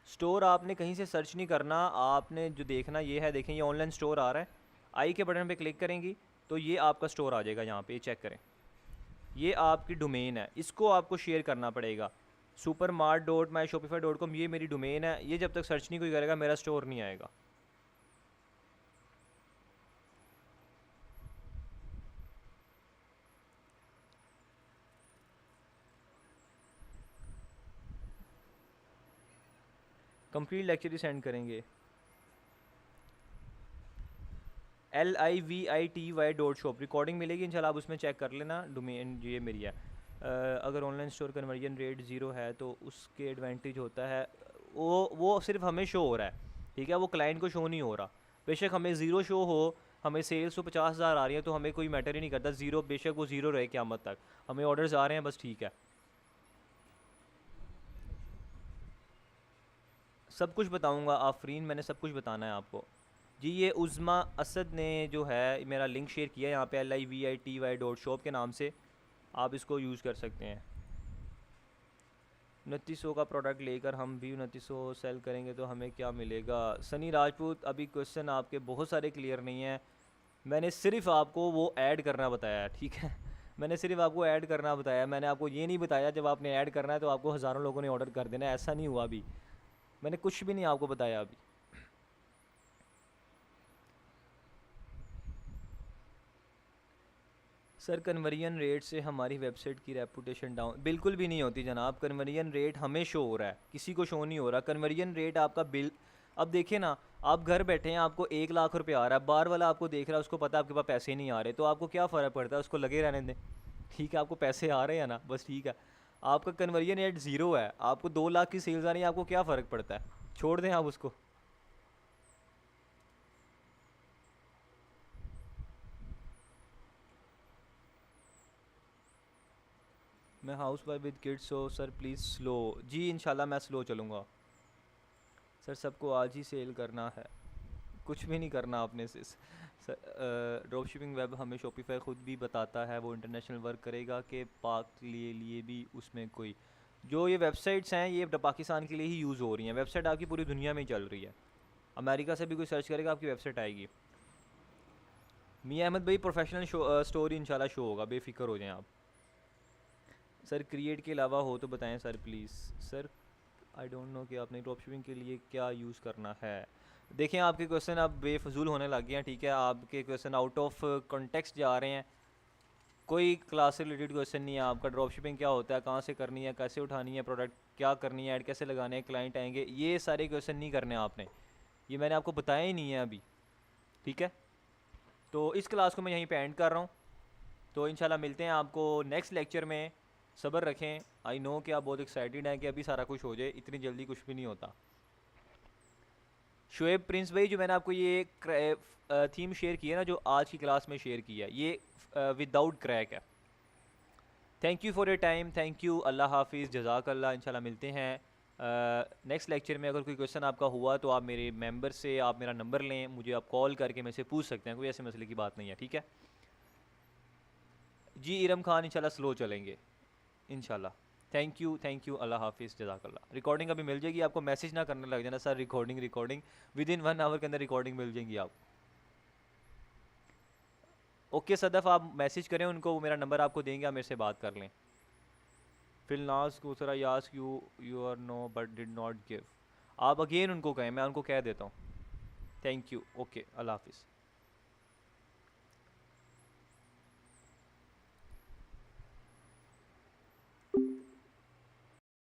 स्टोर आपने कहीं से सर्च नहीं करना, आपने जो देखना ये है, देखें ये ऑनलाइन स्टोर आ रहा है, आई के बटन पे क्लिक करेंगी तो ये आपका स्टोर आ जाएगा। यहाँ पे चेक करें, ये आपकी डोमेन है, इसको आपको शेयर करना पड़ेगा। supermart.myshopify.com ये मेरी डोमेन है, ये जब तक सर्च नहीं कोई करेगा मेरा स्टोर नहीं आएगा। कंप्लीट लेक्चर ही सेंड करेंगे। LIVITY.shop रिकॉर्डिंग मिलेगी इंशाल्लाह, आप उसमें चेक कर लेना। डोमेन ये मेरी है। अगर online store conversion rate zero है तो उसके एडवांटेज होता है, वो सिर्फ हमें शो हो रहा है, ठीक है, वो क्लाइंट को शो नहीं हो रहा। बेशक हमें ज़ीरो शो हो, हमें सेल्स तो 50,000 आ रही है तो हमें कोई मैटर ही नहीं करता, ज़ीरो बेशक वो ज़ीरो रहे क़यामत तक, हमें ऑर्डर्स आ रहे हैं बस, ठीक है। सब कुछ बताऊंगा आफरीन, मैंने सब कुछ बताना है आपको। जी ये उज़मा असद ने जो है मेरा लिंक शेयर किया है यहाँ पे LIVITY.shop के नाम से, आप इसको यूज़ कर सकते हैं। 2900 का प्रोडक्ट लेकर हम भी 2900 सेल करेंगे तो हमें क्या मिलेगा? सनी राजपूत, अभी क्वेश्चन आपके बहुत सारे क्लियर नहीं है, मैंने सिर्फ आपको वो ऐड करना बताया है, ठीक है। मैंने सिर्फ आपको ऐड करना बताया, मैंने आपको ये नहीं बताया जब आपने ऐड करना है तो आपको हज़ारों लोगों ने ऑर्डर कर देना है, ऐसा नहीं हुआ अभी, मैंने कुछ भी नहीं आपको बताया अभी। सर कन्वर्जन रेट से हमारी वेबसाइट की रेपुटेशन डाउन बिल्कुल भी नहीं होती जनाब। कन्वर्जन रेट हमें शो हो रहा है, किसी को शो नहीं हो रहा। कन्वर्जन रेट आपका बिल, अब देखिए ना, आप घर बैठे हैं, आपको 1 लाख रुपये आ रहा है, बाहर वाला आपको देख रहा है, उसको पता है आपके पास पैसे नहीं आ रहे, तो आपको क्या फ़र्क पड़ता है, उसको लगे रहने दें, ठीक है, आपको पैसे आ रहे हैं ना, बस ठीक है। आपका कन्वर्जन रेट ज़ीरो है, आपको 2 लाख की सेल्स आ रही है, आपको क्या फ़र्क पड़ता है, छोड़ दें आप उसको। मैं हाउस वाइफ विद किड्स हो सर, प्लीज़ स्लो। जी इंशाल्लाह मैं स्लो चलूँगा सर, सबको आज ही सेल करना है, कुछ भी नहीं करना आपने से सर। ड्रॉप शिपिंग वेब हमें शॉपिफाई ख़ुद भी बताता है वो इंटरनेशनल वर्क करेगा कि पाक लिए भी उसमें कोई, जो ये वेबसाइट्स हैं ये पाकिस्तान के लिए ही यूज़ हो रही हैं, वेबसाइट आपकी पूरी दुनिया में ही चल रही है, अमेरिका से भी कोई सर्च करेगा आपकी वेबसाइट आएगी। मियाँ अहमद भाई प्रोफेशनल स्टोरी इंशाल्लाह शो होगा, बेफिक्र हो जाएं आप। सर क्रिएट के अलावा हो तो बताएं sir please. Sir I don't know कि आपने ड्रॉप शिपिंग के लिए क्या यूज़ करना है। देखें आपके क्वेश्चन अब बेफजूल होने लग गए हैं, ठीक है, आपके क्वेश्चन आउट ऑफ कॉन्टेक्स्ट जा रहे हैं, कोई क्लास से रिलेटेड क्वेश्चन नहीं है आपका। ड्रॉप शिपिंग क्या होता है, कहाँ से करनी है, कैसे उठानी है प्रोडक्ट, क्या करनी है, ऐड कैसे लगाने हैं, क्लाइंट आएंगे, ये सारे क्वेश्चन नहीं करने आपने, ये मैंने आपको बताया ही नहीं है अभी, ठीक है। तो इस क्लास को मैं यहीं पे एंड कर रहा हूँ, तो इंशाल्लाह मिलते हैं आपको नेक्स्ट लेक्चर में। सब्र रखें, आई नो कि आप बहुत एक्साइटेड हैं कि अभी सारा कुछ हो जाए, इतनी जल्दी कुछ भी नहीं होता। शुएब प्रिंस भाई, जो मैंने आपको ये थीम शेयर की है ना, जो आज की क्लास में शेयर की है, ये विदाउट क्रैक है। Thank you for your time, thank you, अल्लाह हाफिज़, जज़ाकल्लाह। इंशाल्लाह मिलते हैं नेक्स्ट लेक्चर में। अगर कोई क्वेश्चन आपका हुआ तो आप मेरे मेंबर से आप मेरा नंबर लें, मुझे आप कॉल करके मेरे से पूछ सकते हैं, कोई ऐसे मसले की बात नहीं है, ठीक है। जी इरम खान, इंशाल्लाह स्लो चलेंगे इंशाल्लाह। थैंक यू, अल्लाह हाफिज़, जज़ाकल्लाह। रिकॉर्डिंग अभी मिल जाएगी आपको, मैसेज ना करने लग जाना sir recording with in 1 hour के अंदर रिकॉर्डिंग मिल जाएंगी आप। ओके सदफ़, आप मैसेज करें उनको, वो मेरा नंबर आपको देंगे, आप मेरे से बात कर लें। फिल नाज दूसरा यास you are no but did not give, आप अगेन उनको कहें, मैं उनको कह देता हूँ। थैंक यू, ओके, अल्लाह हाफिज़।